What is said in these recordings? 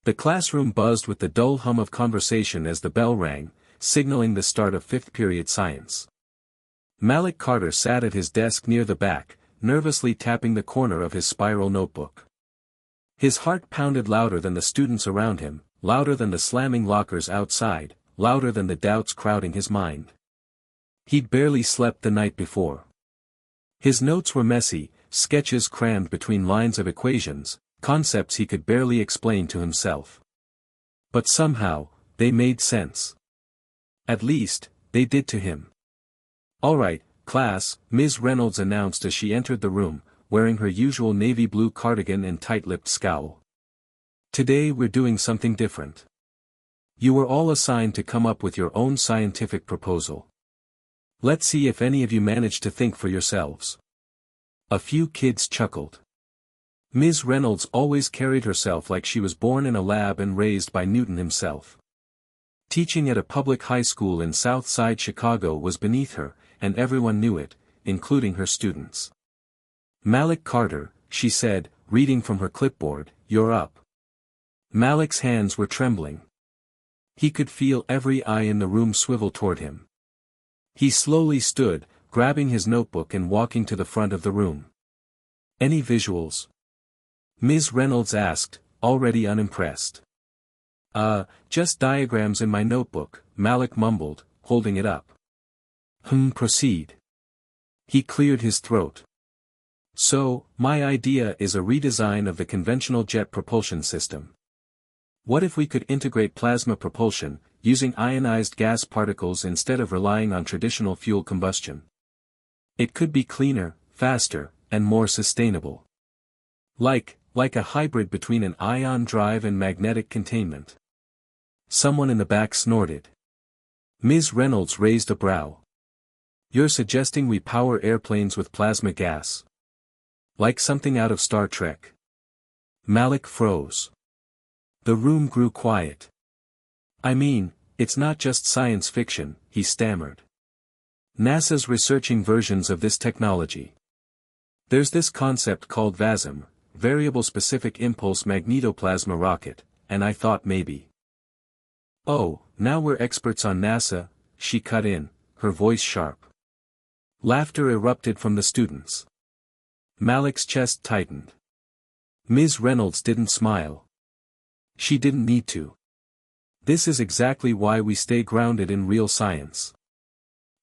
The classroom buzzed with the dull hum of conversation as the bell rang, signaling the start of fifth period science. Malik Carter sat at his desk near the back, nervously tapping the corner of his spiral notebook. His heart pounded louder than the students around him, louder than the slamming lockers outside, louder than the doubts crowding his mind. He'd barely slept the night before. His notes were messy, sketches crammed between lines of equations, concepts he could barely explain to himself. But somehow, they made sense. At least, they did to him. "All right, class," Ms. Reynolds announced as she entered the room, wearing her usual navy blue cardigan and tight-lipped scowl. "Today we're doing something different. You were all assigned to come up with your own scientific proposal. Let's see if any of you manage to think for yourselves." A few kids chuckled. Ms. Reynolds always carried herself like she was born in a lab and raised by Newton himself. Teaching at a public high school in South Side Chicago was beneath her, and everyone knew it, including her students. "Malik Carter," she said, reading from her clipboard, "you're up." Malik's hands were trembling. He could feel every eye in the room swivel toward him. He slowly stood, grabbing his notebook and walking to the front of the room. "Any visuals?" Ms. Reynolds asked, already unimpressed. Just diagrams in my notebook," Malik mumbled, holding it up. Proceed." He cleared his throat. "So, my idea is a redesign of the conventional jet propulsion system. What if we could integrate plasma propulsion, using ionized gas particles instead of relying on traditional fuel combustion? It could be cleaner, faster, and more sustainable. Like a hybrid between an ion drive and magnetic containment." Someone in the back snorted. Ms. Reynolds raised a brow. "You're suggesting we power airplanes with plasma gas? Like something out of Star Trek?" Malik froze. The room grew quiet. "I mean, it's not just science fiction," he stammered. "NASA's researching versions of this technology. There's this concept called VASM, Variable Specific Impulse Magnetoplasma Rocket, and I thought maybe." "Oh, now we're experts on NASA," she cut in, her voice sharp. Laughter erupted from the students. Malik's chest tightened. Ms. Reynolds didn't smile. She didn't need to. This is exactly why we stay grounded in real science.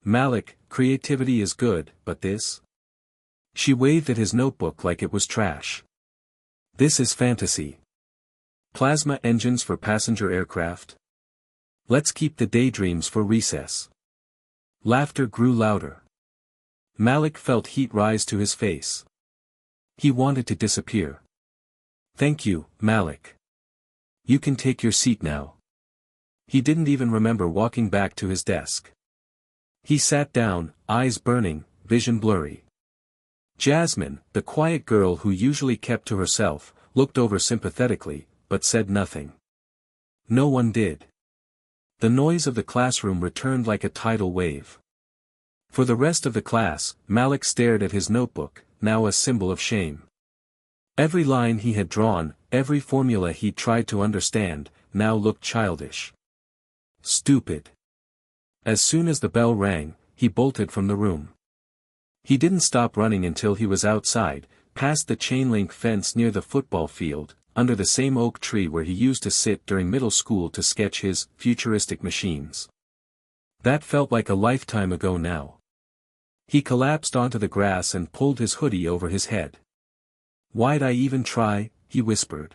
"Malik, creativity is good, but this?" She waved at his notebook like it was trash. "This is fantasy. Plasma engines for passenger aircraft? Let's keep the daydreams for recess." Laughter grew louder. Malik felt heat rise to his face. He wanted to disappear. "Thank you, Malik. You can take your seat now." He didn't even remember walking back to his desk. He sat down, eyes burning, vision blurry. Jasmine, the quiet girl who usually kept to herself, looked over sympathetically, but said nothing. No one did. The noise of the classroom returned like a tidal wave. For the rest of the class, Malik stared at his notebook, now a symbol of shame. Every line he had drawn, every formula he tried to understand, now looked childish. Stupid. As soon as the bell rang, he bolted from the room. He didn't stop running until he was outside, past the chain-link fence near the football field, under the same oak tree where he used to sit during middle school to sketch his futuristic machines. That felt like a lifetime ago now. He collapsed onto the grass and pulled his hoodie over his head. "Why'd I even try?" he whispered.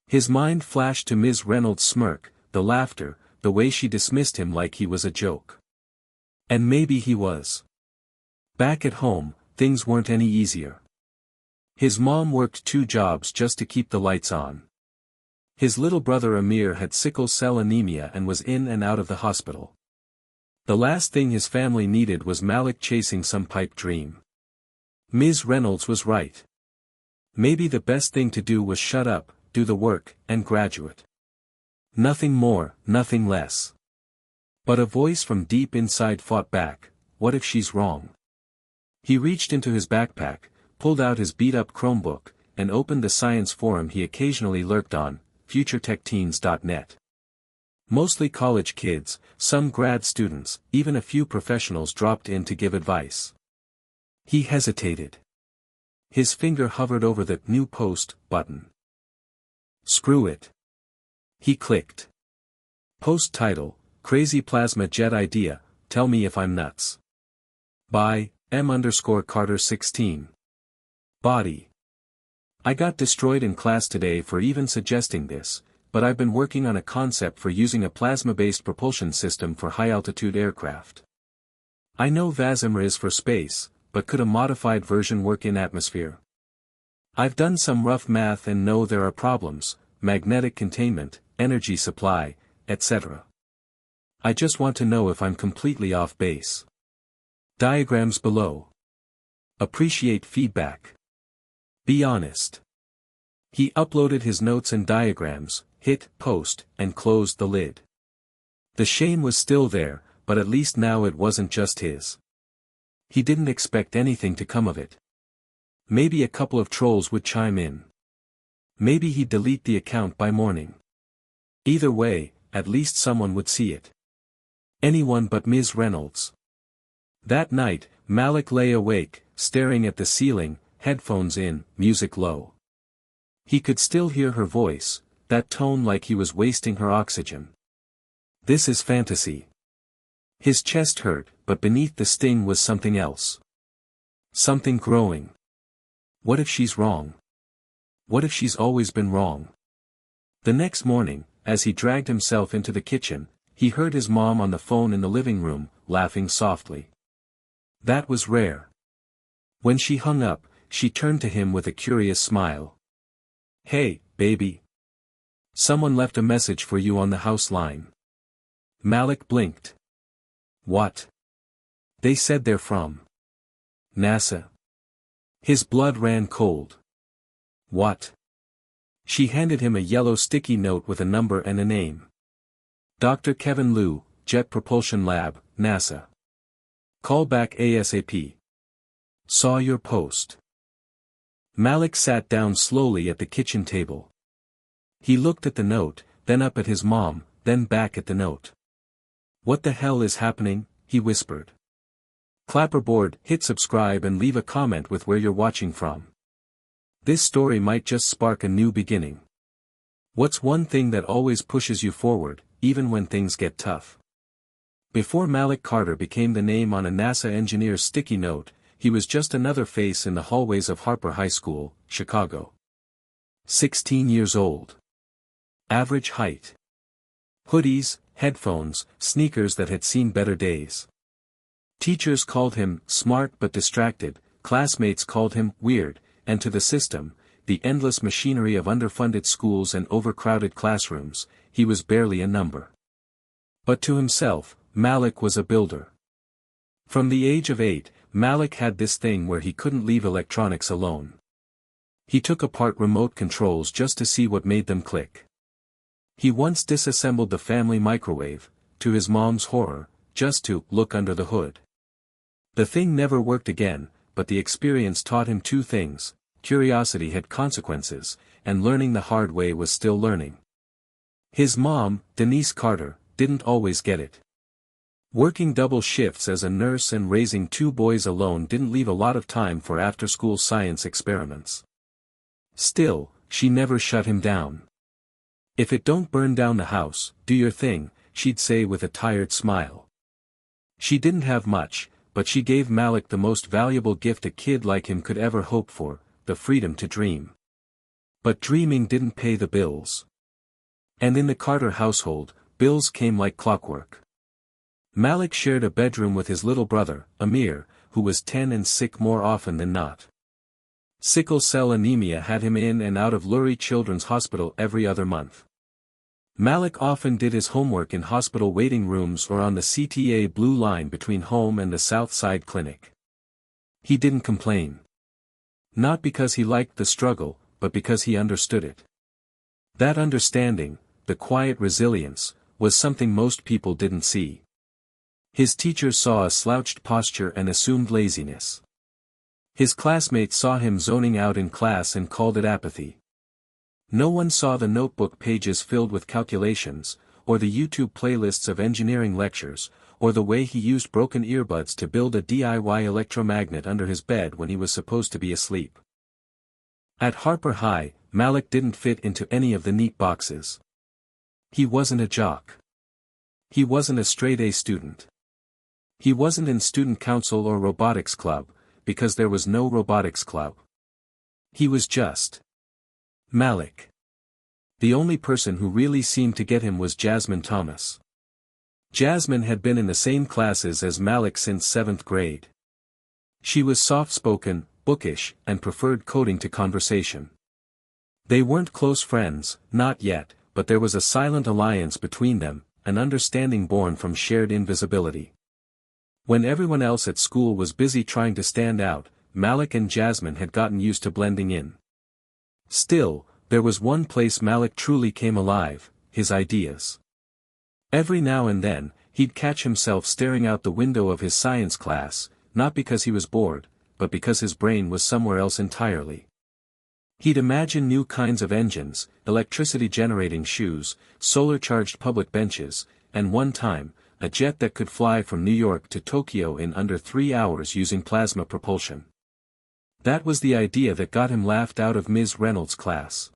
His mind flashed to Ms. Reynolds' smirk, the laughter, the way she dismissed him like he was a joke. And maybe he was. Back at home, things weren't any easier. His mom worked 2 jobs just to keep the lights on. His little brother Amir had sickle cell anemia and was in and out of the hospital. The last thing his family needed was Malik chasing some pipe dream. Ms. Reynolds was right. Maybe the best thing to do was shut up, do the work, and graduate. Nothing more, nothing less. But a voice from deep inside fought back, what if she's wrong? He reached into his backpack, pulled out his beat-up Chromebook, and opened the science forum he occasionally lurked on, futuretechteens.net. Mostly college kids, some grad students, even a few professionals dropped in to give advice. He hesitated. His finger hovered over the New Post button. Screw it. He clicked. Post title, Crazy Plasma Jet Idea, Tell Me If I'm Nuts. By M_Carter16. Body. I got destroyed in class today for even suggesting this, but I've been working on a concept for using a plasma-based propulsion system for high-altitude aircraft. I know VASIMR is for space, but could a modified version work in atmosphere? I've done some rough math and know there are problems, magnetic containment, energy supply, etc. I just want to know if I'm completely off base. Diagrams below. Appreciate feedback. Be honest. He uploaded his notes and diagrams, hit post, and closed the lid. The shame was still there, but at least now it wasn't just his. He didn't expect anything to come of it. Maybe a couple of trolls would chime in. Maybe he'd delete the account by morning. Either way, at least someone would see it. Anyone but Ms. Reynolds. That night, Malik lay awake, staring at the ceiling, headphones in, music low. He could still hear her voice, that tone like he was wasting her oxygen. This is fantasy. His chest hurt, but beneath the sting was something else. Something growing. What if she's wrong? What if she's always been wrong? The next morning, as he dragged himself into the kitchen, he heard his mom on the phone in the living room, laughing softly. That was rare. When she hung up, she turned to him with a curious smile. Hey, baby. Someone left a message for you on the house line. Malik blinked. What? They said they're from NASA. His blood ran cold. What? She handed him a yellow sticky note with a number and a name. Dr. Kevin Liu, Jet Propulsion Lab, NASA. Call back ASAP. Saw your post. Malik sat down slowly at the kitchen table. He looked at the note, then up at his mom, then back at the note. What the hell is happening? He whispered. Clapperboard, hit subscribe and leave a comment with where you're watching from. This story might just spark a new beginning. What's one thing that always pushes you forward, even when things get tough? Before Malik Carter became the name on a NASA engineer's sticky note, he was just another face in the hallways of Harper High School, Chicago. 16 years old. Average height. Hoodies, headphones, sneakers that had seen better days. Teachers called him smart but distracted, classmates called him weird, and to the system, the endless machinery of underfunded schools and overcrowded classrooms, he was barely a number. But to himself, Malik was a builder. From the age of 8, Malik had this thing where he couldn't leave electronics alone. He took apart remote controls just to see what made them click. He once disassembled the family microwave, to his mom's horror, just to look under the hood. The thing never worked again, but the experience taught him two things: curiosity had consequences, and learning the hard way was still learning. His mom, Denise Carter, didn't always get it. Working double shifts as a nurse and raising 2 boys alone didn't leave a lot of time for after-school science experiments. Still, she never shut him down. If it don't burn down the house, do your thing, she'd say with a tired smile. She didn't have much, but she gave Malik the most valuable gift a kid like him could ever hope for, the freedom to dream. But dreaming didn't pay the bills. And in the Carter household, bills came like clockwork. Malik shared a bedroom with his little brother, Amir, who was 10 and sick more often than not. Sickle cell anemia had him in and out of Lurie Children's Hospital every other month. Malik often did his homework in hospital waiting rooms or on the CTA Blue Line between home and the South Side Clinic. He didn't complain. Not because he liked the struggle, but because he understood it. That understanding, the quiet resilience, was something most people didn't see. His teachers saw a slouched posture and assumed laziness. His classmates saw him zoning out in class and called it apathy. No one saw the notebook pages filled with calculations, or the YouTube playlists of engineering lectures, or the way he used broken earbuds to build a DIY electromagnet under his bed when he was supposed to be asleep. At Harper High, Malik didn't fit into any of the neat boxes. He wasn't a jock. He wasn't a straight-A student. He wasn't in student council or robotics club, because there was no robotics club. He was just Malik. The only person who really seemed to get him was Jasmine Thomas. Jasmine had been in the same classes as Malik since 7th grade. She was soft-spoken, bookish, and preferred coding to conversation. They weren't close friends, not yet, but there was a silent alliance between them, an understanding born from shared invisibility. When everyone else at school was busy trying to stand out, Malik and Jasmine had gotten used to blending in. Still, there was one place Malik truly came alive, his ideas. Every now and then, he'd catch himself staring out the window of his science class, not because he was bored, but because his brain was somewhere else entirely. He'd imagine new kinds of engines, electricity-generating shoes, solar-charged public benches, and one time, a jet that could fly from New York to Tokyo in under 3 hours using plasma propulsion. That was the idea that got him laughed out of Ms. Reynolds' class.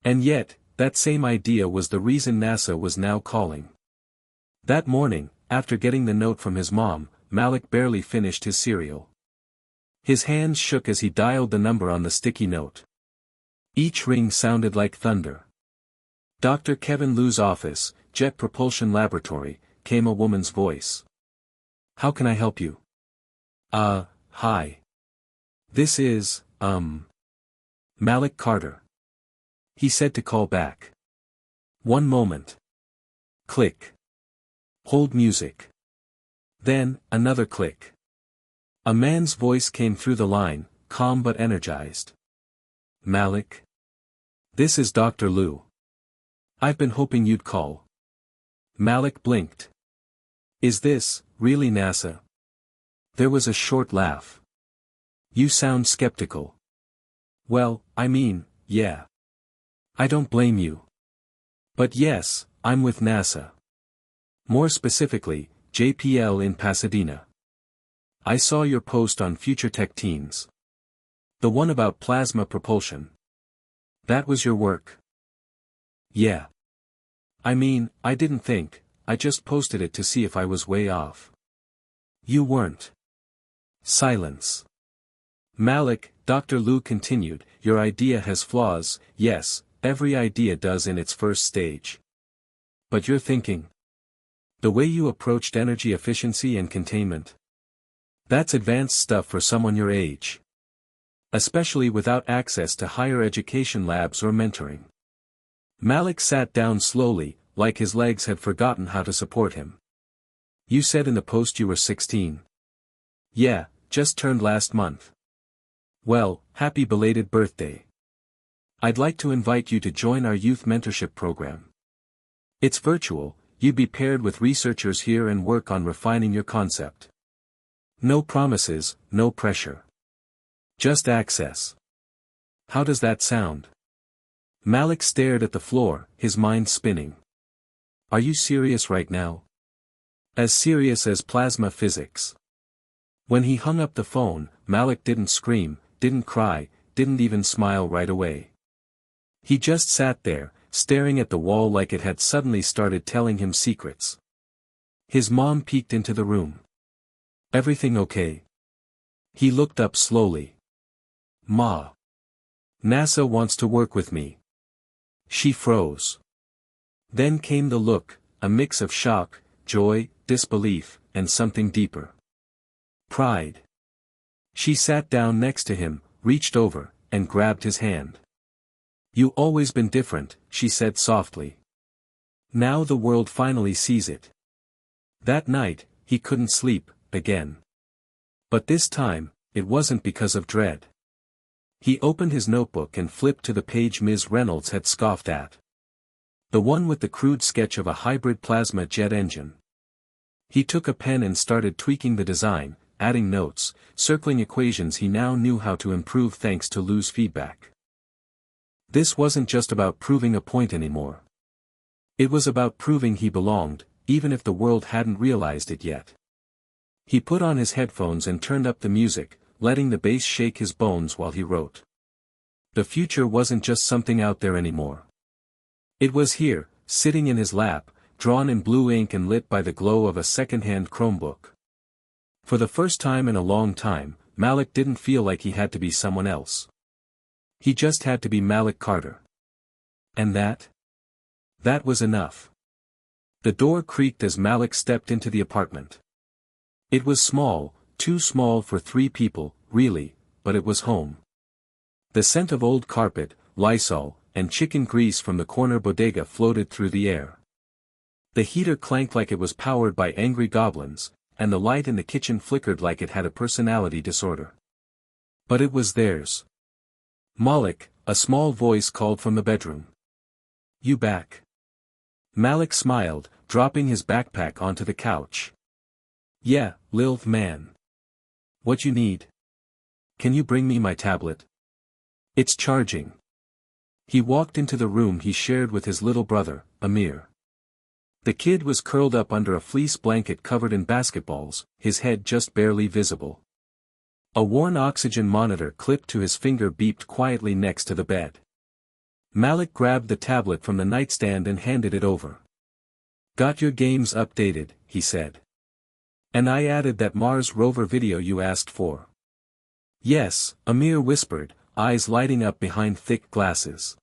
And yet, that same idea was the reason NASA was now calling. That morning, after getting the note from his mom, Malik barely finished his cereal. His hands shook as he dialed the number on the sticky note. Each ring sounded like thunder. Dr. Kevin Liu's office, Jet Propulsion Laboratory, came a woman's voice. How can I help you? Hi. This is, Malik Carter. He said to call back. One moment. Click. Hold music. Then, another click. A man's voice came through the line, calm but energized. Malik? This is Dr. Liu. I've been hoping you'd call. Malik blinked. Is this, really NASA? There was a short laugh. You sound skeptical. Well, I mean, yeah. I don't blame you. But yes, I'm with NASA. More specifically, JPL in Pasadena. I saw your post on Future Tech Teens. The one about plasma propulsion. That was your work? Yeah. I mean, I didn't think, I just posted it to see if I was way off. You weren't. Silence. Malik, Dr. Liu continued, your idea has flaws, yes, every idea does in its first stage. But you're thinking. The way you approached energy efficiency and containment. That's advanced stuff for someone your age. Especially without access to higher education labs or mentoring. Malik sat down slowly, like his legs had forgotten how to support him. You said in the post you were 16. Yeah, just turned last month. Well, happy belated birthday. I'd like to invite you to join our youth mentorship program. It's virtual, you'd be paired with researchers here and work on refining your concept. No promises, no pressure. Just access. How does that sound? Malik stared at the floor, his mind spinning. Are you serious right now? As serious as plasma physics. When he hung up the phone, Malik didn't scream, didn't cry, didn't even smile right away. He just sat there, staring at the wall like it had suddenly started telling him secrets. His mom peeked into the room. Everything okay? He looked up slowly. Ma. NASA wants to work with me. She froze. Then came the look, a mix of shock, joy, disbelief, and something deeper. Pride. She sat down next to him, reached over, and grabbed his hand. You always been different, she said softly. Now the world finally sees it. That night, he couldn't sleep, again. But this time, it wasn't because of dread. He opened his notebook and flipped to the page Ms. Reynolds had scoffed at. The one with the crude sketch of a hybrid plasma jet engine. He took a pen and started tweaking the design, adding notes, circling equations he now knew how to improve thanks to Liu's feedback. This wasn't just about proving a point anymore. It was about proving he belonged, even if the world hadn't realized it yet. He put on his headphones and turned up the music, letting the bass shake his bones while he wrote. The future wasn't just something out there anymore. It was here, sitting in his lap, drawn in blue ink and lit by the glow of a second-hand Chromebook. For the first time in a long time, Malik didn't feel like he had to be someone else. He just had to be Malik Carter. And that was enough. The door creaked as Malik stepped into the apartment. It was small, too small for 3 people, really, but it was home. The scent of old carpet, Lysol, and chicken grease from the corner bodega floated through the air. The heater clanked like it was powered by angry goblins, and the light in the kitchen flickered like it had a personality disorder. But it was theirs. "Malik," a small voice called from the bedroom. "You back?" Malik smiled, dropping his backpack onto the couch. "Yeah, lil' man. What you need? Can you bring me my tablet? It's charging." He walked into the room he shared with his little brother, Amir. The kid was curled up under a fleece blanket covered in basketballs, his head just barely visible. A worn oxygen monitor clipped to his finger beeped quietly next to the bed. Malik grabbed the tablet from the nightstand and handed it over. "Got your games updated," he said. "And I added that Mars rover video you asked for." "Yes," Amir whispered, eyes lighting up behind thick glasses.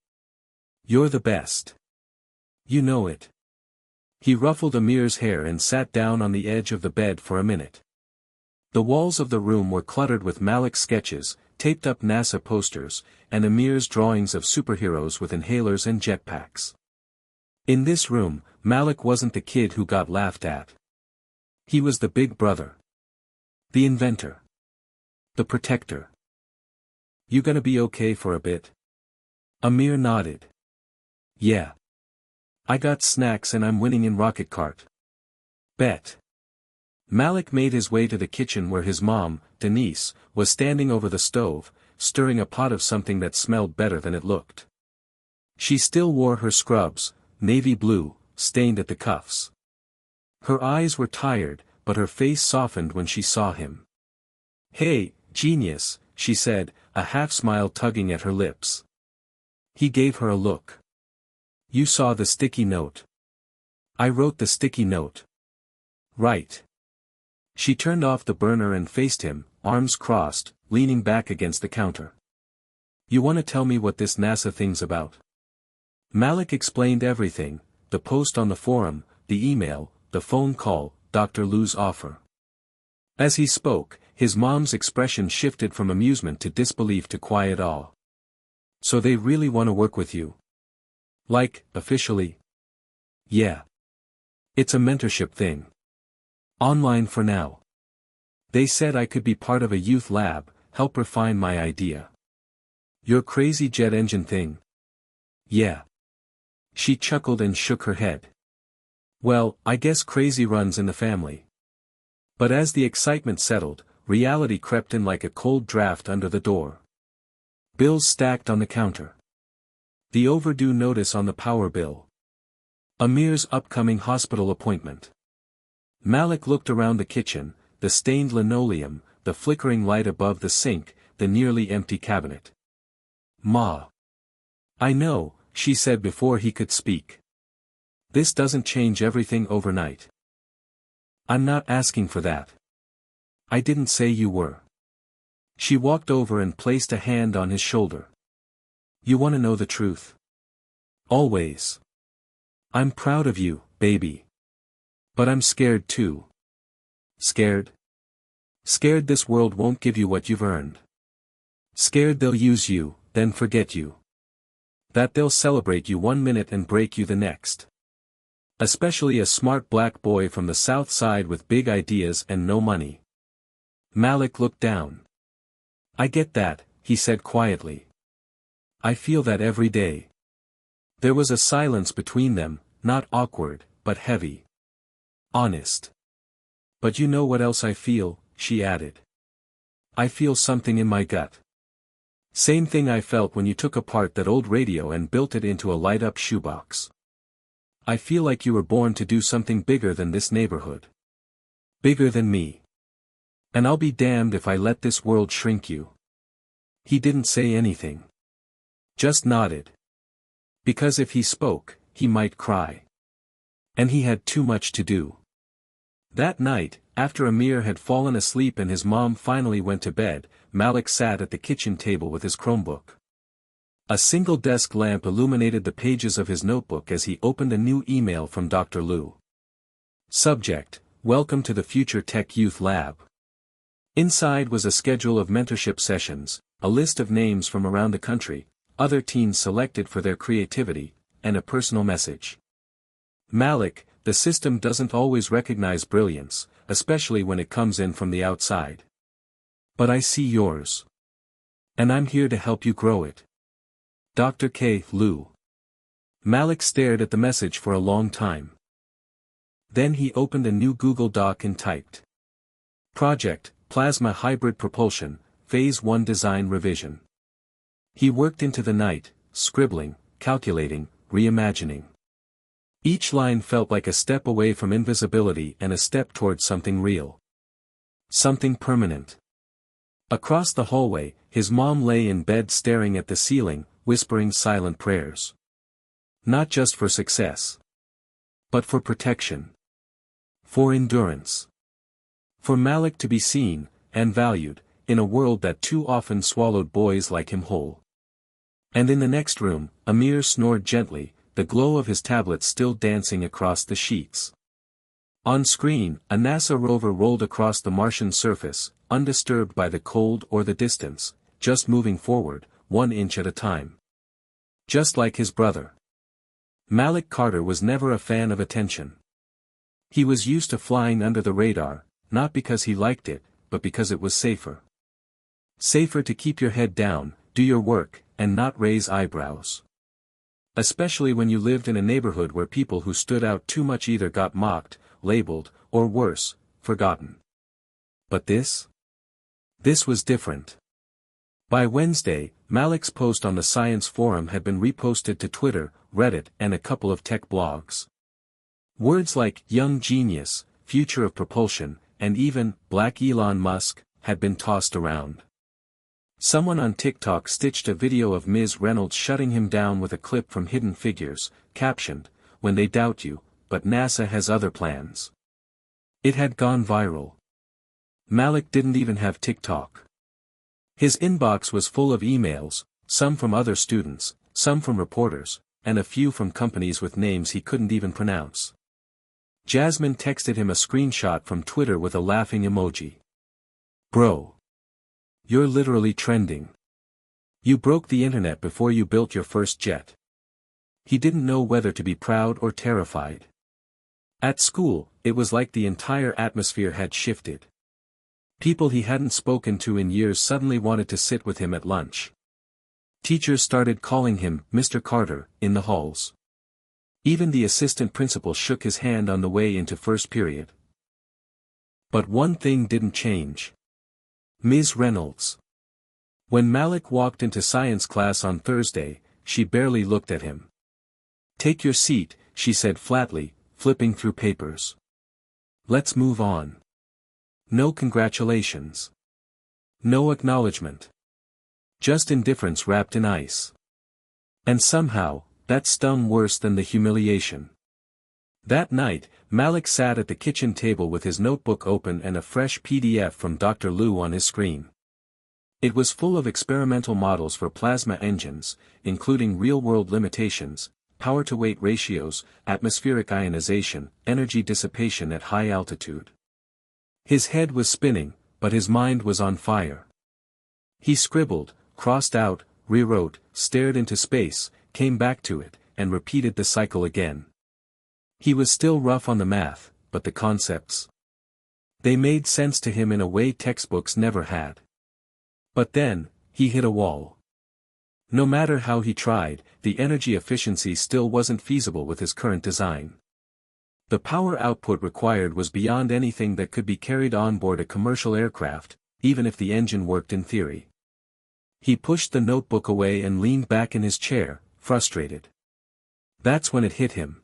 "You're the best. You know it." He ruffled Amir's hair and sat down on the edge of the bed for a minute. The walls of the room were cluttered with Malik's sketches, taped up NASA posters, and Amir's drawings of superheroes with inhalers and jetpacks. In this room, Malik wasn't the kid who got laughed at. He was the big brother. The inventor. The protector. "You gonna be okay for a bit?" Amir nodded. "Yeah. I got snacks and I'm winning in Rocket Cart." "Bet." Malik made his way to the kitchen where his mom, Denise, was standing over the stove, stirring a pot of something that smelled better than it looked. She still wore her scrubs, navy blue, stained at the cuffs. Her eyes were tired, but her face softened when she saw him. "Hey, genius," she said, a half-smile tugging at her lips. He gave her a look. "You saw the sticky note." "I wrote the sticky note." "Right." She turned off the burner and faced him, arms crossed, leaning back against the counter. "You want to tell me what this NASA thing's about?" Malik explained everything, the post on the forum, the email, the phone call, Dr. Lou's offer. As he spoke, his mom's expression shifted from amusement to disbelief to quiet awe. "So they really want to work with you? Like, officially?" "Yeah. It's a mentorship thing. Online for now. They said I could be part of a youth lab, help refine my idea." "Your crazy jet engine thing?" "Yeah." She chuckled and shook her head. "Well, I guess crazy runs in the family." But as the excitement settled, reality crept in like a cold draft under the door. Bills stacked on the counter. The overdue notice on the power bill. Amir's upcoming hospital appointment. Malik looked around the kitchen, the stained linoleum, the flickering light above the sink, the nearly empty cabinet. "Ma. I know," she said before he could speak. "This doesn't change everything overnight. I'm not asking for that. I didn't say you were." She walked over and placed a hand on his shoulder. "You want to know the truth? Always. I'm proud of you, baby. But I'm scared too." "Scared?" "Scared this world won't give you what you've earned. Scared they'll use you, then forget you. That they'll celebrate you one minute and break you the next. Especially a smart black boy from the South Side with big ideas and no money." Malik looked down. "I get that," he said quietly. "I feel that every day." There was a silence between them, not awkward, but heavy. Honest. "But you know what else I feel," she added. "I feel something in my gut. Same thing I felt when you took apart that old radio and built it into a light-up shoebox. I feel like you were born to do something bigger than this neighborhood. Bigger than me. And I'll be damned if I let this world shrink you." He didn't say anything. Just nodded. Because if he spoke, he might cry. And he had too much to do. That night, after Amir had fallen asleep and his mom finally went to bed, Malik sat at the kitchen table with his Chromebook. A single desk lamp illuminated the pages of his notebook as he opened a new email from Dr. Liu. Subject: Welcome to the Future Tech Youth Lab. Inside was a schedule of mentorship sessions, a list of names from around the country, other teens selected for their creativity, and a personal message. Malik, the system doesn't always recognize brilliance, especially when it comes in from the outside. But I see yours. And I'm here to help you grow it. Dr. K. Liu. Malik stared at the message for a long time. Then he opened a new Google Doc and typed. Project: Plasma Hybrid Propulsion, Phase 1 Design Revision. He worked into the night, scribbling, calculating, reimagining. Each line felt like a step away from invisibility and a step towards something real. Something permanent. Across the hallway, his mom lay in bed staring at the ceiling, whispering silent prayers. Not just for success. But for protection. For endurance. For Malik to be seen, and valued, in a world that too often swallowed boys like him whole. And in the next room, Amir snored gently, the glow of his tablet still dancing across the sheets. On screen, a NASA rover rolled across the Martian surface, undisturbed by the cold or the distance, just moving forward, 1 inch at a time. Just like his brother. Malik Carter was never a fan of attention. He was used to flying under the radar, not because he liked it, but because it was safer. Safer to keep your head down, do your work, and not raise eyebrows. Especially when you lived in a neighborhood where people who stood out too much either got mocked, labeled, or worse, forgotten. But this? This was different. By Wednesday, Malik's post on the science forum had been reposted to Twitter, Reddit, and a couple of tech blogs. Words like young genius, future of propulsion, and even Black Elon Musk had been tossed around. Someone on TikTok stitched a video of Ms. Reynolds shutting him down with a clip from Hidden Figures, captioned, "When they doubt you, but NASA has other plans." It had gone viral. Malik didn't even have TikTok. His inbox was full of emails, some from other students, some from reporters, and a few from companies with names he couldn't even pronounce. Jasmine texted him a screenshot from Twitter with a laughing emoji. "Bro. You're literally trending. You broke the internet before you built your first jet." He didn't know whether to be proud or terrified. At school, it was like the entire atmosphere had shifted. People he hadn't spoken to in years suddenly wanted to sit with him at lunch. Teachers started calling him Mr. Carter in the halls. Even the assistant principal shook his hand on the way into first period. But one thing didn't change. Ms. Reynolds. When Malik walked into science class on Thursday, she barely looked at him. "Take your seat," she said flatly, flipping through papers. "Let's move on." No congratulations. No acknowledgement. Just indifference wrapped in ice. And somehow, that stung worse than the humiliation. That night, Malik sat at the kitchen table with his notebook open and a fresh PDF from Dr. Liu on his screen. It was full of experimental models for plasma engines, including real-world limitations, power-to-weight ratios, atmospheric ionization, energy dissipation at high altitude. His head was spinning, but his mind was on fire. He scribbled, crossed out, rewrote, stared into space, came back to it, and repeated the cycle again. He was still rough on the math, but the concepts. They made sense to him in a way textbooks never had. But then, he hit a wall. No matter how he tried, the energy efficiency still wasn't feasible with his current design. The power output required was beyond anything that could be carried on board a commercial aircraft, even if the engine worked in theory. He pushed the notebook away and leaned back in his chair, frustrated. That's when it hit him.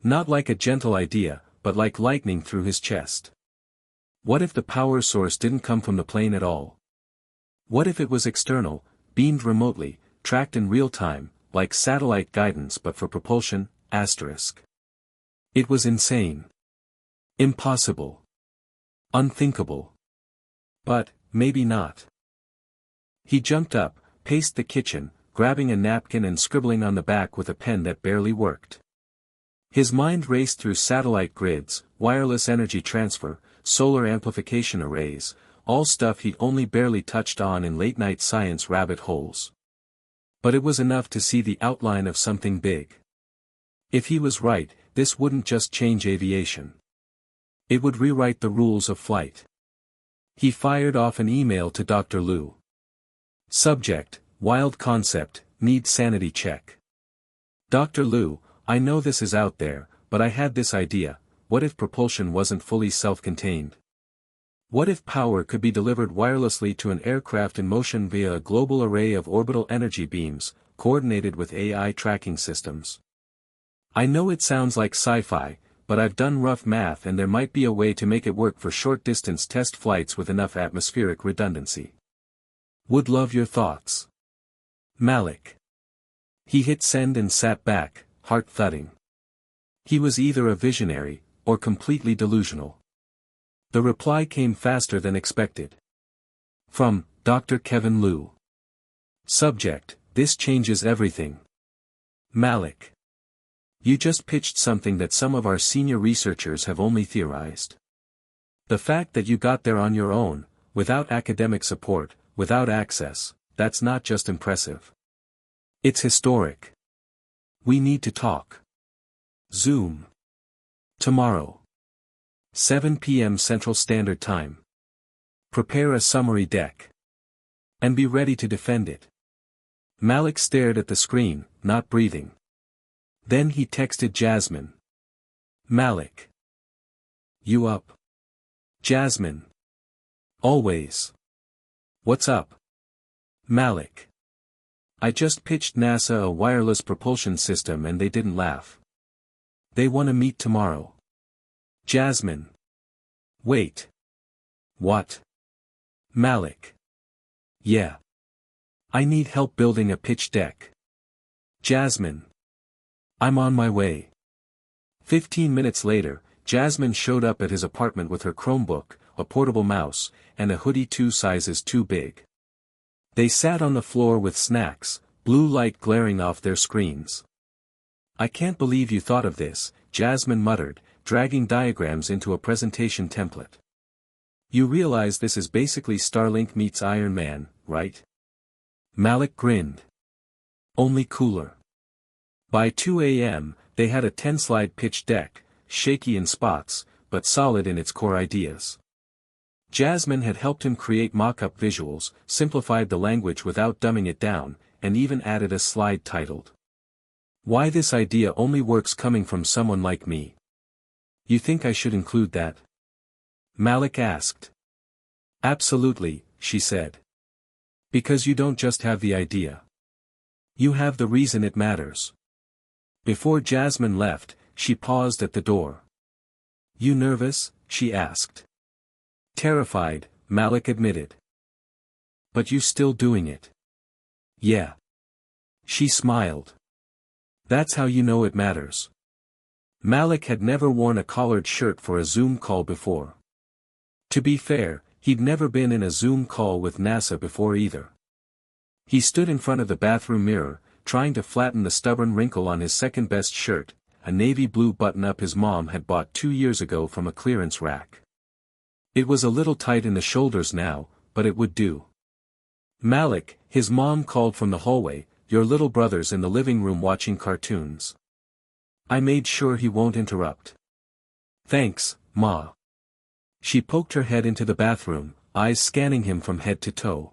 Not like a gentle idea, but like lightning through his chest. What if the power source didn't come from the plane at all? What if it was external, beamed remotely, tracked in real time, like satellite guidance but for propulsion? It was insane. Impossible. Unthinkable. But, maybe not. He jumped up, paced the kitchen, grabbing a napkin and scribbling on the back with a pen that barely worked. His mind raced through satellite grids, wireless energy transfer, solar amplification arrays, all stuff he'd only barely touched on in late-night science rabbit holes. But it was enough to see the outline of something big. If he was right, this wouldn't just change aviation. It would rewrite the rules of flight. He fired off an email to Dr. Liu. Subject: Wild concept, need sanity check. Dr. Liu, I know this is out there, but I had this idea. What if propulsion wasn't fully self-contained? What if power could be delivered wirelessly to an aircraft in motion via a global array of orbital energy beams, coordinated with AI tracking systems? I know it sounds like sci-fi, but I've done rough math and there might be a way to make it work for short-distance test flights with enough atmospheric redundancy. Would love your thoughts. Malik. He hit send and sat back, heart thudding. He was either a visionary, or completely delusional. The reply came faster than expected. From Dr. Kevin Liu. Subject: This changes everything. Malik. You just pitched something that some of our senior researchers have only theorized. The fact that you got there on your own, without academic support, without access, that's not just impressive. It's historic. We need to talk. Zoom. Tomorrow. 7 p.m. Central Standard Time. Prepare a summary deck. And be ready to defend it. Malik stared at the screen, not breathing. Then he texted Jasmine. Malik. You up? Jasmine. Always. What's up? Malik. I just pitched NASA a wireless propulsion system and they didn't laugh. They want to meet tomorrow. Jasmine. Wait. What? Malik. Yeah. I need help building a pitch deck. Jasmine. I'm on my way. 15 minutes later, Jasmine showed up at his apartment with her Chromebook, a portable mouse, and a hoodie 2 sizes too big. They sat on the floor with snacks, blue light glaring off their screens. I can't believe you thought of this, Jasmine muttered, dragging diagrams into a presentation template. You realize this is basically Starlink meets Iron Man, right? Malik grinned. Only cooler. By 2 a.m., they had a 10-slide pitch deck, shaky in spots, but solid in its core ideas. Jasmine had helped him create mock-up visuals, simplified the language without dumbing it down, and even added a slide titled, "Why this idea only works coming from someone like me." You think I should include that? Malik asked. Absolutely, she said. Because you don't just have the idea. You have the reason it matters. Before Jasmine left, she paused at the door. You nervous? She asked. Terrified, Malik admitted. But you still doing it? Yeah. She smiled. That's how you know it matters. Malik had never worn a collared shirt for a Zoom call before. To be fair, he'd never been in a Zoom call with NASA before either. He stood in front of the bathroom mirror, trying to flatten the stubborn wrinkle on his second-best shirt, a navy blue button-up his mom had bought 2 years ago from a clearance rack. It was a little tight in the shoulders now, but it would do. Malik, his mom called from the hallway, your little brother's in the living room watching cartoons. I made sure he won't interrupt. Thanks, Ma. She poked her head into the bathroom, eyes scanning him from head to toe.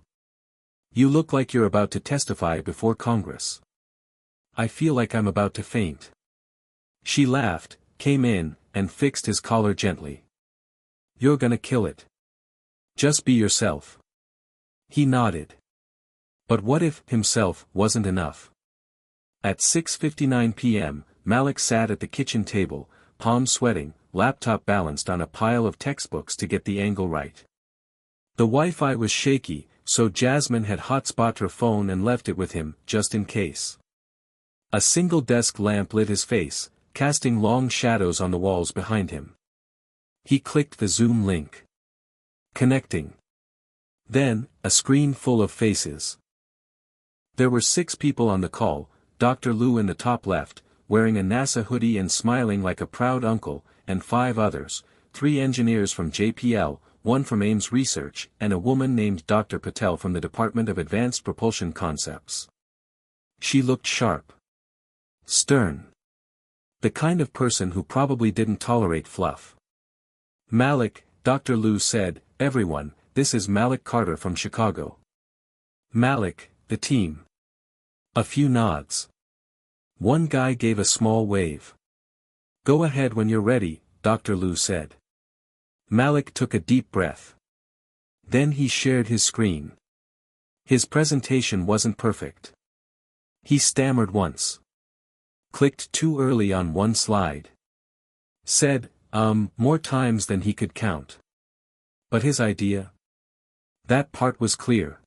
You look like you're about to testify before Congress. I feel like I'm about to faint. She laughed, came in, and fixed his collar gently. You're gonna kill it. Just be yourself. He nodded. But what if himself wasn't enough? At 6:59 p.m., Malik sat at the kitchen table, palms sweating, laptop balanced on a pile of textbooks to get the angle right. The Wi-Fi was shaky, so Jasmine had hotspotted her phone and left it with him, just in case. A single desk lamp lit his face, casting long shadows on the walls behind him. He clicked the Zoom link. Connecting. Then, a screen full of faces. There were 6 people on the call, Dr. Liu in the top left, wearing a NASA hoodie and smiling like a proud uncle, and 5 others, 3 engineers from JPL, 1 from Ames Research, and a woman named Dr. Patel from the Department of Advanced Propulsion Concepts. She looked sharp. Stern. The kind of person who probably didn't tolerate fluff. Malik, Dr. Liu said, "Everyone, this is Malik Carter from Chicago." Malik, the team. A few nods. One guy gave a small wave. "Go ahead when you're ready," Dr. Liu said. Malik took a deep breath. Then he shared his screen. His presentation wasn't perfect. He stammered once. Clicked too early on one slide. Said, more times than he could count. But his idea? That part was clear.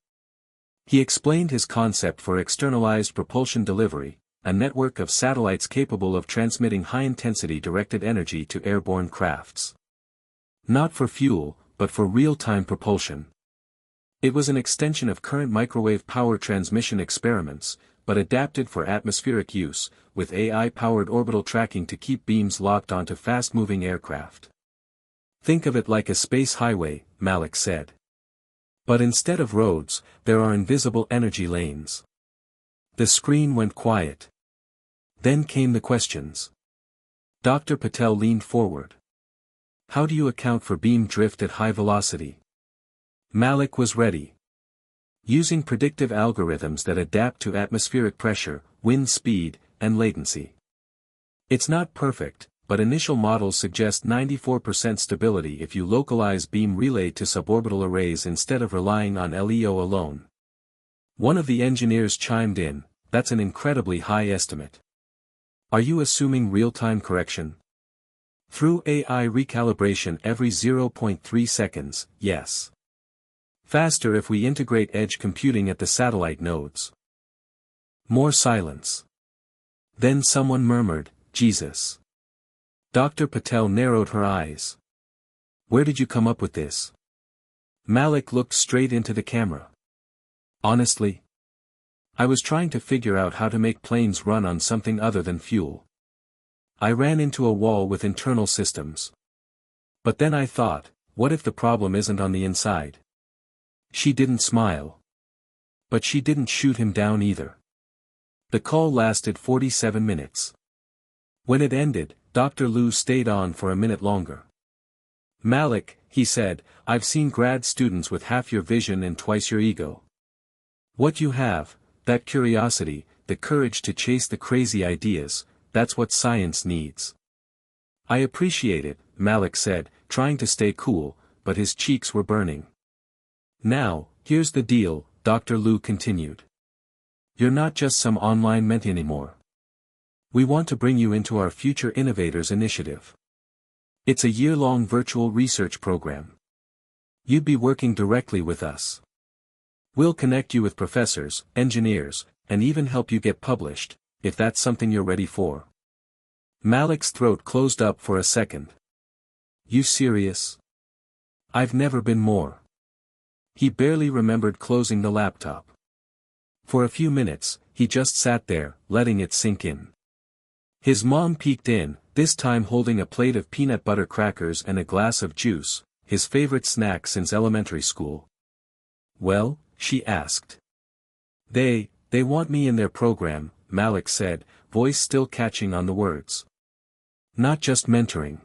He explained his concept for externalized propulsion delivery, a network of satellites capable of transmitting high-intensity directed energy to airborne crafts. Not for fuel, but for real-time propulsion. It was an extension of current microwave power transmission experiments, but adapted for atmospheric use, with AI-powered orbital tracking to keep beams locked onto fast-moving aircraft. "Think of it like a space highway," Malik said. "But instead of roads, there are invisible energy lanes." The screen went quiet. Then came the questions. Dr. Patel leaned forward. "How do you account for beam drift at high velocity?" Malik was ready. "Using predictive algorithms that adapt to atmospheric pressure, wind speed, and latency. It's not perfect, but initial models suggest 94% stability if you localize beam relay to suborbital arrays instead of relying on LEO alone." One of the engineers chimed in, "That's an incredibly high estimate. Are you assuming real-time correction?" "Through AI recalibration every 0.3 seconds, yes. Faster if we integrate edge computing at the satellite nodes." More silence. Then someone murmured, "Jesus." Dr. Patel narrowed her eyes. "Where did you come up with this?" Malik looked straight into the camera. "Honestly? I was trying to figure out how to make planes run on something other than fuel. I ran into a wall with internal systems. But then I thought, what if the problem isn't on the inside?" She didn't smile. But she didn't shoot him down either. The call lasted 47 minutes. When it ended, Dr. Liu stayed on for a minute longer. "Malik," he said, "I've seen grad students with half your vision and twice your ego. What you have, that curiosity, the courage to chase the crazy ideas, that's what science needs." "I appreciate it," Malik said, trying to stay cool, but his cheeks were burning. "Now, here's the deal," Dr. Liu continued. "You're not just some online mentee anymore. We want to bring you into our Future Innovators initiative. It's a year-long virtual research program. You'd be working directly with us. We'll connect you with professors, engineers, and even help you get published, if that's something you're ready for." Malik's throat closed up for a second. "You serious? I've never been more." He barely remembered closing the laptop. For a few minutes, he just sat there, letting it sink in. His mom peeked in, this time holding a plate of peanut butter crackers and a glass of juice, his favorite snack since elementary school. "Well?" she asked. They want me in their program," Malik said, voice still catching on the words. "Not just mentoring.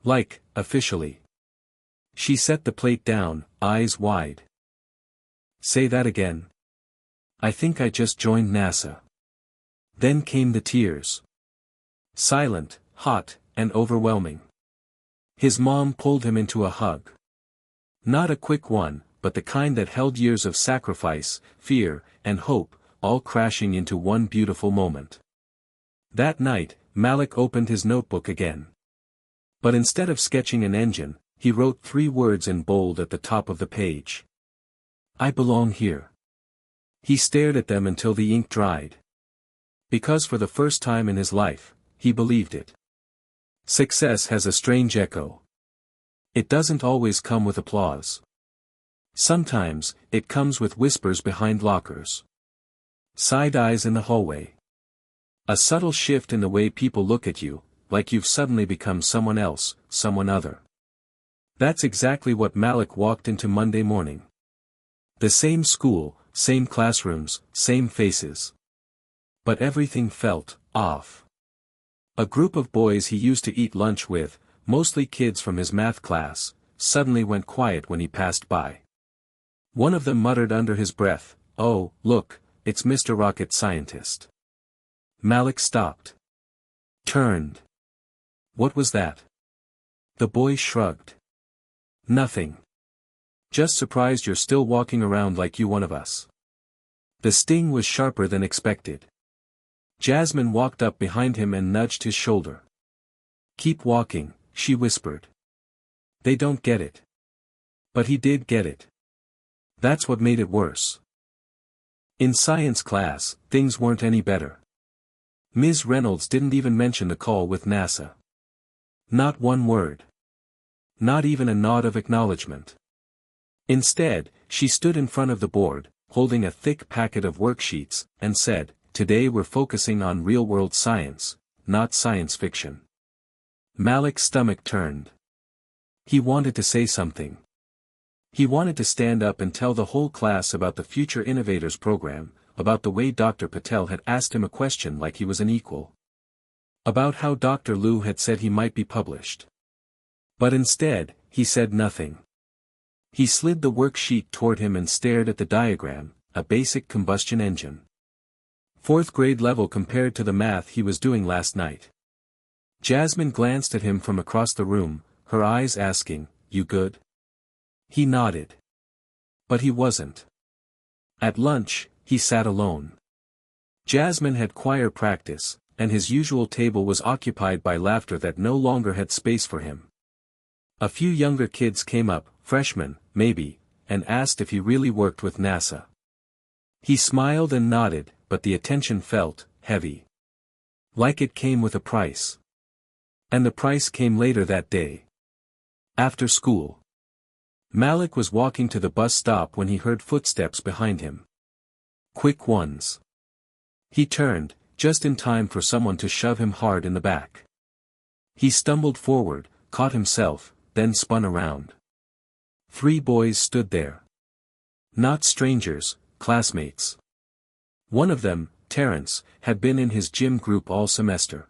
Like, officially." She set the plate down, eyes wide. "Say that again." "I think I just joined NASA." Then came the tears. Silent, hot, and overwhelming. His mom pulled him into a hug. Not a quick one, but the kind that held years of sacrifice, fear, and hope, all crashing into one beautiful moment. That night, Malik opened his notebook again. But instead of sketching an engine, he wrote 3 words in bold at the top of the page. I belong here. He stared at them until the ink dried. Because for the first time in his life, he believed it. Success has a strange echo. It doesn't always come with applause. Sometimes, it comes with whispers behind lockers. Side eyes in the hallway. A subtle shift in the way people look at you, like you've suddenly become someone else, someone other. That's exactly what Malik walked into Monday morning. The same school, same classrooms, same faces. But everything felt off. A group of boys he used to eat lunch with, mostly kids from his math class, suddenly went quiet when he passed by. One of them muttered under his breath, "Oh, look, it's Mr. Rocket Scientist." Malik stopped. Turned. What was that? The boy shrugged. Nothing. Just surprised you're still walking around like you one of us. The sting was sharper than expected. Jasmine walked up behind him and nudged his shoulder. Keep walking, she whispered. They don't get it. But he did get it. That's what made it worse. In science class, things weren't any better. Ms. Reynolds didn't even mention the call with NASA. Not one word. Not even a nod of acknowledgement. Instead, she stood in front of the board, holding a thick packet of worksheets, and said, "Today we're focusing on real-world science, not science fiction." Malik's stomach turned. He wanted to say something. He wanted to stand up and tell the whole class about the Future Innovators program, about the way Dr. Patel had asked him a question like he was an equal. About how Dr. Liu had said he might be published. But instead, he said nothing. He slid the worksheet toward him and stared at the diagram, a basic combustion engine. 4th grade level compared to the math he was doing last night. Jasmine glanced at him from across the room, her eyes asking, "You good?" He nodded. But he wasn't. At lunch, he sat alone. Jasmine had choir practice, and his usual table was occupied by laughter that no longer had space for him. A few younger kids came up, freshmen, maybe, and asked if he really worked with NASA. He smiled and nodded, but the attention felt heavy. Like it came with a price. And the price came later that day. After school. Malik was walking to the bus stop when he heard footsteps behind him. Quick ones. He turned, just in time for someone to shove him hard in the back. He stumbled forward, caught himself, then spun around. 3 boys stood there. Not strangers, classmates. One of them, Terrence, had been in his gym group all semester.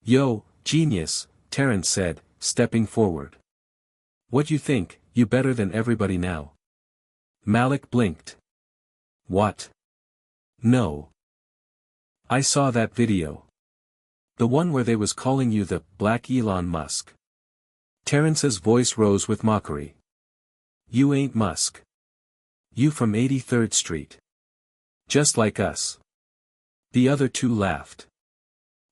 "Yo, genius," Terrence said, stepping forward. "What you think, you better than everybody now?" Malik blinked. "What? No. I saw that video. The one where they was calling you the Black Elon Musk." Terrence's voice rose with mockery. "You ain't Musk. You from 83rd Street. Just like us." The other 2 laughed.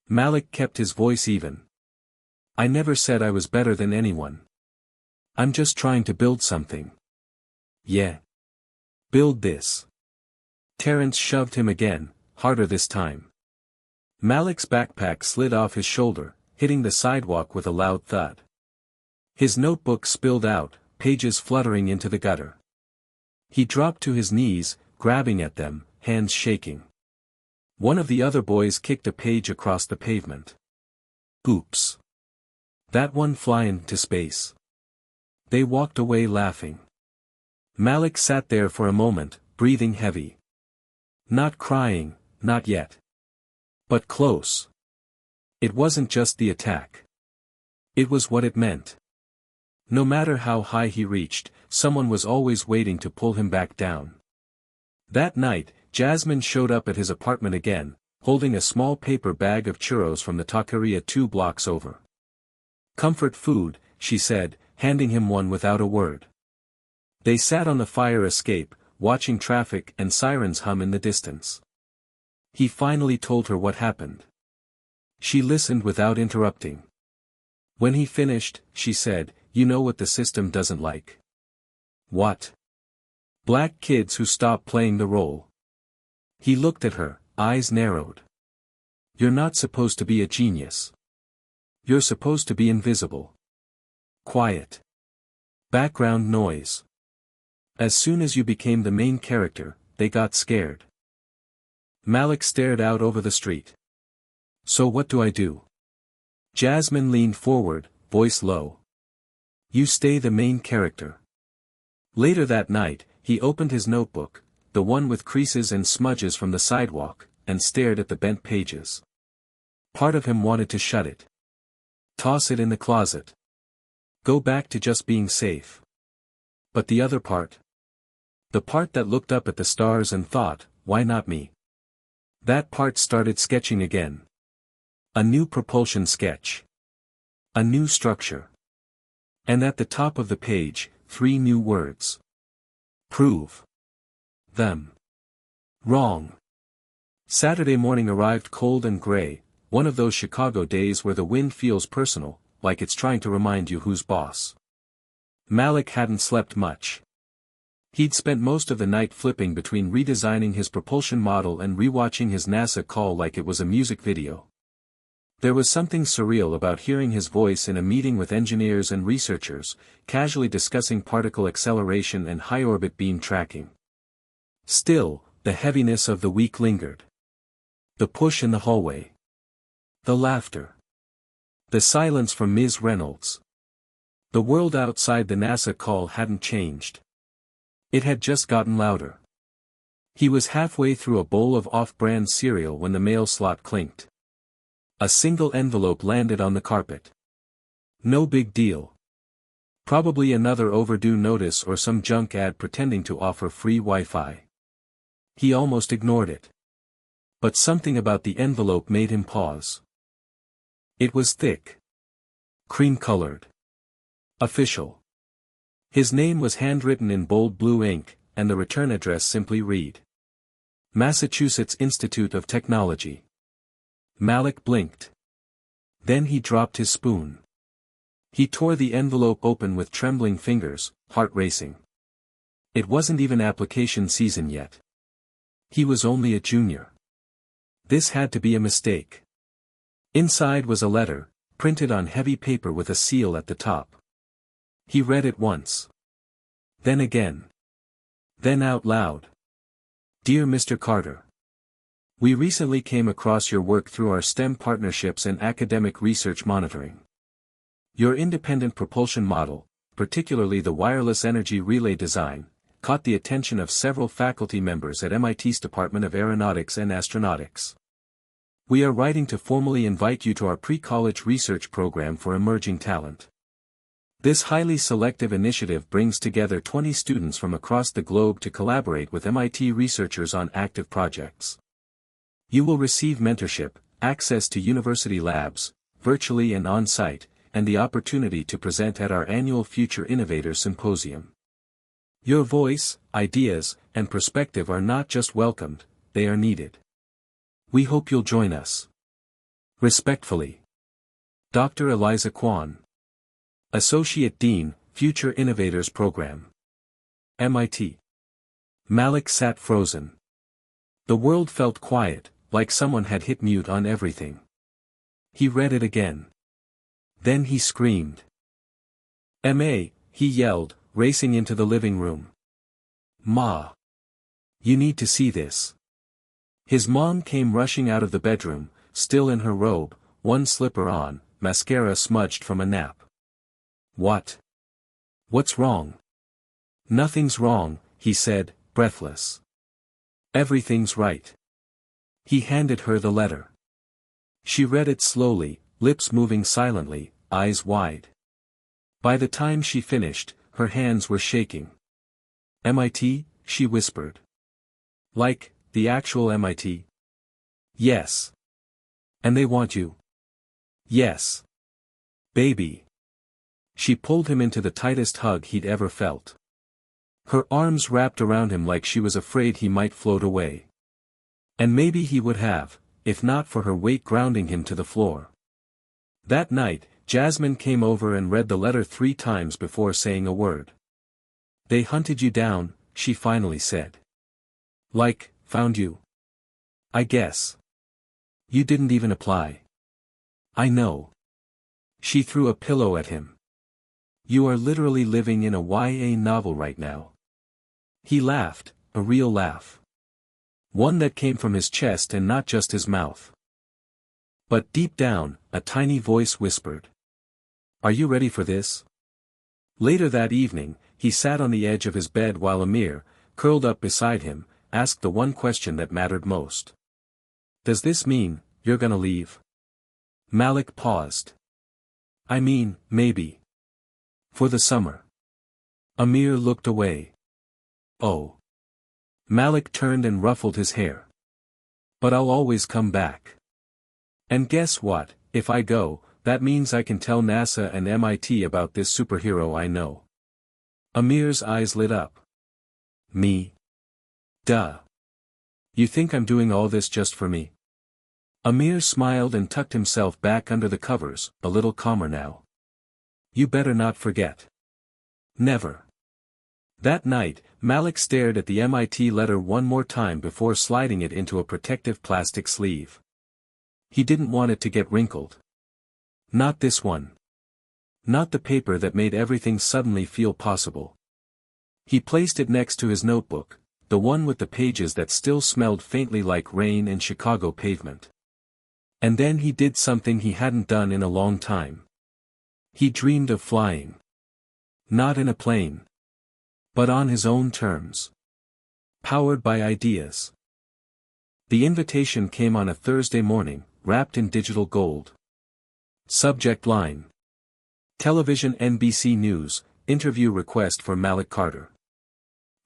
Malik kept his voice even. "I never said I was better than anyone. I'm just trying to build something." "Yeah. Build this." Terrence shoved him again, harder this time. Malik's backpack slid off his shoulder, hitting the sidewalk with a loud thud. His notebook spilled out, pages fluttering into the gutter. He dropped to his knees, grabbing at them, hands shaking. One of the other boys kicked a page across the pavement. "Oops. That one flying to space." They walked away laughing. Malik sat there for a moment, breathing heavy. Not crying, not yet. But close. It wasn't just the attack. It was what it meant. No matter how high he reached, someone was always waiting to pull him back down. That night, Jasmine showed up at his apartment again, holding a small paper bag of churros from the taqueria 2 blocks over. "Comfort food," she said, handing him one without a word. They sat on the fire escape, watching traffic and sirens hum in the distance. He finally told her what happened. She listened without interrupting. When he finished, she said, "You know what the system doesn't like." "What?" "Black kids who stop playing the role." He looked at her, eyes narrowed. "You're not supposed to be a genius. You're supposed to be invisible." Quiet. Background noise. As soon as you became the main character, they got scared. Malik stared out over the street. "So what do I do?" Jasmine leaned forward, voice low. "You stay the main character." Later that night, he opened his notebook, the one with creases and smudges from the sidewalk, and stared at the bent pages. Part of him wanted to shut it. Toss it in the closet. Go back to just being safe. But the other part? The part that looked up at the stars and thought, "Why not me?" That part started sketching again. A new propulsion sketch. A new structure. And at the top of the page, 3 new words. Prove them wrong. Saturday morning arrived cold and gray, one of those Chicago days where the wind feels personal, like it's trying to remind you who's boss. Malik hadn't slept much. He'd spent most of the night flipping between redesigning his propulsion model and rewatching his NASA call like it was a music video. There was something surreal about hearing his voice in a meeting with engineers and researchers, casually discussing particle acceleration and high-orbit beam tracking. Still, the heaviness of the week lingered. The push in the hallway. The laughter. The silence from Ms. Reynolds. The world outside the NASA call hadn't changed. It had just gotten louder. He was halfway through a bowl of off-brand cereal when the mail slot clinked. A single envelope landed on the carpet. No big deal. Probably another overdue notice or some junk ad pretending to offer free Wi-Fi. He almost ignored it. But something about the envelope made him pause. It was thick. Cream-colored. Official. His name was handwritten in bold blue ink, and the return address simply read: Massachusetts Institute of Technology. Malik blinked. Then he dropped his spoon. He tore the envelope open with trembling fingers, heart racing. It wasn't even application season yet. He was only a junior. This had to be a mistake. Inside was a letter, printed on heavy paper with a seal at the top. He read it once. Then again. Then out loud. Dear Mr. Carter. We recently came across your work through our STEM partnerships and academic research monitoring. Your independent propulsion model, particularly the wireless energy relay design, caught the attention of several faculty members at MIT's Department of Aeronautics and Astronautics. We are writing to formally invite you to our pre-college research program for emerging talent. This highly selective initiative brings together 20 students from across the globe to collaborate with MIT researchers on active projects. You will receive mentorship, access to university labs, virtually and on-site, and the opportunity to present at our annual Future Innovators Symposium. Your voice, ideas, and perspective are not just welcomed, they are needed. We hope you'll join us. Respectfully. Dr. Eliza Kwan. Associate Dean, Future Innovators Program. MIT. Malik sat frozen. The world felt quiet, like someone had hit mute on everything. He read it again. Then he screamed. "Ma," he yelled, racing into the living room. "Ma. You need to see this." His mom came rushing out of the bedroom, still in her robe, one slipper on, mascara smudged from a nap. "What? What's wrong?" "Nothing's wrong," he said, breathless. "Everything's right." He handed her the letter. She read it slowly, lips moving silently, eyes wide. By the time she finished, her hands were shaking. "MIT?" she whispered. "Like, the actual MIT?" "Yes." "And they want you?" "Yes." "Baby." She pulled him into the tightest hug he'd ever felt. Her arms wrapped around him like she was afraid he might float away. And maybe he would have, if not for her weight grounding him to the floor. That night, Jasmine came over and read the letter 3 times before saying a word. "They hunted you down," she finally said. "Like, found you? I guess. You didn't even apply." "I know." She threw a pillow at him. "You are literally living in a YA novel right now." He laughed, a real laugh. One that came from his chest and not just his mouth. But deep down, a tiny voice whispered, "Are you ready for this?" Later that evening, he sat on the edge of his bed while Amir, curled up beside him, asked the one question that mattered most. "Does this mean, you're gonna leave?" Malik paused. "I mean, maybe. For the summer." Amir looked away. "Oh." Malik turned and ruffled his hair. "But I'll always come back. And guess what, if I go, that means I can tell NASA and MIT about this superhero I know." Amir's eyes lit up. "Me? Duh. You think I'm doing all this just for me?" Amir smiled and tucked himself back under the covers, a little calmer now. "You better not forget." "Never." That night, Malik stared at the MIT letter one more time before sliding it into a protective plastic sleeve. He didn't want it to get wrinkled. Not this one. Not the paper that made everything suddenly feel possible. He placed it next to his notebook, the one with the pages that still smelled faintly like rain and Chicago pavement. And then he did something he hadn't done in a long time. He dreamed of flying. Not in a plane. But on his own terms. Powered by ideas. The invitation came on a Thursday morning, wrapped in digital gold. Subject line. Television NBC News, interview request for Malik Carter.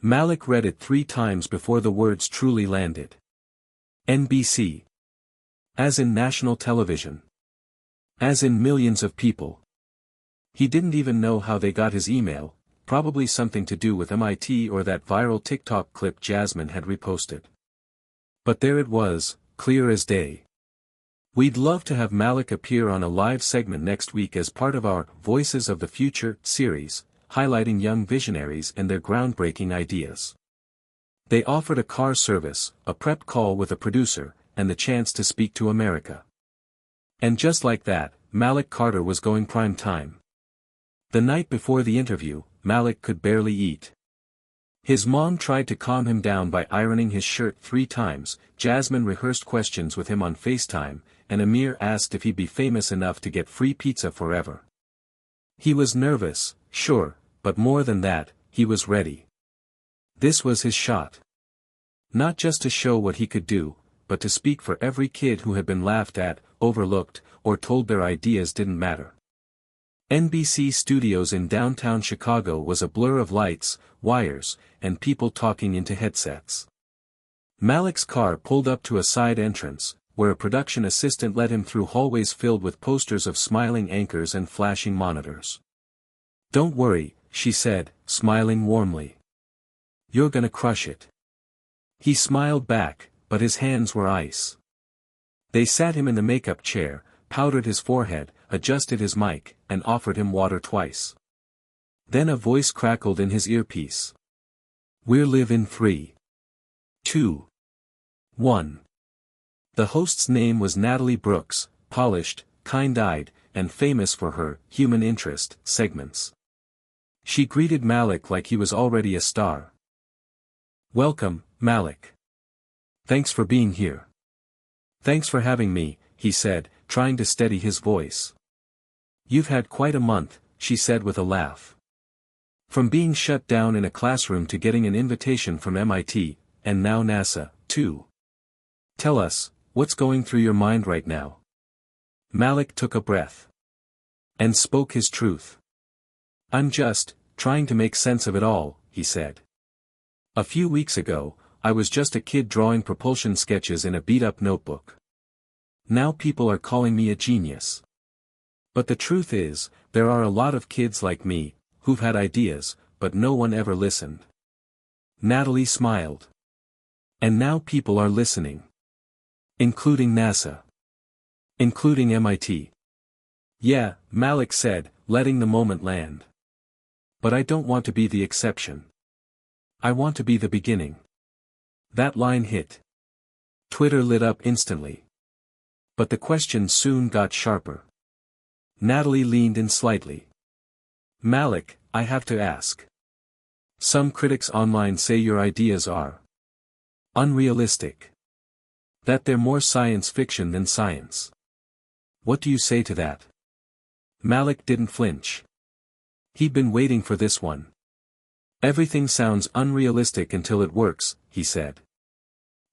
Malik read it 3 times before the words truly landed. NBC. As in national television. As in millions of people. He didn't even know how they got his email, probably something to do with MIT or that viral TikTok clip Jasmine had reposted. But there it was, clear as day. We'd love to have Malik appear on a live segment next week as part of our Voices of the Future series, highlighting young visionaries and their groundbreaking ideas. They offered a car service, a prep call with a producer, and the chance to speak to America. And just like that, Malik Carter was going prime time. The night before the interview, Malik could barely eat. His mom tried to calm him down by ironing his shirt 3 times, Jasmine rehearsed questions with him on FaceTime, and Amir asked if he'd be famous enough to get free pizza forever. He was nervous, sure, but more than that, he was ready. This was his shot. Not just to show what he could do, but to speak for every kid who had been laughed at, overlooked, or told their ideas didn't matter. NBC Studios in downtown Chicago was a blur of lights, wires, and people talking into headsets. Malik's car pulled up to a side entrance, where a production assistant led him through hallways filled with posters of smiling anchors and flashing monitors. "Don't worry," she said, smiling warmly. "You're gonna crush it." He smiled back, but his hands were ice. They sat him in the makeup chair, powdered his forehead, adjusted his mic, and offered him water twice. Then a voice crackled in his earpiece. "We're live in 3, 2, 1. The host's name was Natalie Brooks, polished, kind-eyed, and famous for her human interest segments. She greeted Malik like he was already a star. "Welcome, Malik. Thanks for being here." "Thanks for having me," he said, trying to steady his voice. "You've had quite a month," she said with a laugh. "From being shut down in a classroom to getting an invitation from MIT, and now NASA, too. Tell us, what's going through your mind right now?" Malik took a breath. And spoke his truth. "I'm just, trying to make sense of it all," he said. "A few weeks ago, I was just a kid drawing propulsion sketches in a beat-up notebook. Now people are calling me a genius. But the truth is, there are a lot of kids like me, who've had ideas, but no one ever listened. Natalie smiled. And now people are listening. Including NASA. Including MIT. Yeah, Malik said, letting the moment land. But I don't want to be the exception. I want to be the beginning. That line hit. Twitter lit up instantly. But the question soon got sharper. Natalie leaned in slightly. Malik, I have to ask. Some critics online say your ideas are unrealistic. That they're more science fiction than science. What do you say to that? Malik didn't flinch. He'd been waiting for this one. Everything sounds unrealistic until it works, he said.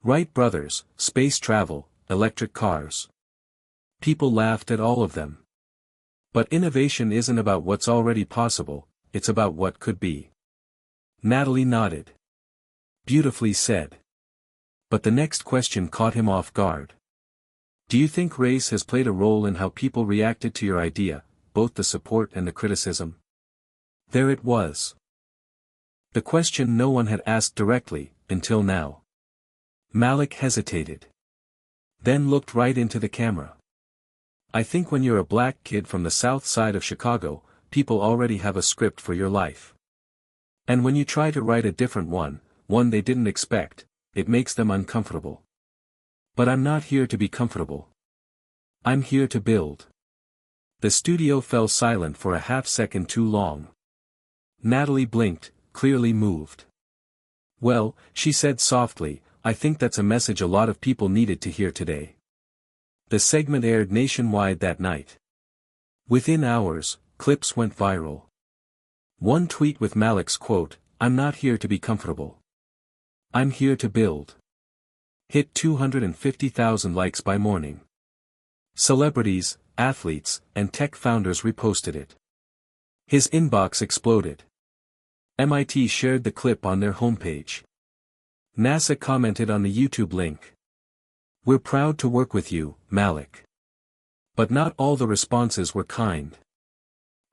Wright brothers, space travel, electric cars. People laughed at all of them. But innovation isn't about what's already possible, it's about what could be. Natalie nodded. Beautifully said. But the next question caught him off guard. Do you think race has played a role in how people reacted to your idea, both the support and the criticism? There it was. The question no one had asked directly, until now. Malik hesitated. Then looked right into the camera. I think when you're a black kid from the south side of Chicago, people already have a script for your life. And when you try to write a different one they didn't expect, it makes them uncomfortable. But I'm not here to be comfortable. I'm here to build. The studio fell silent for a half-second too long. Natalie blinked, clearly moved. Well, she said softly, I think that's a message a lot of people needed to hear today. The segment aired nationwide that night. Within hours, clips went viral. One tweet with Malik's quote, I'm not here to be comfortable. I'm here to build. Hit 250,000 likes by morning. Celebrities, athletes, and tech founders reposted it. His inbox exploded. MIT shared the clip on their homepage. NASA commented on the YouTube link. We're proud to work with you, Malik. But not all the responses were kind.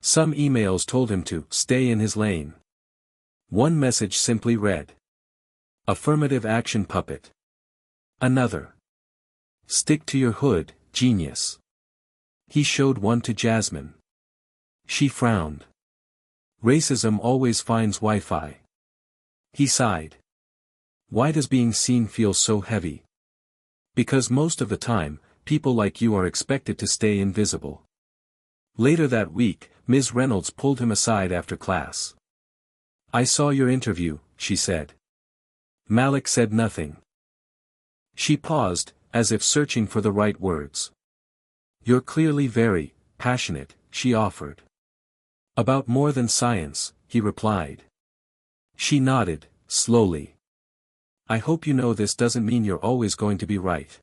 Some emails told him to stay in his lane. One message simply read. Affirmative action puppet. Another. Stick to your hood, genius. He showed one to Jasmine. She frowned. Racism always finds Wi-Fi. He sighed. Why does being seen feel so heavy? Because most of the time, people like you are expected to stay invisible. Later that week, Ms. Reynolds pulled him aside after class. I saw your interview, she said. Malik said nothing. She paused, as if searching for the right words. You're clearly very passionate, she offered. About more than science, he replied. She nodded, slowly. I hope you know this doesn't mean you're always going to be right.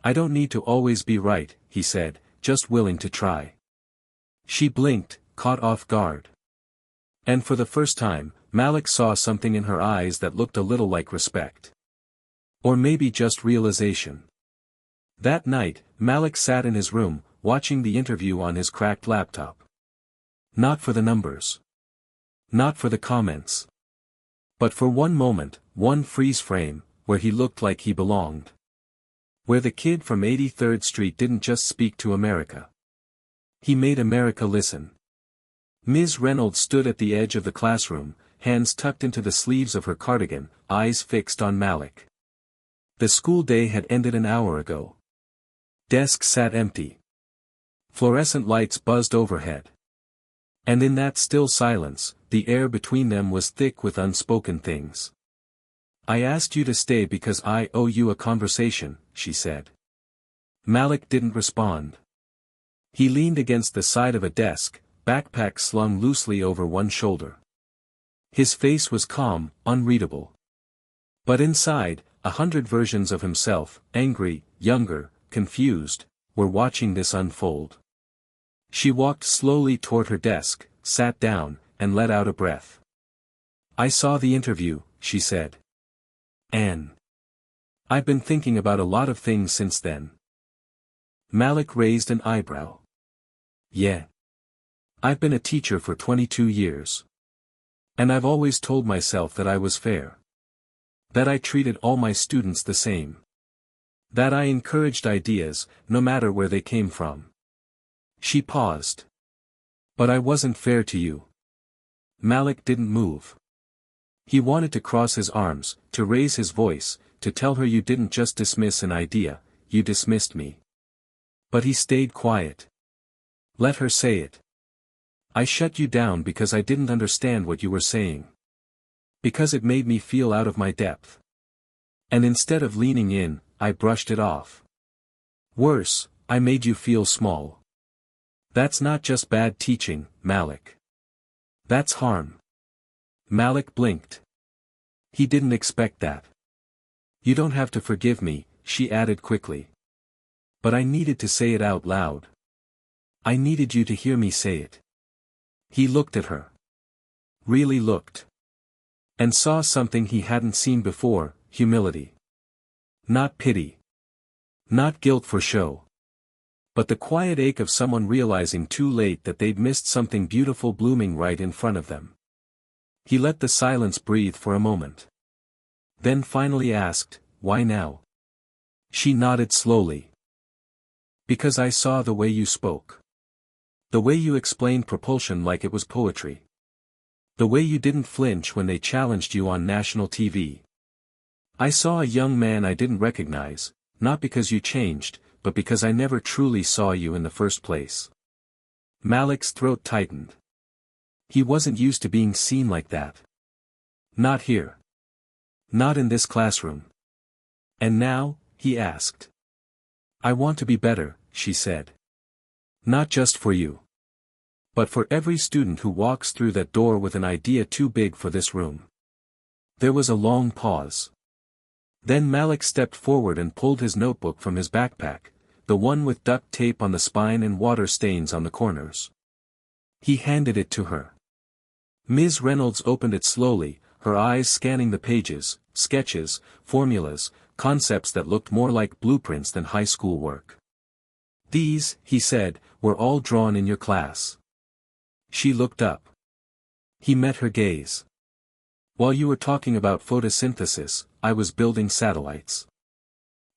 I don't need to always be right, he said, just willing to try. She blinked, caught off guard. And for the first time, Malik saw something in her eyes that looked a little like respect. Or maybe just realization. That night, Malik sat in his room, watching the interview on his cracked laptop. Not for the numbers. Not for the comments. But for one moment, one freeze frame, where he looked like he belonged. Where the kid from 83rd Street didn't just speak to America. He made America listen. Ms. Reynolds stood at the edge of the classroom, hands tucked into the sleeves of her cardigan, eyes fixed on Malik. The school day had ended an hour ago. Desks sat empty. Fluorescent lights buzzed overhead. And in that still silence, the air between them was thick with unspoken things. I asked you to stay because I owe you a conversation, she said. Malik didn't respond. He leaned against the side of a desk, backpack slung loosely over one shoulder. His face was calm, unreadable. But inside, 100 versions of himself, angry, younger, confused, were watching this unfold. She walked slowly toward her desk, sat down, and let out a breath. I saw the interview, she said. Anne. I've been thinking about a lot of things since then. Malik raised an eyebrow. Yeah. I've been a teacher for 22 years. And I've always told myself that I was fair. That I treated all my students the same. That I encouraged ideas, no matter where they came from. She paused. But I wasn't fair to you. Malik didn't move. He wanted to cross his arms, to raise his voice, to tell her, you didn't just dismiss an idea, you dismissed me. But he stayed quiet. Let her say it. I shut you down because I didn't understand what you were saying. Because it made me feel out of my depth. And instead of leaning in, I brushed it off. Worse, I made you feel small. That's not just bad teaching, Malik. That's harm. Malik blinked. He didn't expect that. You don't have to forgive me, she added quickly. But I needed to say it out loud. I needed you to hear me say it. He looked at her. Really looked. And saw something he hadn't seen before, humility. Not pity. Not guilt for show. But the quiet ache of someone realizing too late that they'd missed something beautiful blooming right in front of them. He let the silence breathe for a moment. Then finally asked, why now? She nodded slowly. Because I saw the way you spoke. The way you explained propulsion like it was poetry. The way you didn't flinch when they challenged you on national TV. I saw a young man I didn't recognize, not because you changed, but because I never truly saw you in the first place. Malik's throat tightened. He wasn't used to being seen like that. Not here. Not in this classroom. And now, he asked. I want to be better, she said. Not just for you. But for every student who walks through that door with an idea too big for this room. There was a long pause. Then Malik stepped forward and pulled his notebook from his backpack, the one with duct tape on the spine and water stains on the corners. He handed it to her. Ms. Reynolds opened it slowly, her eyes scanning the pages, sketches, formulas, concepts that looked more like blueprints than high school work. These, he said, were all drawn in your class. She looked up. He met her gaze. While you were talking about photosynthesis, I was building satellites.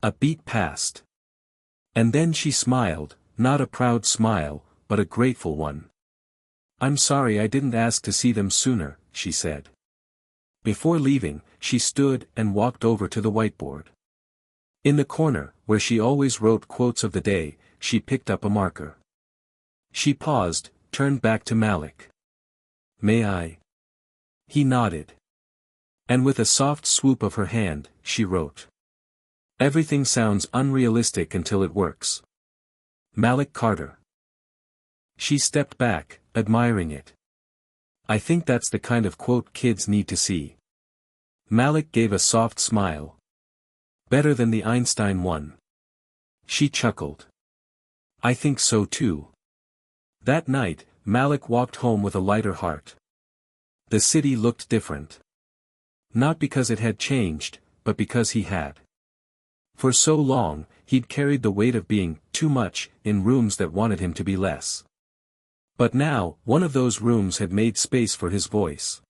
A beat passed. And then she smiled, not a proud smile, but a grateful one. I'm sorry I didn't ask to see them sooner, she said. Before leaving, she stood and walked over to the whiteboard. In the corner, where she always wrote quotes of the day, she picked up a marker. She paused, turned back to Malik. May I? He nodded. And with a soft swoop of her hand, she wrote. Everything sounds unrealistic until it works. Malik Carter. She stepped back, admiring it. I think that's the kind of quote kids need to see. Malik gave a soft smile. Better than the Einstein one. She chuckled. I think so too. That night, Malik walked home with a lighter heart. The city looked different. Not because it had changed, but because he had. For so long, he'd carried the weight of being too much in rooms that wanted him to be less. But now, one of those rooms had made space for his voice.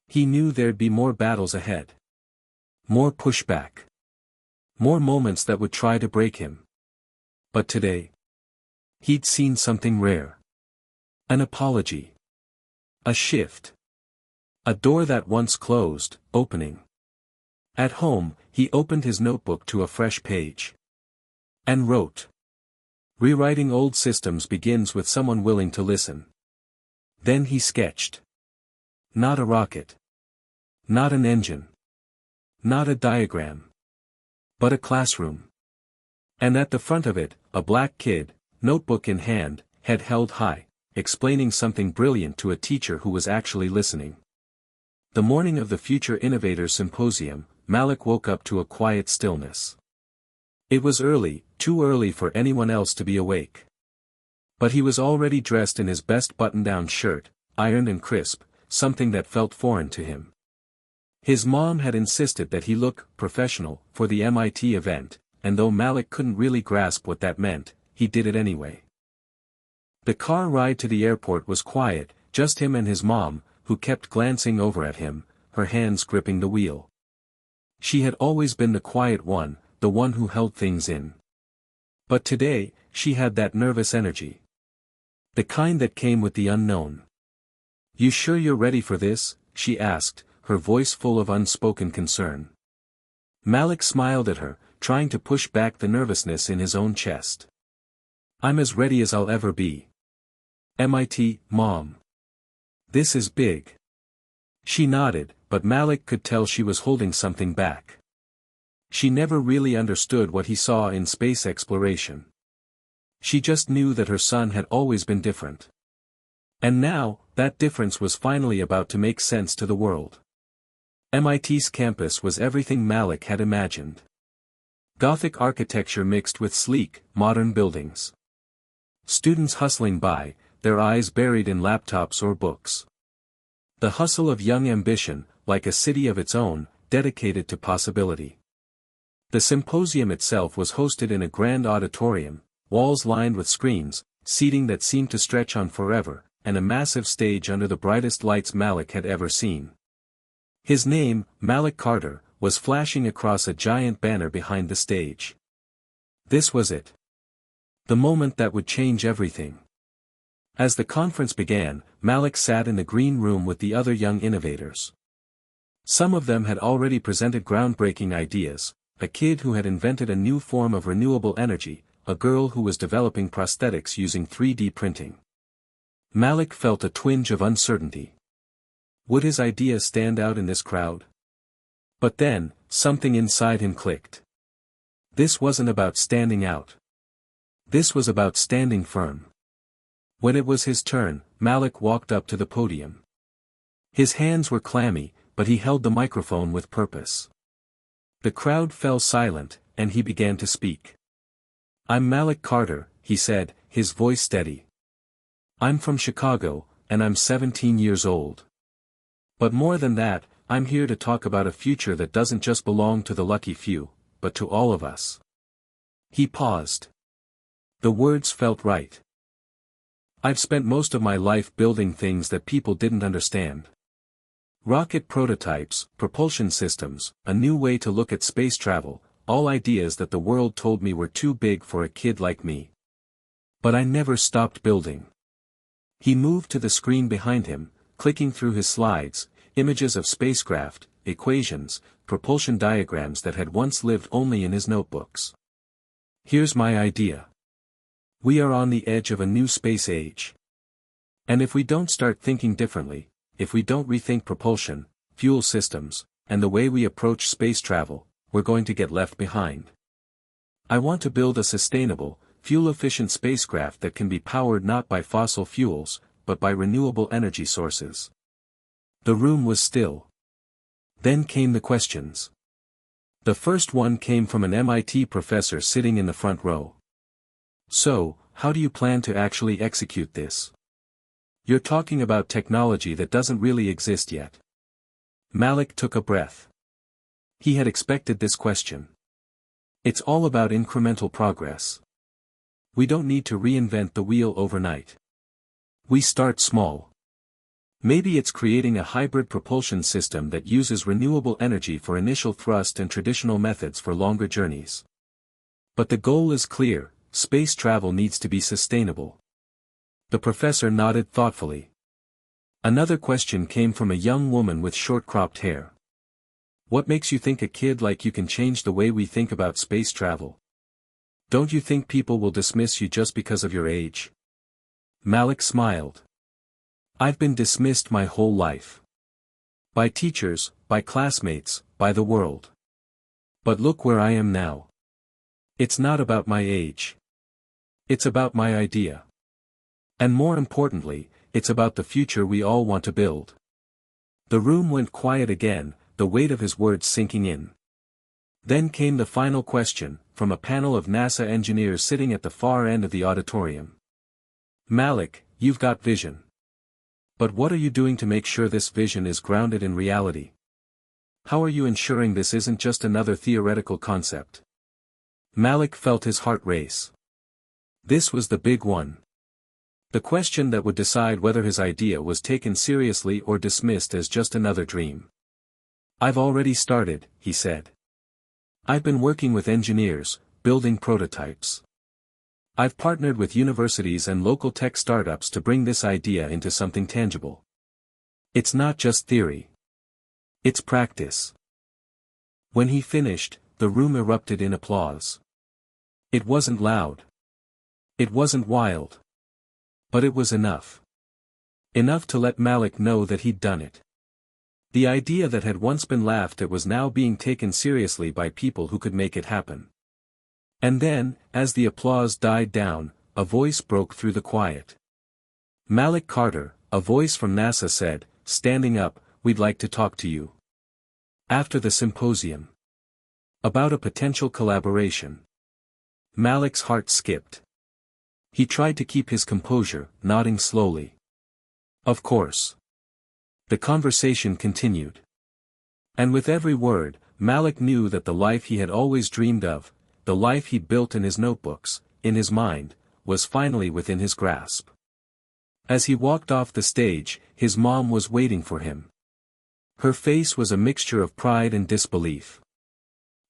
He knew there'd be more battles ahead. More pushback. More moments that would try to break him. But today, he'd seen something rare. An apology. A shift. A door that once closed, opening. At home, he opened his notebook to a fresh page. And wrote. Rewriting old systems begins with someone willing to listen. Then he sketched. Not a rocket. Not an engine. Not a diagram. But a classroom. And at the front of it, a black kid, notebook in hand, head held high, explaining something brilliant to a teacher who was actually listening. The morning of the Future Innovators Symposium, Malik woke up to a quiet stillness. It was early, too early for anyone else to be awake. But he was already dressed in his best button-down shirt, ironed and crisp, something that felt foreign to him. His mom had insisted that he look professional for the MIT event, and though Malik couldn't really grasp what that meant, he did it anyway. The car ride to the airport was quiet, just him and his mom, who kept glancing over at him, her hands gripping the wheel. She had always been the quiet one, the one who held things in. But today, she had that nervous energy. The kind that came with the unknown. "You sure you're ready for this?" she asked, her voice full of unspoken concern. Malik smiled at her, trying to push back the nervousness in his own chest. "I'm as ready as I'll ever be. MIT, Mom. This is big." She nodded, but Malik could tell she was holding something back. She never really understood what he saw in space exploration. She just knew that her son had always been different. And now, that difference was finally about to make sense to the world. MIT's campus was everything Malik had imagined. Gothic architecture mixed with sleek, modern buildings. Students hustling by, their eyes buried in laptops or books. The hustle of young ambition, like a city of its own, dedicated to possibility. The symposium itself was hosted in a grand auditorium, walls lined with screens, seating that seemed to stretch on forever, and a massive stage under the brightest lights Malik had ever seen. His name, Malik Carter, was flashing across a giant banner behind the stage. This was it. The moment that would change everything. As the conference began, Malik sat in the green room with the other young innovators. Some of them had already presented groundbreaking ideas: a kid who had invented a new form of renewable energy, a girl who was developing prosthetics using 3D printing. Malik felt a twinge of uncertainty. Would his idea stand out in this crowd? But then, something inside him clicked. This wasn't about standing out. This was about standing firm. When it was his turn, Malik walked up to the podium. His hands were clammy, but he held the microphone with purpose. The crowd fell silent, and he began to speak. "I'm Malik Carter," he said, his voice steady. "I'm from Chicago, and I'm 17 years old. But more than that, I'm here to talk about a future that doesn't just belong to the lucky few, but to all of us." He paused. The words felt right. "I've spent most of my life building things that people didn't understand. Rocket prototypes, propulsion systems, a new way to look at space travel, all ideas that the world told me were too big for a kid like me. But I never stopped building." He moved to the screen behind him, clicking through his slides, images of spacecraft, equations, propulsion diagrams that had once lived only in his notebooks. "Here's my idea. We are on the edge of a new space age. And if we don't start thinking differently, if we don't rethink propulsion, fuel systems, and the way we approach space travel, we're going to get left behind. I want to build a sustainable, fuel-efficient spacecraft that can be powered not by fossil fuels, but by renewable energy sources." The room was still. Then came the questions. The first one came from an MIT professor sitting in the front row. "So, how do you plan to actually execute this? You're talking about technology that doesn't really exist yet." Malik took a breath. He had expected this question. It's all about incremental progress. We don't need to reinvent the wheel overnight. We start small. Maybe it's creating a hybrid propulsion system that uses renewable energy for initial thrust and traditional methods for longer journeys. But the goal is clear: space travel needs to be sustainable. The professor nodded thoughtfully. Another question came from a young woman with short-cropped hair. "What makes you think a kid like you can change the way we think about space travel? Don't you think people will dismiss you just because of your age?" Malik smiled. "I've been dismissed my whole life. By teachers, by classmates, by the world. But look where I am now. It's not about my age. It's about my idea. And more importantly, it's about the future we all want to build." The room went quiet again, the weight of his words sinking in. Then came the final question, from a panel of NASA engineers sitting at the far end of the auditorium. "Malik, you've got vision. But what are you doing to make sure this vision is grounded in reality? How are you ensuring this isn't just another theoretical concept?" Malik felt his heart race. This was the big one. The question that would decide whether his idea was taken seriously or dismissed as just another dream. "I've already started," he said. "I've been working with engineers, building prototypes. I've partnered with universities and local tech startups to bring this idea into something tangible. It's not just theory. It's practice." When he finished, the room erupted in applause. It wasn't loud. It wasn't wild. But it was enough. Enough to let Malik know that he'd done it. The idea that had once been laughed at was now being taken seriously by people who could make it happen. And then, as the applause died down, a voice broke through the quiet. "Malik Carter," a voice from NASA said, standing up, "we'd like to talk to you. After the symposium. About a potential collaboration." Malik's heart skipped. He tried to keep his composure, nodding slowly. "Of course." The conversation continued. And with every word, Malik knew that the life he had always dreamed of, the life he'd built in his notebooks, in his mind, was finally within his grasp. As he walked off the stage, his mom was waiting for him. Her face was a mixture of pride and disbelief.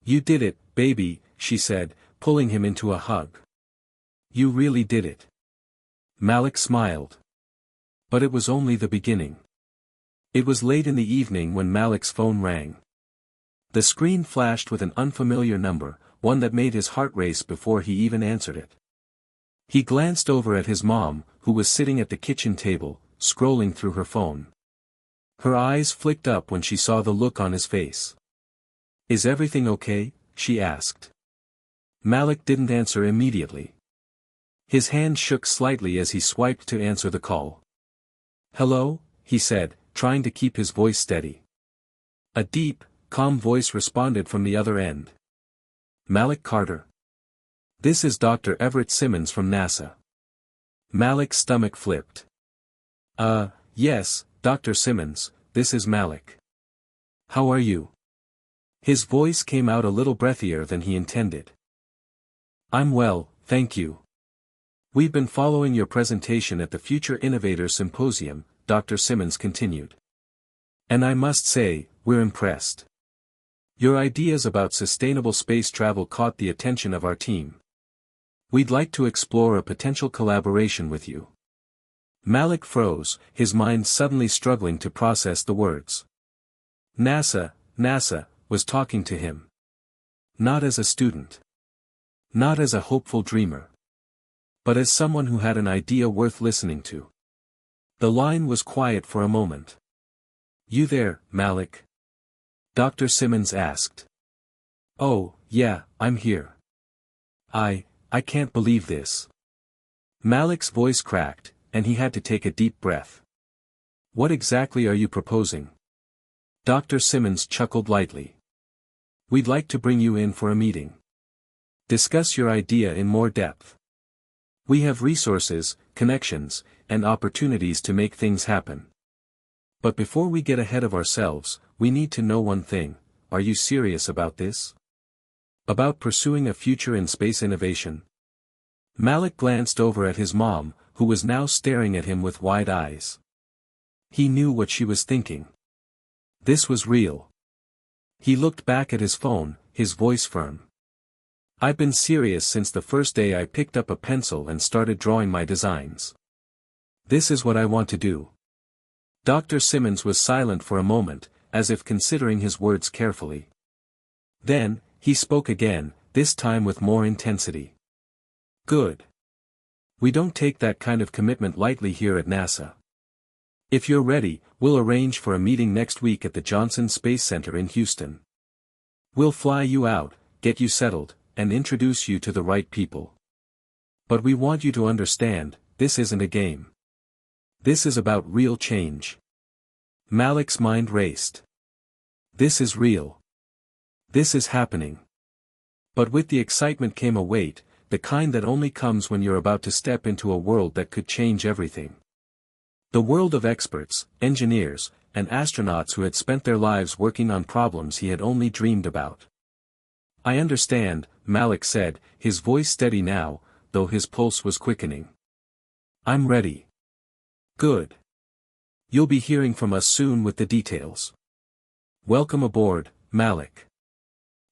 "You did it, baby," she said, pulling him into a hug. "You really did it." Malik smiled. But it was only the beginning. It was late in the evening when Malik's phone rang. The screen flashed with an unfamiliar number, one that made his heart race before he even answered it. He glanced over at his mom, who was sitting at the kitchen table, scrolling through her phone. Her eyes flicked up when she saw the look on his face. "Is everything okay?" she asked. Malik didn't answer immediately. His hand shook slightly as he swiped to answer the call. "Hello?" he said, trying to keep his voice steady. A deep, calm voice responded from the other end. "Malik Carter. This is Dr. Everett Simmons from NASA." Malik's stomach flipped. Yes, Dr. Simmons, this is Malik. How are you?" His voice came out a little breathier than he intended. "I'm well, thank you. We've been following your presentation at the Future Innovators Symposium," Dr. Simmons continued. "And I must say, we're impressed. Your ideas about sustainable space travel caught the attention of our team. We'd like to explore a potential collaboration with you." Malik froze, his mind suddenly struggling to process the words. NASA was talking to him. Not as a student. Not as a hopeful dreamer. But as someone who had an idea worth listening to. The line was quiet for a moment. "You there, Malik?" Dr. Simmons asked. "Oh, yeah, I'm here. I can't believe this." Malik's voice cracked, and he had to take a deep breath. "What exactly are you proposing?" Dr. Simmons chuckled lightly. "We'd like to bring you in for a meeting. Discuss your idea in more depth. We have resources, connections, and opportunities to make things happen. But before we get ahead of ourselves, we need to know one thing: are you serious about this? About pursuing a future in space innovation?" Malik glanced over at his mom, who was now staring at him with wide eyes. He knew what she was thinking. This was real. He looked back at his phone, his voice firm. "I've been serious since the first day I picked up a pencil and started drawing my designs. This is what I want to do." Dr. Simmons was silent for a moment, as if considering his words carefully. Then, he spoke again, this time with more intensity. "Good. We don't take that kind of commitment lightly here at NASA. If you're ready, we'll arrange for a meeting next week at the Johnson Space Center in Houston. We'll fly you out, get you settled, and introduce you to the right people. But we want you to understand, this isn't a game. This is about real change." Malik's mind raced. This is real. This is happening. But with the excitement came a weight, the kind that only comes when you're about to step into a world that could change everything. The world of experts, engineers, and astronauts who had spent their lives working on problems he had only dreamed about. "I understand," Malik said, his voice steady now, though his pulse was quickening. I'm ready. Good. You'll be hearing from us soon with the details. Welcome aboard, Malik.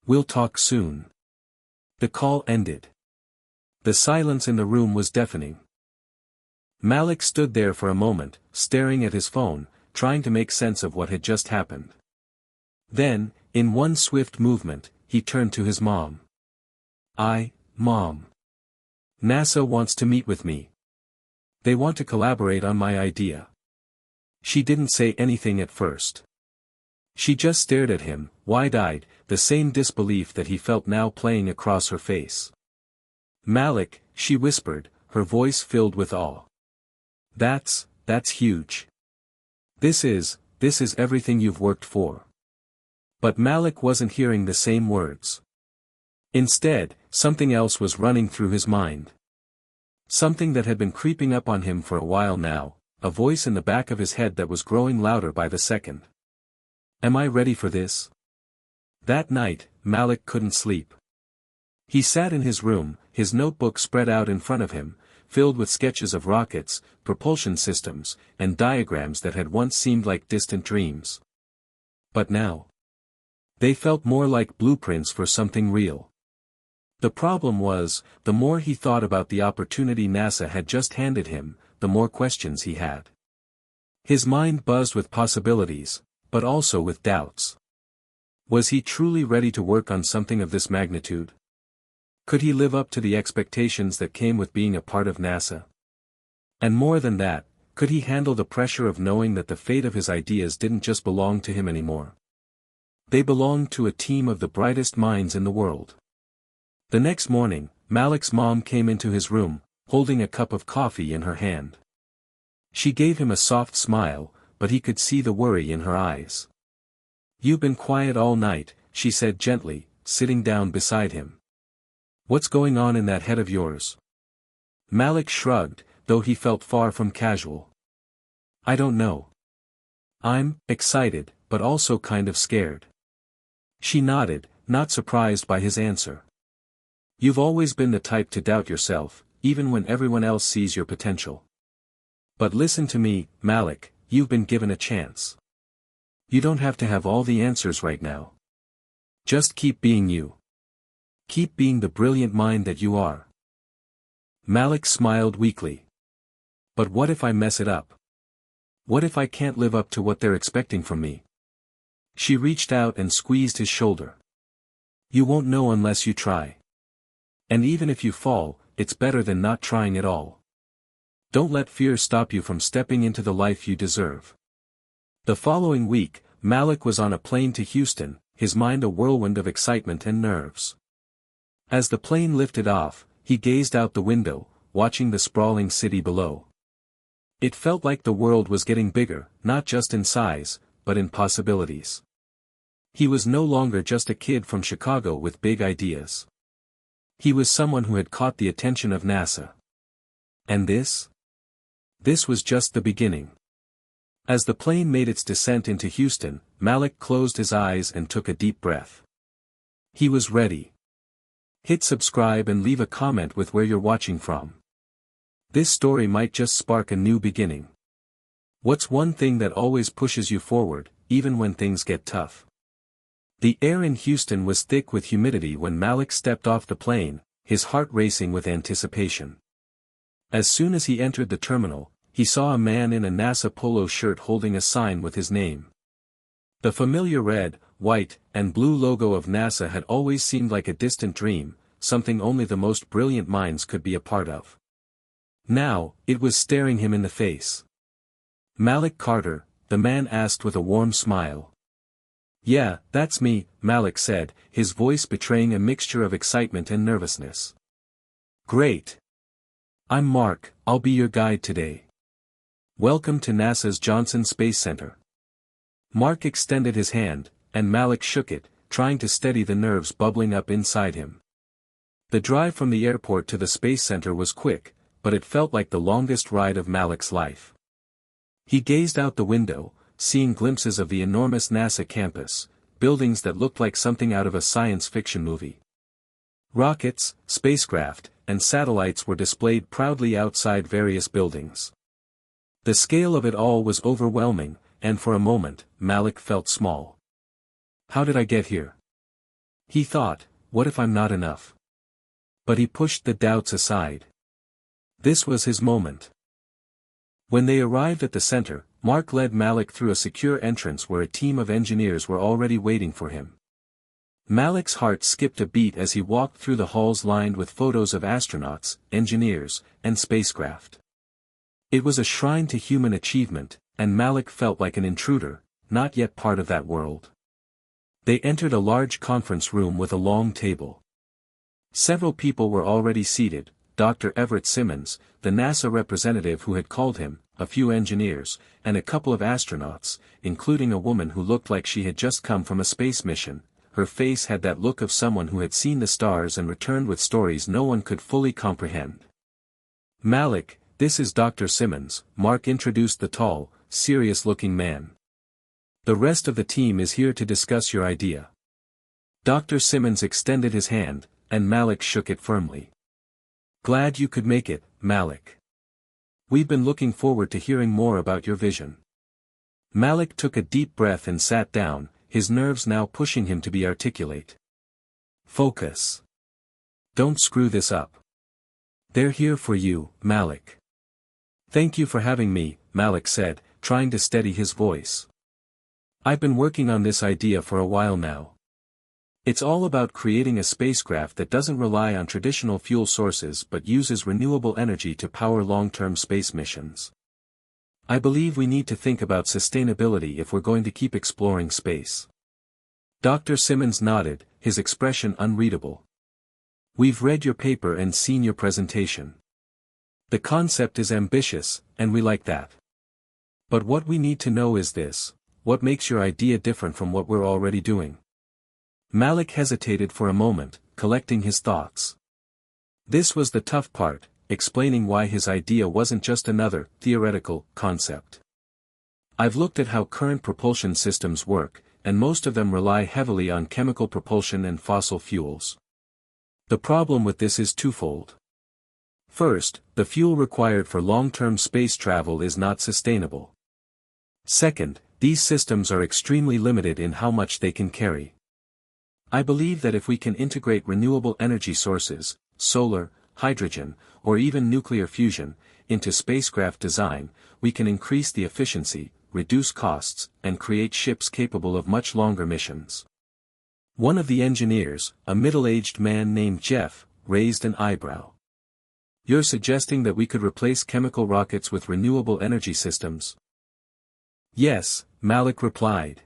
We'll talk soon. The call ended. The silence in the room was deafening. Malik stood there for a moment, staring at his phone, trying to make sense of what had just happened. Then, in one swift movement, he turned to his mom. Mom. NASA wants to meet with me. They want to collaborate on my idea. She didn't say anything at first. She just stared at him, wide-eyed, the same disbelief that he felt now playing across her face. Malik, she whispered, her voice filled with awe. That's huge. This is everything you've worked for. But Malik wasn't hearing the same words. Instead, something else was running through his mind. Something that had been creeping up on him for a while now, a voice in the back of his head that was growing louder by the second. Am I ready for this? That night, Malik couldn't sleep. He sat in his room, his notebook spread out in front of him, filled with sketches of rockets, propulsion systems, and diagrams that had once seemed like distant dreams. But now, they felt more like blueprints for something real. The problem was, the more he thought about the opportunity NASA had just handed him, the more questions he had. His mind buzzed with possibilities, but also with doubts. Was he truly ready to work on something of this magnitude? Could he live up to the expectations that came with being a part of NASA? And more than that, could he handle the pressure of knowing that the fate of his ideas didn't just belong to him anymore? They belonged to a team of the brightest minds in the world. The next morning, Malik's mom came into his room, holding a cup of coffee in her hand. She gave him a soft smile, but he could see the worry in her eyes. You've been quiet all night, she said gently, sitting down beside him. What's going on in that head of yours? Malik shrugged, though he felt far from casual. I don't know. I'm excited, but also kind of scared. She nodded, not surprised by his answer. You've always been the type to doubt yourself, even when everyone else sees your potential. But listen to me, Malik, you've been given a chance. You don't have to have all the answers right now. Just keep being you. Keep being the brilliant mind that you are. Malik smiled weakly. But what if I mess it up? What if I can't live up to what they're expecting from me? She reached out and squeezed his shoulder. You won't know unless you try. And even if you fall, it's better than not trying at all. Don't let fear stop you from stepping into the life you deserve. The following week, Malik was on a plane to Houston, his mind a whirlwind of excitement and nerves. As the plane lifted off, he gazed out the window, watching the sprawling city below. It felt like the world was getting bigger, not just in size, but in possibilities. He was no longer just a kid from Chicago with big ideas. He was someone who had caught the attention of NASA. And this? This was just the beginning. As the plane made its descent into Houston, Malik closed his eyes and took a deep breath. He was ready. Hit subscribe and leave a comment with where you're watching from. This story might just spark a new beginning. What's one thing that always pushes you forward, even when things get tough? The air in Houston was thick with humidity when Malik stepped off the plane, his heart racing with anticipation. As soon as he entered the terminal, he saw a man in a NASA polo shirt holding a sign with his name. The familiar red, white, and blue logo of NASA had always seemed like a distant dream, something only the most brilliant minds could be a part of. Now, it was staring him in the face. Malik Carter, the man asked with a warm smile. Yeah, that's me, Malik said, his voice betraying a mixture of excitement and nervousness. Great. I'm Mark, I'll be your guide today. Welcome to NASA's Johnson Space Center. Mark extended his hand, and Malik shook it, trying to steady the nerves bubbling up inside him. The drive from the airport to the Space Center was quick, but it felt like the longest ride of Malik's life. He gazed out the window, seeing glimpses of the enormous NASA campus, buildings that looked like something out of a science fiction movie. Rockets, spacecraft, and satellites were displayed proudly outside various buildings. The scale of it all was overwhelming, and for a moment, Malik felt small. How did I get here? He thought, what if I'm not enough? But he pushed the doubts aside. This was his moment. When they arrived at the center, Mark led Malik through a secure entrance where a team of engineers were already waiting for him. Malik's heart skipped a beat as he walked through the halls lined with photos of astronauts, engineers, and spacecraft. It was a shrine to human achievement, and Malik felt like an intruder, not yet part of that world. They entered a large conference room with a long table. Several people were already seated: Dr. Everett Simmons, the NASA representative who had called him, a few engineers, and a couple of astronauts, including a woman who looked like she had just come from a space mission. Her face had that look of someone who had seen the stars and returned with stories no one could fully comprehend. Malik, this is Dr. Simmons, Mark introduced the tall, serious-looking man. The rest of the team is here to discuss your idea. Dr. Simmons extended his hand, and Malik shook it firmly. Glad you could make it, Malik. We've been looking forward to hearing more about your vision. Malik took a deep breath and sat down, his nerves now pushing him to be articulate. Focus. Don't screw this up. They're here for you, Malik. Thank you for having me, Malik said, trying to steady his voice. I've been working on this idea for a while now. It's all about creating a spacecraft that doesn't rely on traditional fuel sources but uses renewable energy to power long-term space missions. I believe we need to think about sustainability if we're going to keep exploring space. Dr. Simmons nodded, his expression unreadable. We've read your paper and seen your presentation. The concept is ambitious, and we like that. But what we need to know is this: what makes your idea different from what we're already doing? Malik hesitated for a moment, collecting his thoughts. This was the tough part, explaining why his idea wasn't just another theoretical concept. I've looked at how current propulsion systems work, and most of them rely heavily on chemical propulsion and fossil fuels. The problem with this is twofold. First, the fuel required for long-term space travel is not sustainable. Second, these systems are extremely limited in how much they can carry. I believe that if we can integrate renewable energy sources, solar, hydrogen, or even nuclear fusion, into spacecraft design, we can increase the efficiency, reduce costs, and create ships capable of much longer missions. One of the engineers, a middle-aged man named Jeff, raised an eyebrow. You're suggesting that we could replace chemical rockets with renewable energy systems? Yes, Malik replied.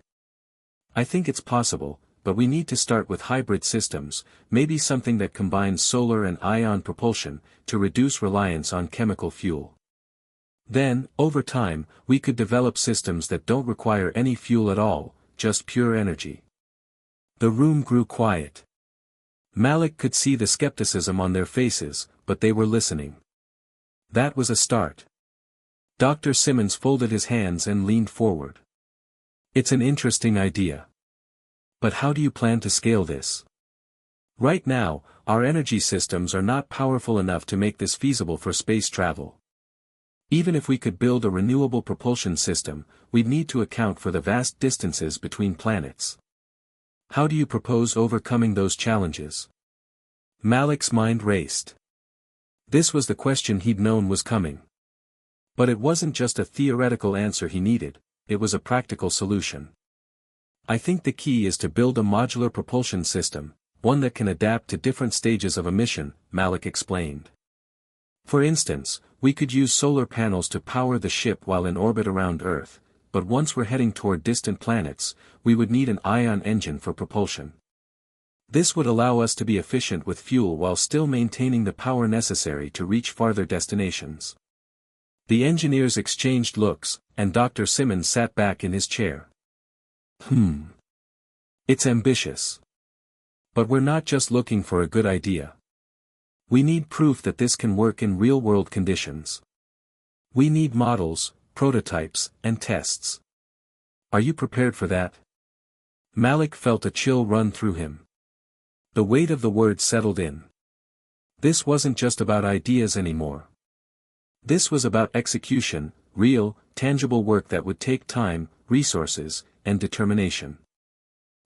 I think it's possible, but we need to start with hybrid systems, maybe something that combines solar and ion propulsion, to reduce reliance on chemical fuel. Then, over time, we could develop systems that don't require any fuel at all, just pure energy. The room grew quiet. Malik could see the skepticism on their faces, but they were listening. That was a start. Dr. Simmons folded his hands and leaned forward. It's an interesting idea. But how do you plan to scale this? Right now, our energy systems are not powerful enough to make this feasible for space travel. Even if we could build a renewable propulsion system, we'd need to account for the vast distances between planets. How do you propose overcoming those challenges? Malik's mind raced. This was the question he'd known was coming. But it wasn't just a theoretical answer he needed, it was a practical solution. I think the key is to build a modular propulsion system, one that can adapt to different stages of a mission, Malik explained. For instance, we could use solar panels to power the ship while in orbit around Earth, but once we're heading toward distant planets, we would need an ion engine for propulsion. This would allow us to be efficient with fuel while still maintaining the power necessary to reach farther destinations. The engineers exchanged looks, and Dr. Simmons sat back in his chair. It's ambitious. But we're not just looking for a good idea. We need proof that this can work in real-world conditions. We need models, prototypes, and tests. Are you prepared for that? Malik felt a chill run through him. The weight of the words settled in. This wasn't just about ideas anymore. This was about execution, real, tangible work that would take time, resources, and determination.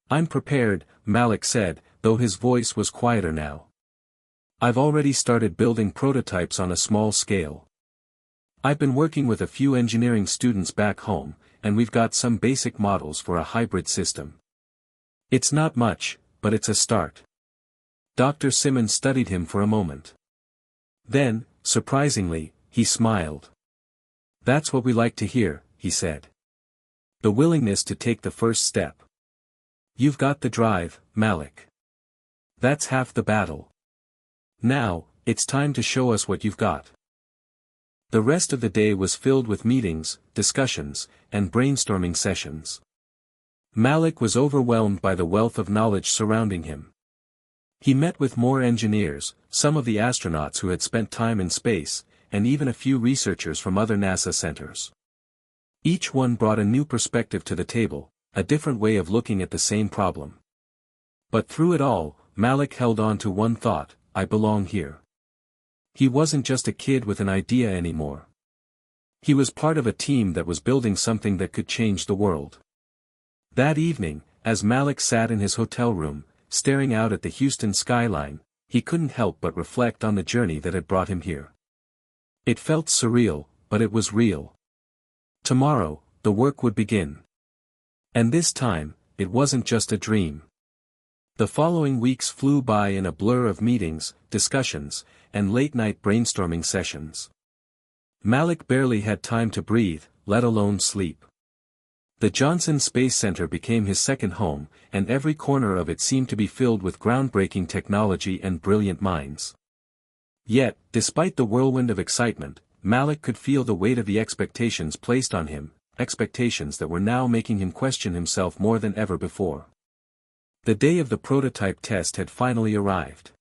"I'm prepared," Malik said, though his voice was quieter now. "I've already started building prototypes on a small scale. I've been working with a few engineering students back home, and we've got some basic models for a hybrid system. It's not much, but it's a start." Dr. Simmons studied him for a moment. Then, surprisingly, he smiled. "That's what we like to hear," he said. "The willingness to take the first step. You've got the drive, Malik. That's half the battle. Now, it's time to show us what you've got." The rest of the day was filled with meetings, discussions, and brainstorming sessions. Malik was overwhelmed by the wealth of knowledge surrounding him. He met with more engineers, some of the astronauts who had spent time in space, and even a few researchers from other NASA centers. Each one brought a new perspective to the table, a different way of looking at the same problem. But through it all, Malik held on to one thought: I belong here. He wasn't just a kid with an idea anymore. He was part of a team that was building something that could change the world. That evening, as Malik sat in his hotel room, staring out at the Houston skyline, he couldn't help but reflect on the journey that had brought him here. It felt surreal, but it was real. Tomorrow, the work would begin. And this time, it wasn't just a dream. The following weeks flew by in a blur of meetings, discussions, and late-night brainstorming sessions. Malik barely had time to breathe, let alone sleep. The Johnson Space Center became his second home, and every corner of it seemed to be filled with groundbreaking technology and brilliant minds. Yet, despite the whirlwind of excitement, Malik could feel the weight of the expectations placed on him, expectations that were now making him question himself more than ever before. The day of the prototype test had finally arrived.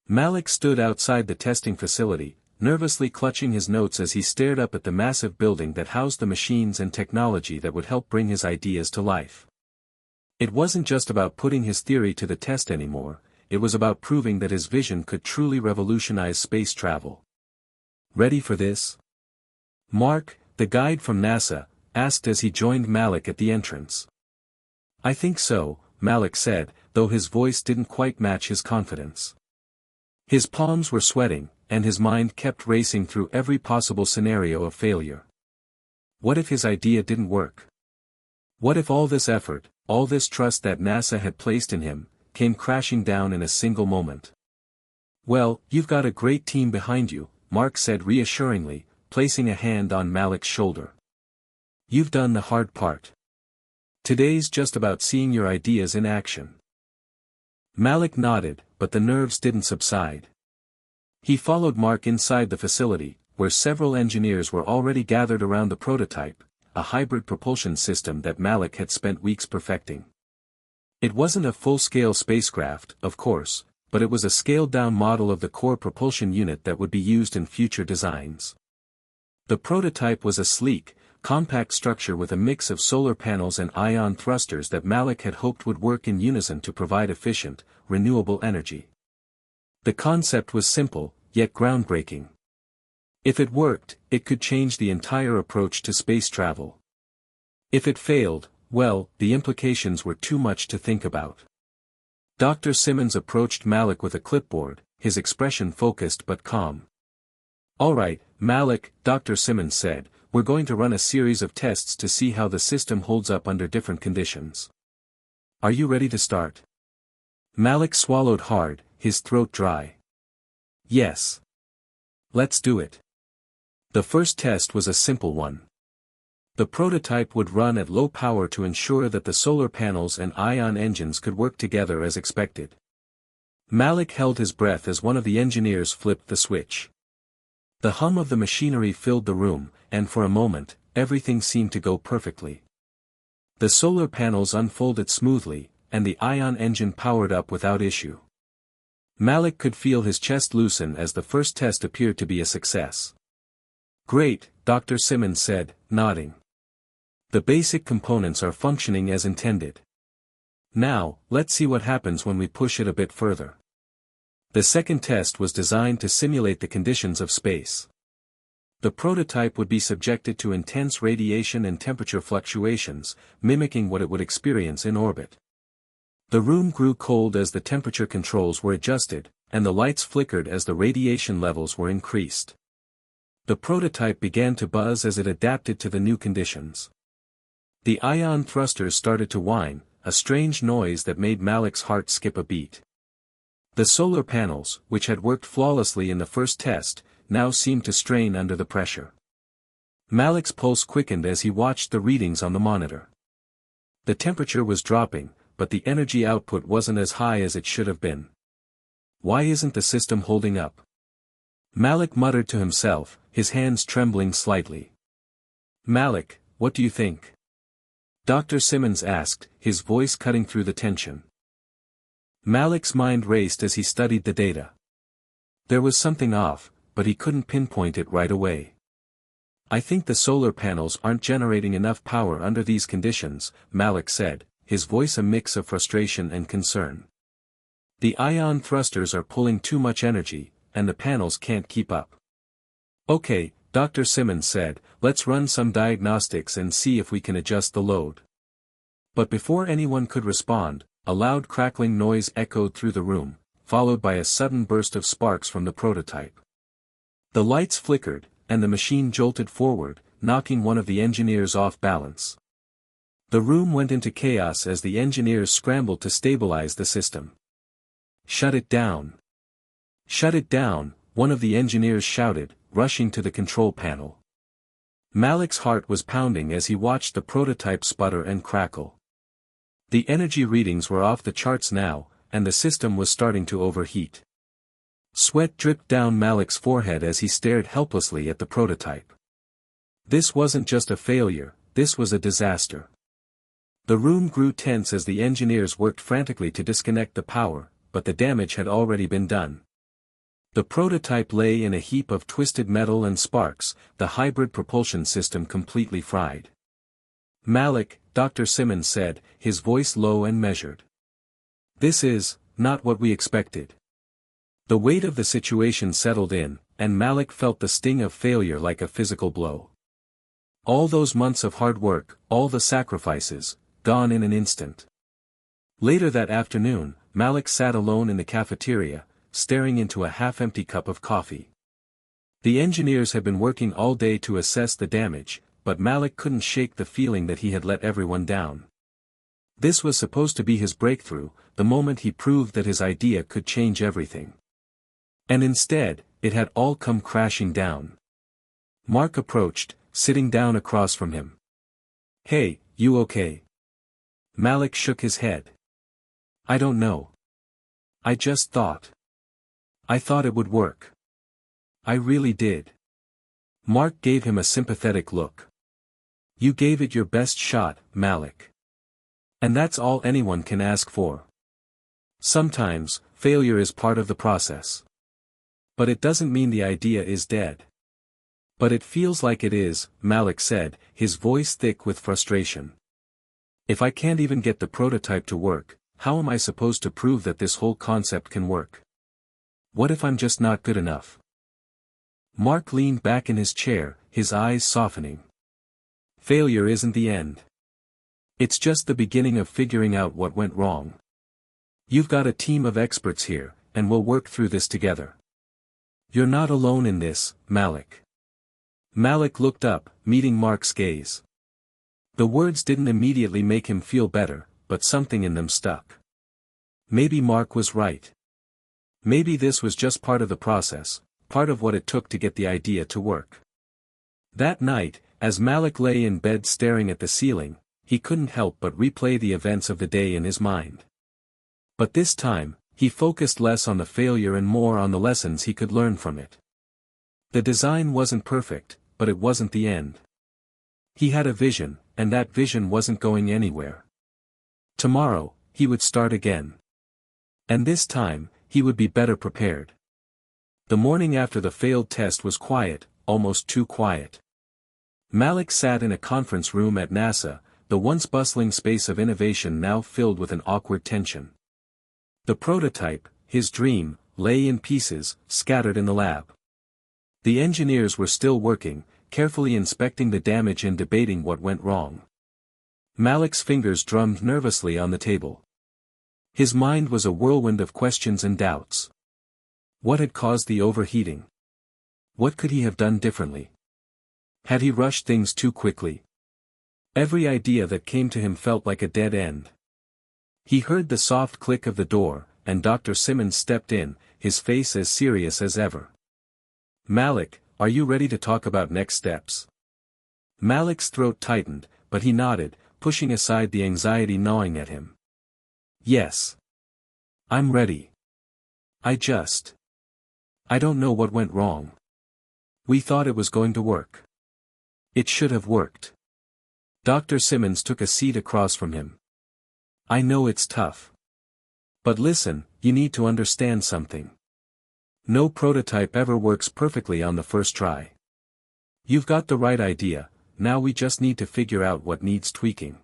Malik stood outside the testing facility, nervously clutching his notes as he stared up at the massive building that housed the machines and technology that would help bring his ideas to life. It wasn't just about putting his theory to the test anymore, it was about proving that his vision could truly revolutionize space travel. "Ready for this?" Mark, the guide from NASA, asked as he joined Malik at the entrance. "I think so," Malik said, though his voice didn't quite match his confidence. His palms were sweating, and his mind kept racing through every possible scenario of failure. What if his idea didn't work? What if all this effort, all this trust that NASA had placed in him, came crashing down in a single moment? "Well, you've got a great team behind you," Mark said reassuringly, placing a hand on Malik's shoulder. "You've done the hard part. Today's just about seeing your ideas in action." Malik nodded, but the nerves didn't subside. He followed Mark inside the facility, where several engineers were already gathered around the prototype, a hybrid propulsion system that Malik had spent weeks perfecting. It wasn't a full-scale spacecraft, of course, but it was a scaled-down model of the core propulsion unit that would be used in future designs. The prototype was a sleek, compact structure with a mix of solar panels and ion thrusters that Malik had hoped would work in unison to provide efficient, renewable energy. The concept was simple, yet groundbreaking. If it worked, it could change the entire approach to space travel. If it failed, well, the implications were too much to think about. Dr. Simmons approached Malik with a clipboard, his expression focused but calm. "All right, Malik," Dr. Simmons said, "we're going to run a series of tests to see how the system holds up under different conditions. Are you ready to start?" Malik swallowed hard, his throat dry. "Yes. Let's do it." The first test was a simple one. The prototype would run at low power to ensure that the solar panels and ion engines could work together as expected. Malik held his breath as one of the engineers flipped the switch. The hum of the machinery filled the room, and for a moment, everything seemed to go perfectly. The solar panels unfolded smoothly, and the ion engine powered up without issue. Malik could feel his chest loosen as the first test appeared to be a success. "Great," Dr. Simmons said, nodding. "The basic components are functioning as intended. Now, let's see what happens when we push it a bit further. The second test was designed to simulate the conditions of space. The prototype would be subjected to intense radiation and temperature fluctuations, mimicking what it would experience in orbit. The room grew cold as the temperature controls were adjusted, and the lights flickered as the radiation levels were increased. The prototype began to buzz as it adapted to the new conditions. The ion thrusters started to whine, a strange noise that made Malik's heart skip a beat. The solar panels, which had worked flawlessly in the first test, now seemed to strain under the pressure. Malik's pulse quickened as he watched the readings on the monitor. The temperature was dropping, but the energy output wasn't as high as it should have been. Why isn't the system holding up? Malik muttered to himself, his hands trembling slightly. Malik, what do you think? Dr. Simmons asked, his voice cutting through the tension. Malik's mind raced as he studied the data. There was something off, but he couldn't pinpoint it right away. I think the solar panels aren't generating enough power under these conditions, Malik said, his voice a mix of frustration and concern. The ion thrusters are pulling too much energy, and the panels can't keep up. Okay, Dr. Simmons said, let's run some diagnostics and see if we can adjust the load. But before anyone could respond, a loud crackling noise echoed through the room, followed by a sudden burst of sparks from the prototype. The lights flickered, and the machine jolted forward, knocking one of the engineers off balance. The room went into chaos as the engineers scrambled to stabilize the system. Shut it down. Shut it down, one of the engineers shouted, rushing to the control panel. Malik's heart was pounding as he watched the prototype sputter and crackle. The energy readings were off the charts now, and the system was starting to overheat. Sweat dripped down Malik's forehead as he stared helplessly at the prototype. This wasn't just a failure, this was a disaster. The room grew tense as the engineers worked frantically to disconnect the power, but the damage had already been done. The prototype lay in a heap of twisted metal and sparks, the hybrid propulsion system completely fried. Malik, Dr. Simmons said, his voice low and measured. This is not what we expected. The weight of the situation settled in, and Malik felt the sting of failure like a physical blow. All those months of hard work, all the sacrifices, gone in an instant. Later that afternoon, Malik sat alone in the cafeteria, staring into a half-empty cup of coffee. The engineers had been working all day to assess the damage, but Malik couldn't shake the feeling that he had let everyone down. This was supposed to be his breakthrough, the moment he proved that his idea could change everything. And instead, it had all come crashing down. Mark approached, sitting down across from him. Hey, you okay? Malik shook his head. I don't know. I just thought. I thought it would work. I really did. Mark gave him a sympathetic look. You gave it your best shot, Malik. And that's all anyone can ask for. Sometimes, failure is part of the process. But it doesn't mean the idea is dead. But it feels like it is, Malik said, his voice thick with frustration. If I can't even get the prototype to work, how am I supposed to prove that this whole concept can work? What if I'm just not good enough? Mark leaned back in his chair, his eyes softening. Failure isn't the end. It's just the beginning of figuring out what went wrong. You've got a team of experts here, and we'll work through this together. You're not alone in this, Malik. Malik looked up, meeting Mark's gaze. The words didn't immediately make him feel better, but something in them stuck. Maybe Mark was right. Maybe this was just part of the process, part of what it took to get the idea to work. That night, as Malik lay in bed staring at the ceiling, he couldn't help but replay the events of the day in his mind. But this time, he focused less on the failure and more on the lessons he could learn from it. The design wasn't perfect, but it wasn't the end. He had a vision, and that vision wasn't going anywhere. Tomorrow, he would start again. And this time, he would be better prepared. The morning after the failed test was quiet, almost too quiet. Malik sat in a conference room at NASA, the once bustling space of innovation now filled with an awkward tension. The prototype, his dream, lay in pieces, scattered in the lab. The engineers were still working, carefully inspecting the damage and debating what went wrong. Malik's fingers drummed nervously on the table. His mind was a whirlwind of questions and doubts. What had caused the overheating? What could he have done differently? Had he rushed things too quickly? Every idea that came to him felt like a dead end. He heard the soft click of the door, and Dr. Simmons stepped in, his face as serious as ever. "Malik, are you ready to talk about next steps?" Malik's throat tightened, but he nodded, pushing aside the anxiety gnawing at him. "Yes. I'm ready. I don't know what went wrong. We thought it was going to work. It should have worked." Dr. Simmons took a seat across from him. "I know it's tough. But listen, you need to understand something. No prototype ever works perfectly on the first try. You've got the right idea, now we just need to figure out what needs tweaking."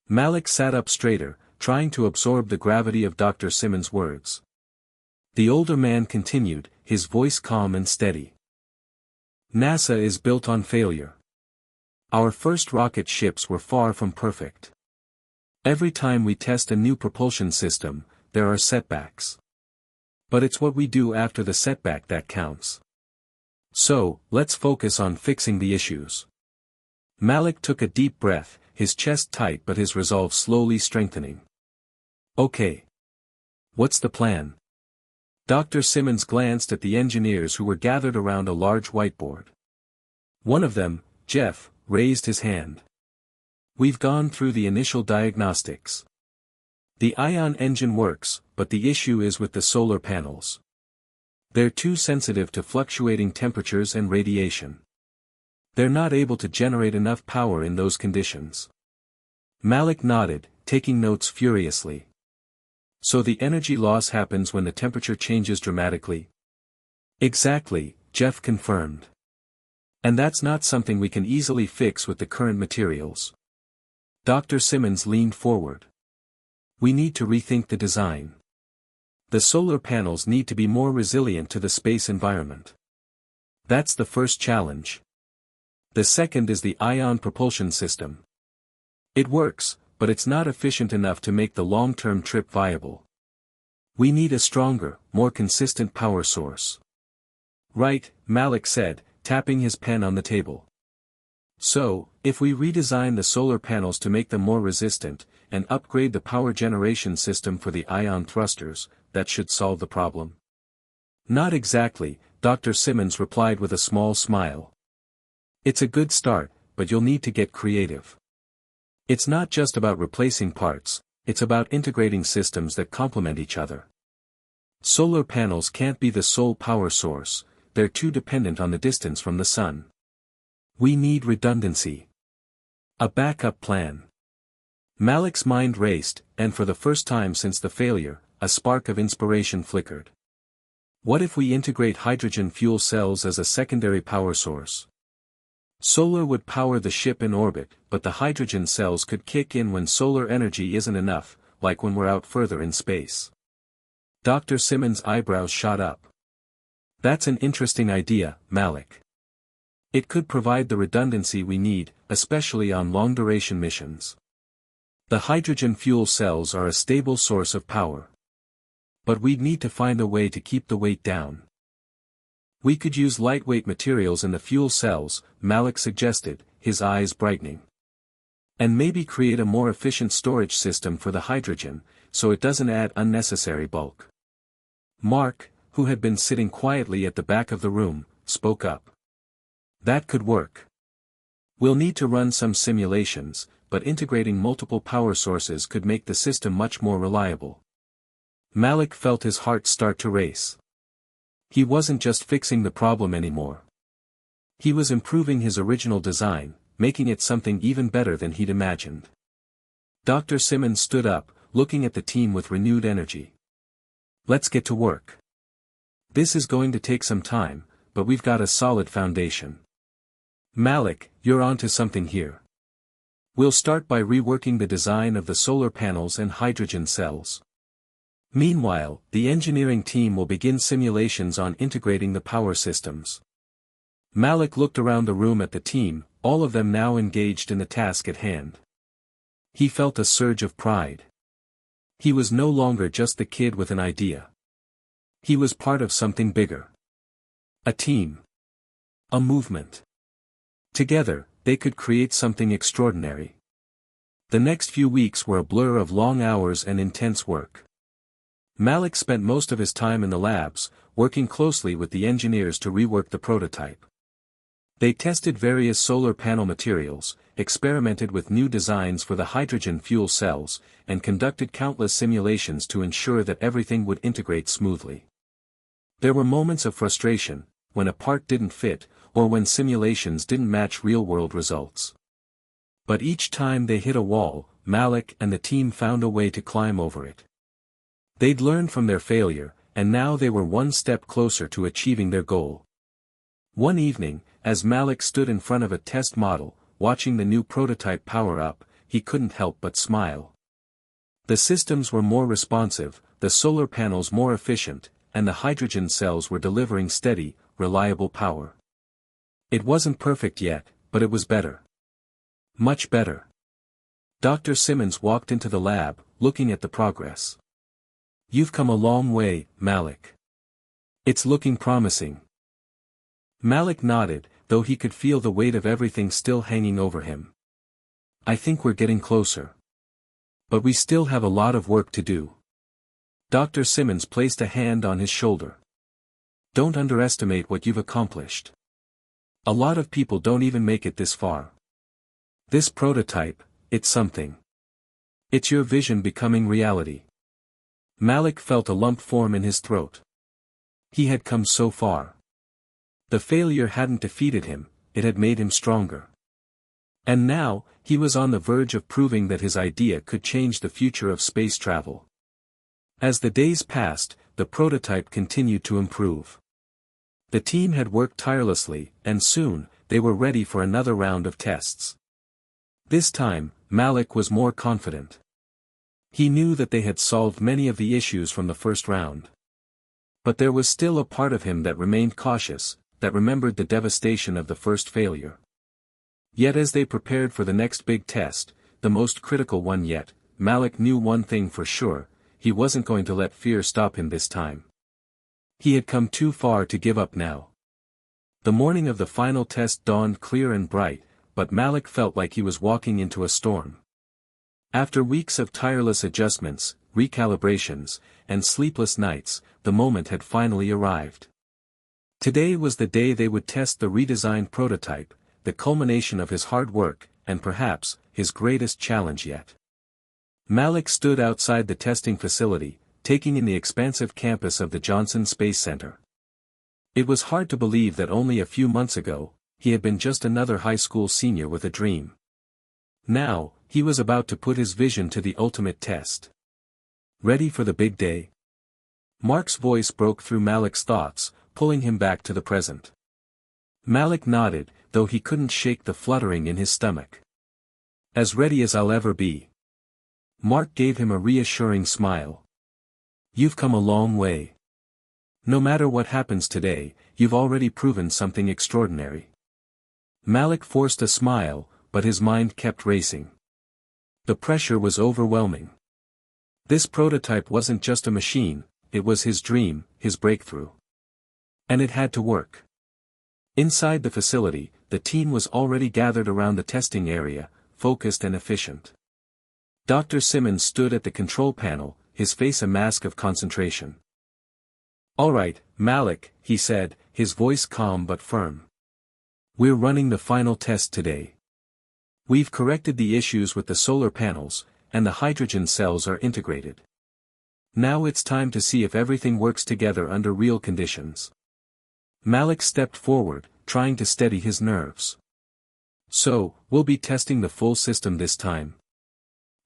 Malik sat up straighter, trying to absorb the gravity of Dr. Simmons' words. The older man continued, his voice calm and steady. "NASA is built on failure. Our first rocket ships were far from perfect. Every time we test a new propulsion system, there are setbacks. But it's what we do after the setback that counts. So, let's focus on fixing the issues." Malik took a deep breath, his chest tight but his resolve slowly strengthening. "Okay. What's the plan?" Dr. Simmons glanced at the engineers who were gathered around a large whiteboard. One of them, Jeff, raised his hand. "We've gone through the initial diagnostics. The ion engine works, but the issue is with the solar panels. They're too sensitive to fluctuating temperatures and radiation. They're not able to generate enough power in those conditions." Malik nodded, taking notes furiously. "So the energy loss happens when the temperature changes dramatically?" "Exactly," Jeff confirmed. "And that's not something we can easily fix with the current materials." Dr. Simmons leaned forward. "We need to rethink the design. The solar panels need to be more resilient to the space environment. That's the first challenge. The second is the ion propulsion system. It works, but it's not efficient enough to make the long-term trip viable. We need a stronger, more consistent power source." "Right," Malik said, tapping his pen on the table. "So, if we redesign the solar panels to make them more resistant, and upgrade the power generation system for the ion thrusters, that should solve the problem?" "Not exactly," Dr. Simmons replied with a small smile. "It's a good start, but you'll need to get creative. It's not just about replacing parts, it's about integrating systems that complement each other. Solar panels can't be the sole power source, they're too dependent on the distance from the sun. We need redundancy. A backup plan." Malik's mind raced, and for the first time since the failure, a spark of inspiration flickered. "What if we integrate hydrogen fuel cells as a secondary power source? Solar would power the ship in orbit, but the hydrogen cells could kick in when solar energy isn't enough, like when we're out further in space." Dr. Simmons' eyebrows shot up. "That's an interesting idea, Malik. It could provide the redundancy we need, especially on long-duration missions. The hydrogen fuel cells are a stable source of power. But we'd need to find a way to keep the weight down. We could use lightweight materials in the fuel cells," Malik suggested, his eyes brightening. "And maybe create a more efficient storage system for the hydrogen, so it doesn't add unnecessary bulk." Mark, who had been sitting quietly at the back of the room, spoke up. "That could work. We'll need to run some simulations, but integrating multiple power sources could make the system much more reliable." Malik felt his heart start to race. He wasn't just fixing the problem anymore. He was improving his original design, making it something even better than he'd imagined. Dr. Simmons stood up, looking at the team with renewed energy. "Let's get to work. This is going to take some time, but we've got a solid foundation. Malik, you're onto something here. We'll start by reworking the design of the solar panels and hydrogen cells. Meanwhile, the engineering team will begin simulations on integrating the power systems. Malik looked around the room at the team, all of them now engaged in the task at hand. He felt a surge of pride. He was no longer just the kid with an idea. He was part of something bigger. A team. A movement. Together, they could create something extraordinary. The next few weeks were a blur of long hours and intense work. Malik spent most of his time in the labs, working closely with the engineers to rework the prototype. They tested various solar panel materials, experimented with new designs for the hydrogen fuel cells, and conducted countless simulations to ensure that everything would integrate smoothly. There were moments of frustration, when a part didn't fit, or when simulations didn't match real-world results. But each time they hit a wall, Malik and the team found a way to climb over it. They'd learned from their failure, and now they were one step closer to achieving their goal. One evening, as Malik stood in front of a test model, watching the new prototype power up, he couldn't help but smile. The systems were more responsive, the solar panels more efficient, and the hydrogen cells were delivering steady, reliable power. It wasn't perfect yet, but it was better. Much better. Dr. Simmons walked into the lab, looking at the progress. "You've come a long way, Malik. It's looking promising." Malik nodded, though he could feel the weight of everything still hanging over him. "I think we're getting closer. But we still have a lot of work to do." Dr. Simmons placed a hand on his shoulder. "Don't underestimate what you've accomplished. A lot of people don't even make it this far. This prototype, it's something. It's your vision becoming reality." Malik felt a lump form in his throat. He had come so far. The failure hadn't defeated him, it had made him stronger. And now, he was on the verge of proving that his idea could change the future of space travel. As the days passed, the prototype continued to improve. The team had worked tirelessly, and soon, they were ready for another round of tests. This time, Malik was more confident. He knew that they had solved many of the issues from the first round. But there was still a part of him that remained cautious, that remembered the devastation of the first failure. Yet as they prepared for the next big test, the most critical one yet, Malik knew one thing for sure: he wasn't going to let fear stop him this time. He had come too far to give up now. The morning of the final test dawned clear and bright, but Malik felt like he was walking into a storm. After weeks of tireless adjustments, recalibrations, and sleepless nights, the moment had finally arrived. Today was the day they would test the redesigned prototype, the culmination of his hard work, and perhaps, his greatest challenge yet. Malik stood outside the testing facility, taking in the expansive campus of the Johnson Space Center. It was hard to believe that only a few months ago, he had been just another high school senior with a dream. Now, he was about to put his vision to the ultimate test. Ready for the big day? Mark's voice broke through Malik's thoughts, pulling him back to the present. Malik nodded, though he couldn't shake the fluttering in his stomach. "As ready as I'll ever be." Mark gave him a reassuring smile. "You've come a long way. No matter what happens today, you've already proven something extraordinary." Malik forced a smile, but his mind kept racing. The pressure was overwhelming. This prototype wasn't just a machine, it was his dream, his breakthrough. And it had to work. Inside the facility, the team was already gathered around the testing area, focused and efficient. Dr. Simmons stood at the control panel, his face a mask of concentration. "All right, Malik," he said, his voice calm but firm. "We're running the final test today. We've corrected the issues with the solar panels, and the hydrogen cells are integrated. Now it's time to see if everything works together under real conditions." Malik stepped forward, trying to steady his nerves. "So, we'll be testing the full system this time?"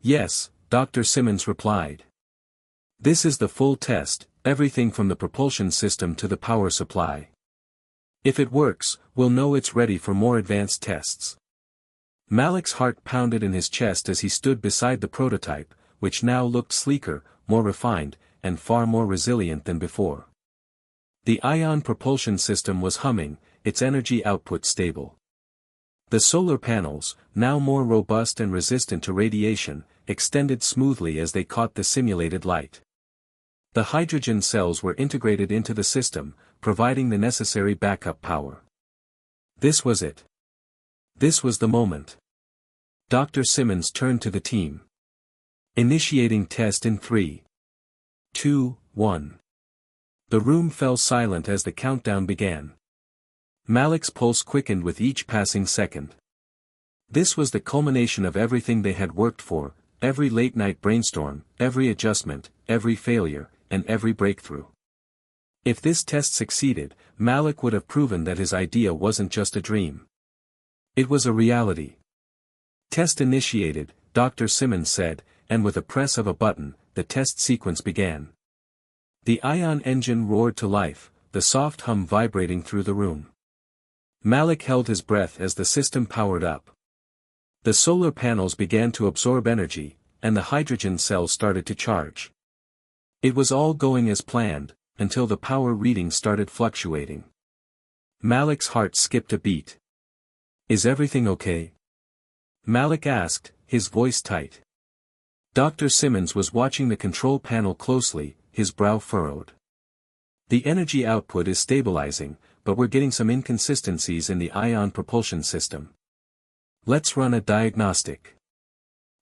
"Yes," Dr. Simmons replied. "This is the full test, everything from the propulsion system to the power supply. If it works, we'll know it's ready for more advanced tests." Malik's heart pounded in his chest as he stood beside the prototype, which now looked sleeker, more refined, and far more resilient than before. The ion propulsion system was humming, its energy output stable. The solar panels, now more robust and resistant to radiation, extended smoothly as they caught the simulated light. The hydrogen cells were integrated into the system, providing the necessary backup power. This was it. This was the moment. Dr. Simmons turned to the team. Initiating test in 3, 2, 1. The room fell silent as the countdown began. Malik's pulse quickened with each passing second. This was the culmination of everything they had worked for, every late-night brainstorm, every adjustment, every failure, and every breakthrough. If this test succeeded, Malik would have proven that his idea wasn't just a dream. It was a reality. Test initiated, Dr. Simmons said, and with a press of a button, the test sequence began. The ion engine roared to life, the soft hum vibrating through the room. Malik held his breath as the system powered up. The solar panels began to absorb energy, and the hydrogen cells started to charge. It was all going as planned, until the power reading started fluctuating. Malik's heart skipped a beat. "Is everything okay?" Malik asked, his voice tight. Dr. Simmons was watching the control panel closely, his brow furrowed. "The energy output is stabilizing, but we're getting some inconsistencies in the ion propulsion system. Let's run a diagnostic."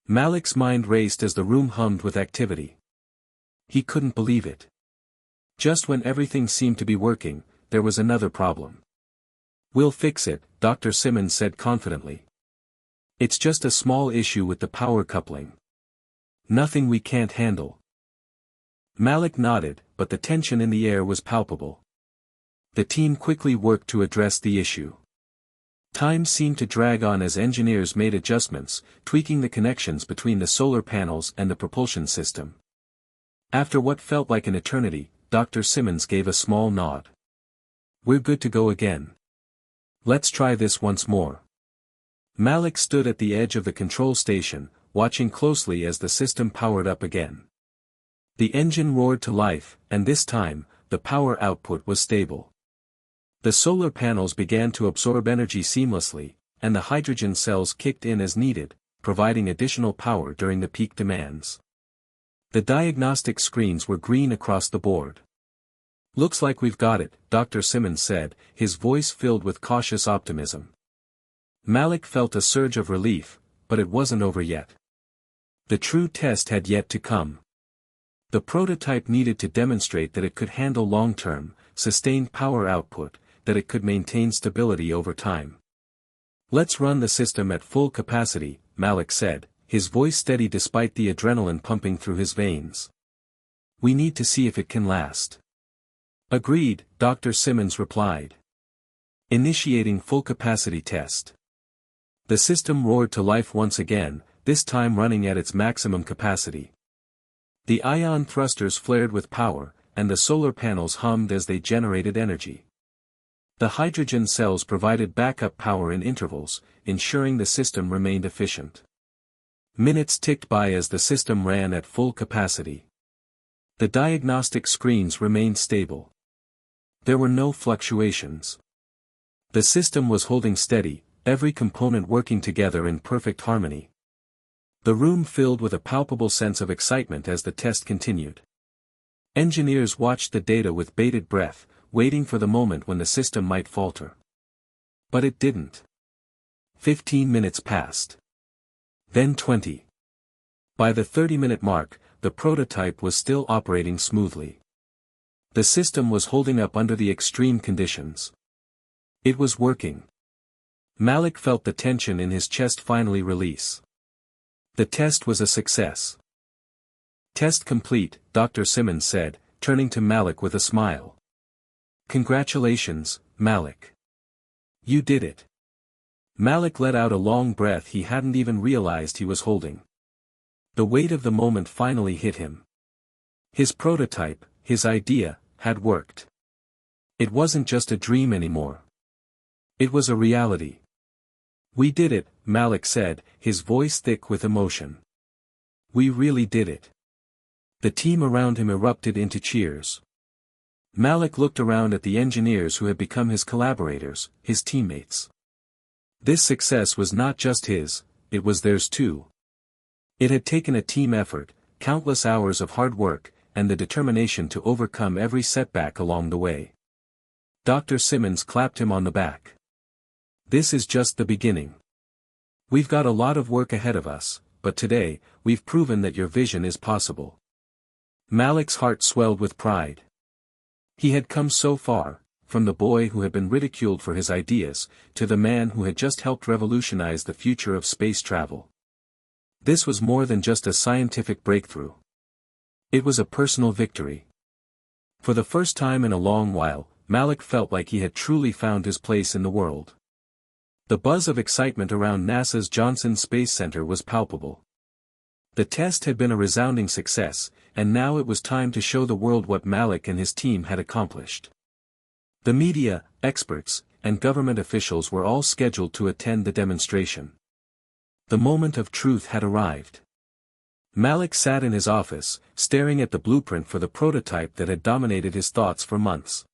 Malik's mind raced as the room hummed with activity. He couldn't believe it. Just when everything seemed to be working, there was another problem. "We'll fix it," Dr. Simmons said confidently. "It's just a small issue with the power coupling. Nothing we can't handle." Malik nodded, but the tension in the air was palpable. The team quickly worked to address the issue. Time seemed to drag on as engineers made adjustments, tweaking the connections between the solar panels and the propulsion system. After what felt like an eternity, Dr. Simmons gave a small nod. "We're good to go again. Let's try this once more." Malik stood at the edge of the control station, watching closely as the system powered up again. The engine roared to life, and this time, the power output was stable. The solar panels began to absorb energy seamlessly, and the hydrogen cells kicked in as needed, providing additional power during the peak demands. The diagnostic screens were green across the board. "Looks like we've got it," Dr. Simmons said, his voice filled with cautious optimism. Malik felt a surge of relief, but it wasn't over yet. The true test had yet to come. The prototype needed to demonstrate that it could handle long-term, sustained power output, that it could maintain stability over time. "Let's run the system at full capacity," Malik said, his voice steady despite the adrenaline pumping through his veins. "We need to see if it can last." "Agreed," Dr. Simmons replied. Initiating full capacity test. The system roared to life once again, this time running at its maximum capacity. The ion thrusters flared with power, and the solar panels hummed as they generated energy. The hydrogen cells provided backup power in intervals, ensuring the system remained efficient. Minutes ticked by as the system ran at full capacity. The diagnostic screens remained stable. There were no fluctuations. The system was holding steady, every component working together in perfect harmony. The room filled with a palpable sense of excitement as the test continued. Engineers watched the data with bated breath, waiting for the moment when the system might falter. But it didn't. 15 minutes passed. Then 20. By the 30-minute mark, the prototype was still operating smoothly. The system was holding up under the extreme conditions. It was working. Malik felt the tension in his chest finally release. The test was a success. "Test complete," Dr. Simmons said, turning to Malik with a smile. "Congratulations, Malik. You did it." Malik let out a long breath he hadn't even realized he was holding. The weight of the moment finally hit him. His prototype, his idea, had worked. It wasn't just a dream anymore. It was a reality. We did it, Malik said, his voice thick with emotion. We really did it. The team around him erupted into cheers. Malik looked around at the engineers who had become his collaborators, his teammates. This success was not just his, it was theirs too. It had taken a team effort, countless hours of hard work, and the determination to overcome every setback along the way. Dr. Simmons clapped him on the back. This is just the beginning. We've got a lot of work ahead of us, but today, we've proven that your vision is possible. Malik's heart swelled with pride. He had come so far, from the boy who had been ridiculed for his ideas, to the man who had just helped revolutionize the future of space travel. This was more than just a scientific breakthrough. It was a personal victory. For the first time in a long while, Malik felt like he had truly found his place in the world. The buzz of excitement around NASA's Johnson Space Center was palpable. The test had been a resounding success, and now it was time to show the world what Malik and his team had accomplished. The media, experts, and government officials were all scheduled to attend the demonstration. The moment of truth had arrived. Malik sat in his office, staring at the blueprint for the prototype that had dominated his thoughts for months.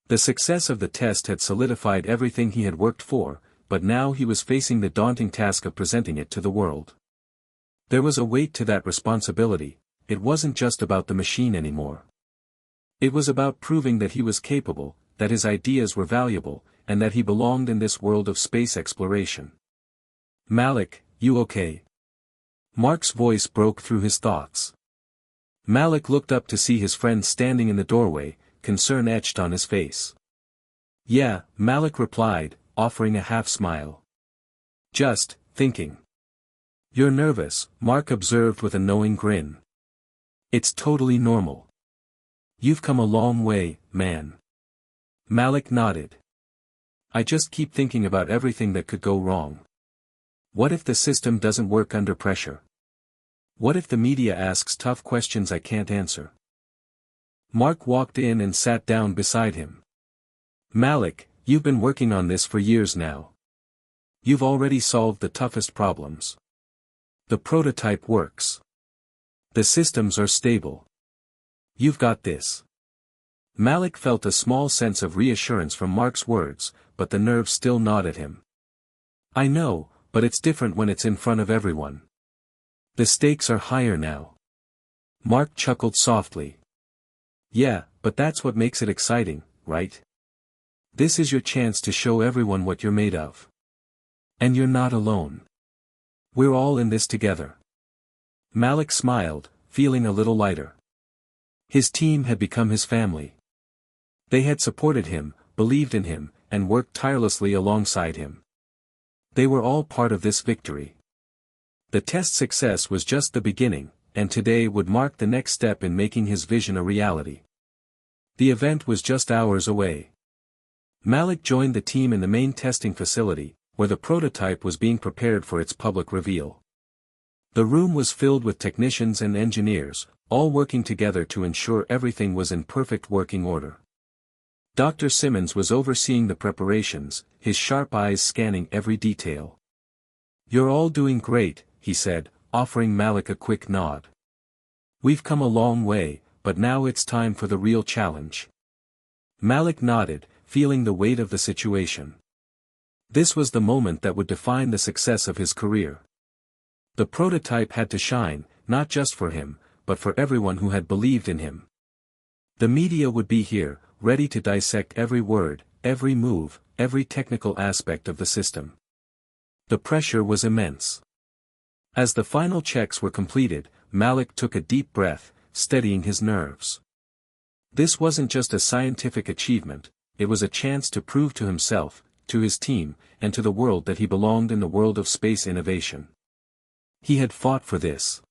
The success of the test had solidified everything he had worked for, but now he was facing the daunting task of presenting it to the world. There was a weight to that responsibility. It wasn't just about the machine anymore. It was about proving that he was capable, that his ideas were valuable, and that he belonged in this world of space exploration. Malik, you okay? Mark's voice broke through his thoughts. Malik looked up to see his friend standing in the doorway, concern etched on his face. Yeah, Malik replied, offering a half-smile. Just thinking. You're nervous, Mark observed with a knowing grin. It's totally normal. You've come a long way, man. Malik nodded. I just keep thinking about everything that could go wrong. What if the system doesn't work under pressure? What if the media asks tough questions I can't answer? Mark walked in and sat down beside him. Malik, you've been working on this for years now. You've already solved the toughest problems. The prototype works. The systems are stable. You've got this. Malik felt a small sense of reassurance from Mark's words, but the nerves still gnawed at him. I know, but it's different when it's in front of everyone. The stakes are higher now. Mark chuckled softly. Yeah, but that's what makes it exciting, right? This is your chance to show everyone what you're made of. And you're not alone. We're all in this together. Malik smiled, feeling a little lighter. His team had become his family. They had supported him, believed in him, and worked tirelessly alongside him. They were all part of this victory. The test success was just the beginning, and today would mark the next step in making his vision a reality. The event was just hours away. Malik joined the team in the main testing facility, where the prototype was being prepared for its public reveal. The room was filled with technicians and engineers, all working together to ensure everything was in perfect working order. Dr. Simmons was overseeing the preparations, his sharp eyes scanning every detail. You're all doing great, he said, offering Malik a quick nod. We've come a long way, but now it's time for the real challenge. Malik nodded, feeling the weight of the situation. This was the moment that would define the success of his career. The prototype had to shine, not just for him, but for everyone who had believed in him. The media would be here, ready to dissect every word, every move, every technical aspect of the system. The pressure was immense. As the final checks were completed, Malik took a deep breath, steadying his nerves. This wasn't just a scientific achievement, it was a chance to prove to himself, to his team, and to the world that he belonged in the world of space innovation. He had fought for this.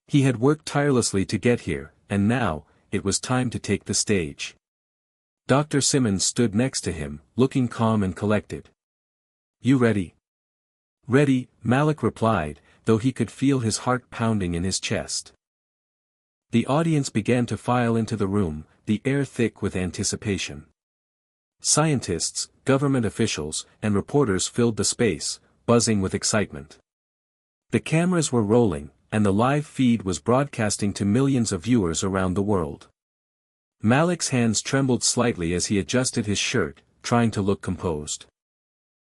He had worked tirelessly to get here, and now, it was time to take the stage. Dr. Simmons stood next to him, looking calm and collected. You ready? Ready, Malik replied, though he could feel his heart pounding in his chest. The audience began to file into the room, the air thick with anticipation. Scientists, government officials, and reporters filled the space, buzzing with excitement. The cameras were rolling, and the live feed was broadcasting to millions of viewers around the world. Malik's hands trembled slightly as he adjusted his shirt, trying to look composed.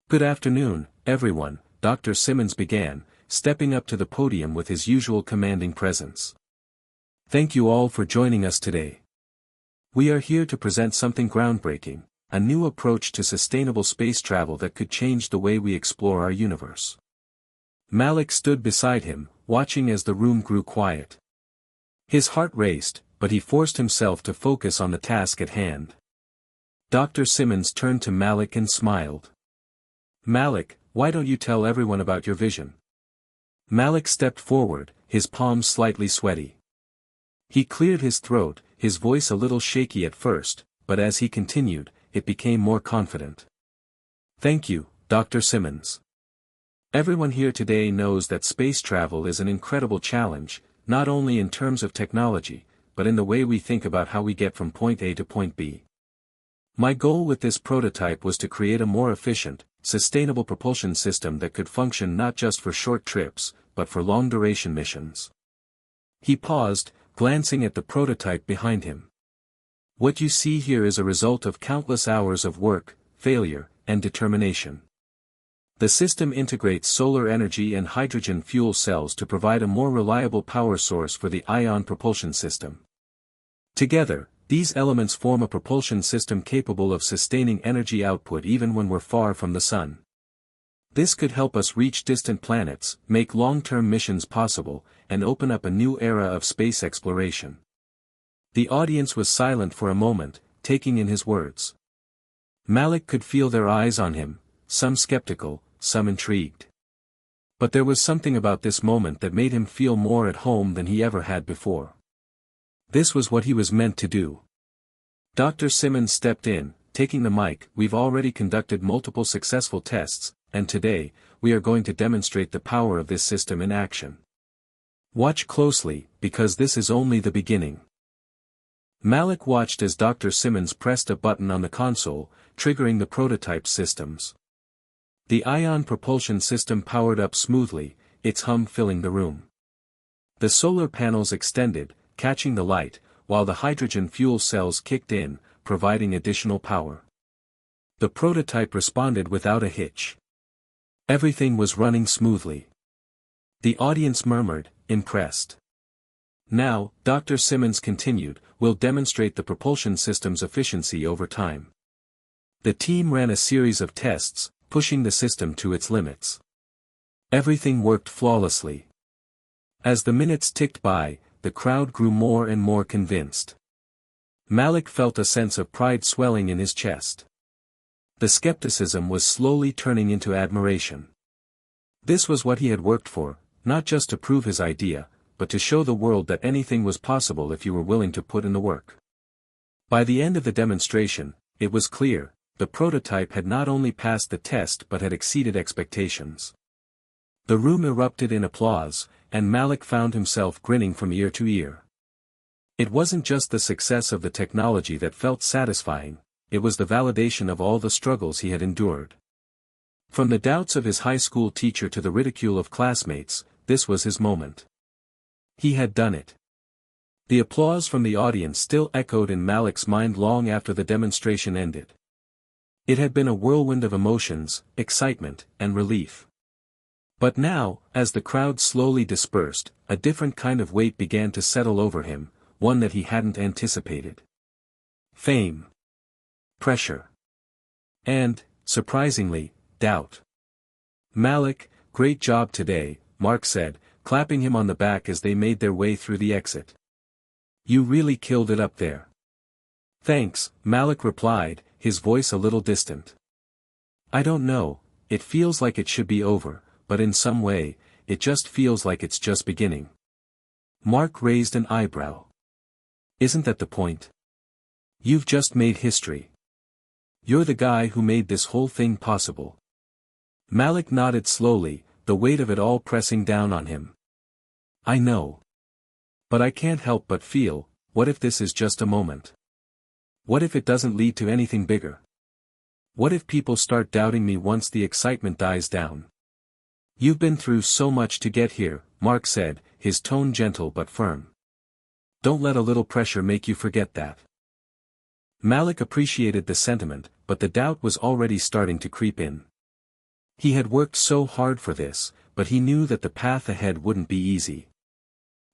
"Good afternoon, everyone," Dr. Simmons began, stepping up to the podium with his usual commanding presence. "Thank you all for joining us today. We are here to present something groundbreaking, a new approach to sustainable space travel that could change the way we explore our universe." Malik stood beside him, watching as the room grew quiet. His heart raced, but he forced himself to focus on the task at hand. Dr. Simmons turned to Malik and smiled. "Malik, why don't you tell everyone about your vision?" Malik stepped forward, his palms slightly sweaty. He cleared his throat, his voice a little shaky at first, but as he continued, it became more confident. "Thank you, Dr. Simmons. Everyone here today knows that space travel is an incredible challenge, not only in terms of technology, but in the way we think about how we get from point A to point B. My goal with this prototype was to create a more efficient, sustainable propulsion system that could function not just for short trips, but for long-duration missions." He paused, glancing at the prototype behind him. "What you see here is a result of countless hours of work, failure, and determination. The system integrates solar energy and hydrogen fuel cells to provide a more reliable power source for the ion propulsion system. Together, these elements form a propulsion system capable of sustaining energy output even when we're far from the sun. This could help us reach distant planets, make long-term missions possible, and open up a new era of space exploration." The audience was silent for a moment, taking in his words. Malik could feel their eyes on him, some skeptical, some intrigued. But there was something about this moment that made him feel more at home than he ever had before. This was what he was meant to do. Dr. Simmons stepped in, taking the mic. "We've already conducted multiple successful tests, and today, we are going to demonstrate the power of this system in action. Watch closely, because this is only the beginning." Malik watched as Dr. Simmons pressed a button on the console, triggering the prototype systems. The ion propulsion system powered up smoothly, its hum filling the room. The solar panels extended, catching the light, while the hydrogen fuel cells kicked in, providing additional power. The prototype responded without a hitch. Everything was running smoothly. The audience murmured, impressed. "Now," Dr. Simmons continued, "we'll demonstrate the propulsion system's efficiency over time." The team ran a series of tests, pushing the system to its limits. Everything worked flawlessly. As the minutes ticked by, the crowd grew more and more convinced. Malik felt a sense of pride swelling in his chest. The skepticism was slowly turning into admiration. This was what he had worked for, not just to prove his idea, but to show the world that anything was possible if you were willing to put in the work. By the end of the demonstration, it was clear, the prototype had not only passed the test but had exceeded expectations. The room erupted in applause, and Malik found himself grinning from ear to ear. It wasn't just the success of the technology that felt satisfying, it was the validation of all the struggles he had endured. From the doubts of his high school teacher to the ridicule of classmates, this was his moment. He had done it. The applause from the audience still echoed in Malik's mind long after the demonstration ended. It had been a whirlwind of emotions, excitement, and relief. But now, as the crowd slowly dispersed, a different kind of weight began to settle over him, one that he hadn't anticipated. Fame. Pressure. And, surprisingly, doubt. "Malik, great job today," Mark said, clapping him on the back as they made their way through the exit. "You really killed it up there." "Thanks," Malik replied, his voice a little distant. "I don't know, it feels like it should be over, but in some way, it just feels like it's just beginning." Mark raised an eyebrow. "Isn't that the point? You've just made history. You're the guy who made this whole thing possible." Malik nodded slowly, the weight of it all pressing down on him. "I know. But I can't help but feel, what if this is just a moment? What if it doesn't lead to anything bigger? What if people start doubting me once the excitement dies down? You've been through so much to get here, Mark said, his tone gentle but firm. Don't let a little pressure make you forget that. Malik appreciated the sentiment, but the doubt was already starting to creep in. He had worked so hard for this, but he knew that the path ahead wouldn't be easy.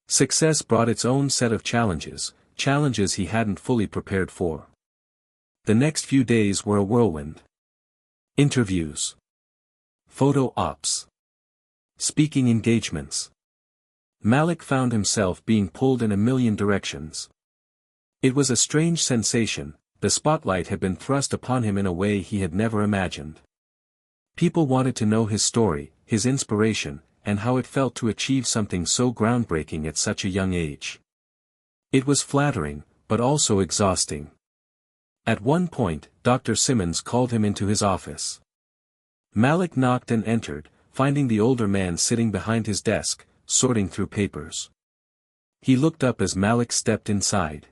Success brought its own set of challenges, challenges he hadn't fully prepared for. The next few days were a whirlwind. Interviews. Photo ops. Speaking engagements. Malik found himself being pulled in a million directions. It was a strange sensation, the spotlight had been thrust upon him in a way he had never imagined. People wanted to know his story, his inspiration, and how it felt to achieve something so groundbreaking at such a young age. It was flattering, but also exhausting. At one point, Dr. Simmons called him into his office. Malik knocked and entered, finding the older man sitting behind his desk, sorting through papers. He looked up as Malik stepped inside.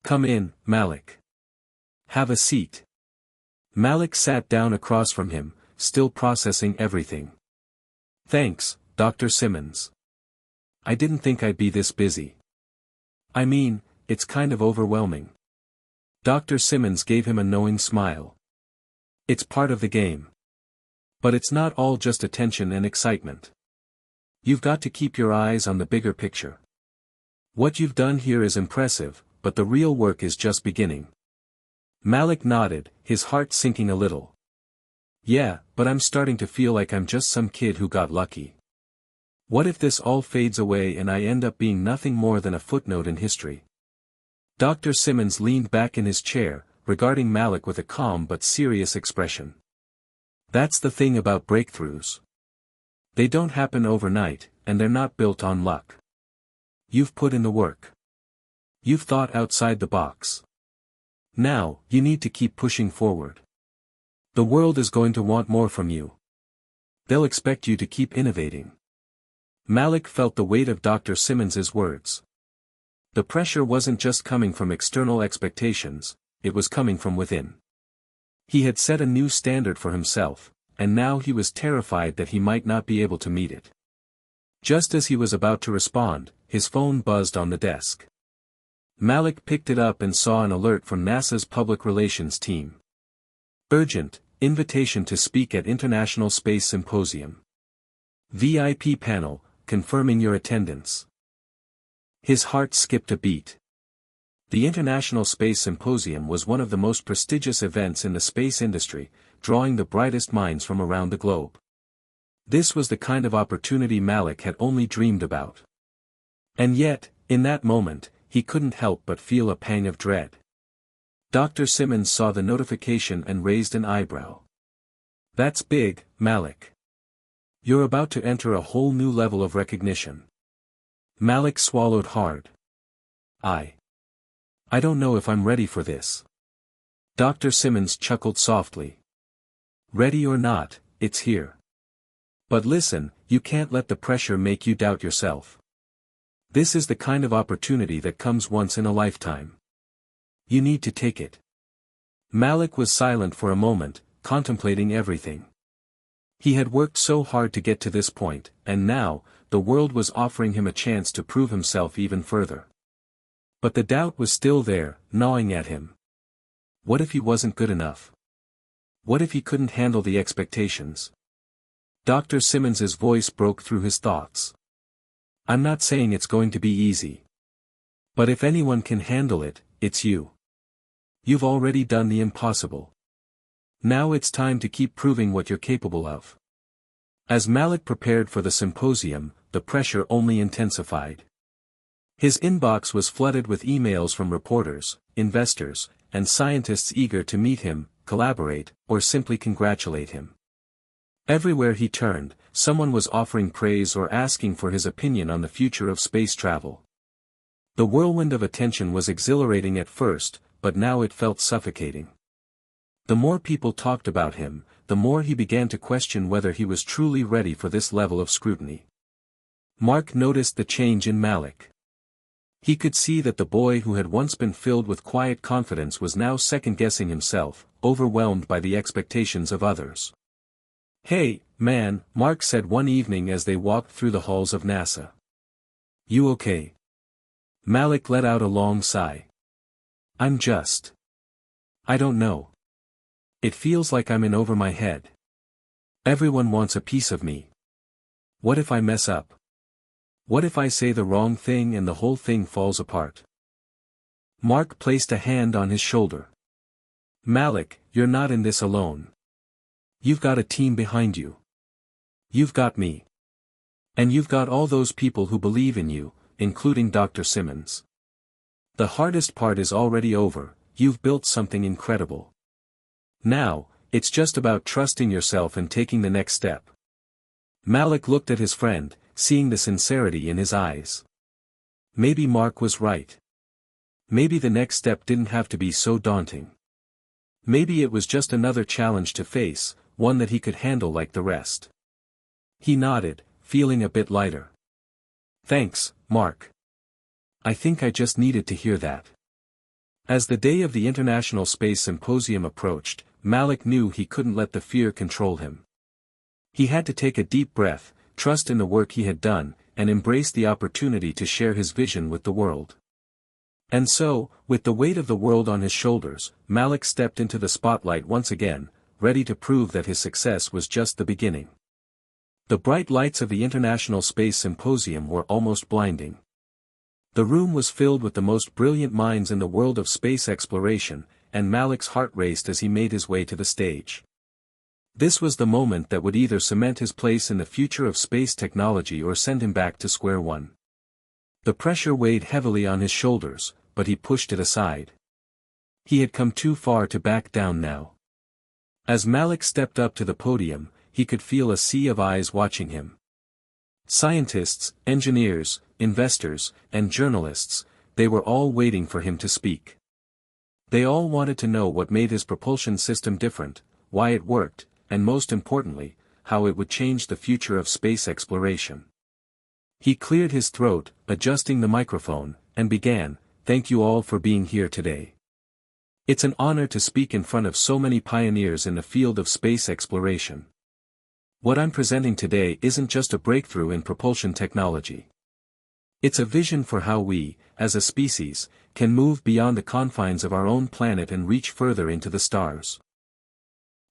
"Come in, Malik. Have a seat." Malik sat down across from him, still processing everything. "Thanks, Dr. Simmons. I didn't think I'd be this busy. I mean, it's kind of overwhelming." Dr. Simmons gave him a knowing smile. "It's part of the game. But it's not all just attention and excitement. You've got to keep your eyes on the bigger picture. What you've done here is impressive, but the real work is just beginning." Malik nodded, his heart sinking a little. "Yeah, but I'm starting to feel like I'm just some kid who got lucky. What if this all fades away and I end up being nothing more than a footnote in history?" Dr. Simmons leaned back in his chair, regarding Malik with a calm but serious expression. "That's the thing about breakthroughs. They don't happen overnight, and they're not built on luck. You've put in the work. You've thought outside the box. Now, you need to keep pushing forward. The world is going to want more from you. They'll expect you to keep innovating." Malik felt the weight of Dr. Simmons's words. The pressure wasn't just coming from external expectations, it was coming from within. He had set a new standard for himself, and now he was terrified that he might not be able to meet it. Just as he was about to respond, his phone buzzed on the desk. Malik picked it up and saw an alert from NASA's public relations team. "Urgent, invitation to speak at International Space Symposium. VIP panel, confirming your attendance." His heart skipped a beat. The International Space Symposium was one of the most prestigious events in the space industry, drawing the brightest minds from around the globe. This was the kind of opportunity Malik had only dreamed about. And yet, in that moment, he couldn't help but feel a pang of dread. Dr. Simmons saw the notification and raised an eyebrow. "That's big, Malik. You're about to enter a whole new level of recognition." Malik swallowed hard. I don't know if I'm ready for this." Dr. Simmons chuckled softly. "Ready or not, it's here. But listen, you can't let the pressure make you doubt yourself. This is the kind of opportunity that comes once in a lifetime. You need to take it." Malik was silent for a moment, contemplating everything. He had worked so hard to get to this point, and now, the world was offering him a chance to prove himself even further. But the doubt was still there, gnawing at him. What if he wasn't good enough? What if he couldn't handle the expectations? Dr. Simmons's voice broke through his thoughts. "I'm not saying it's going to be easy. But if anyone can handle it, it's you. You've already done the impossible. Now it's time to keep proving what you're capable of." As Malik prepared for the symposium, the pressure only intensified. His inbox was flooded with emails from reporters, investors, and scientists eager to meet him, collaborate, or simply congratulate him. Everywhere he turned, someone was offering praise or asking for his opinion on the future of space travel. The whirlwind of attention was exhilarating at first, but now it felt suffocating. The more people talked about him, the more he began to question whether he was truly ready for this level of scrutiny. Mark noticed the change in Malik. He could see that the boy who had once been filled with quiet confidence was now second-guessing himself, overwhelmed by the expectations of others. "Hey, man," Mark said one evening as they walked through the halls of NASA. "You okay?" Malik let out a long sigh. I don't know. It feels like I'm in over my head. Everyone wants a piece of me. What if I mess up? What if I say the wrong thing and the whole thing falls apart?" Mark placed a hand on his shoulder. "Malik, you're not in this alone. You've got a team behind you. You've got me. And you've got all those people who believe in you, including Dr. Simmons. The hardest part is already over, you've built something incredible. Now, it's just about trusting yourself and taking the next step." Malik looked at his friend, seeing the sincerity in his eyes. Maybe Mark was right. Maybe the next step didn't have to be so daunting. Maybe it was just another challenge to face, one that he could handle like the rest. He nodded, feeling a bit lighter. "Thanks, Mark. I think I just needed to hear that." As the day of the International Space Symposium approached, Malik knew he couldn't let the fear control him. He had to take a deep breath, trust in the work he had done, and embrace the opportunity to share his vision with the world. And so, with the weight of the world on his shoulders, Malik stepped into the spotlight once again, ready to prove that his success was just the beginning. The bright lights of the International Space Symposium were almost blinding. The room was filled with the most brilliant minds in the world of space exploration, and Malik's heart raced as he made his way to the stage. This was the moment that would either cement his place in the future of space technology or send him back to square one. The pressure weighed heavily on his shoulders, but he pushed it aside. He had come too far to back down now. As Malik stepped up to the podium, he could feel a sea of eyes watching him. Scientists, engineers, investors, and journalists, they were all waiting for him to speak. They all wanted to know what made his propulsion system different, why it worked, and most importantly, how it would change the future of space exploration. He cleared his throat, adjusting the microphone, and began, "Thank you all for being here today. It's an honor to speak in front of so many pioneers in the field of space exploration. What I'm presenting today isn't just a breakthrough in propulsion technology. It's a vision for how we, as a species, can move beyond the confines of our own planet and reach further into the stars."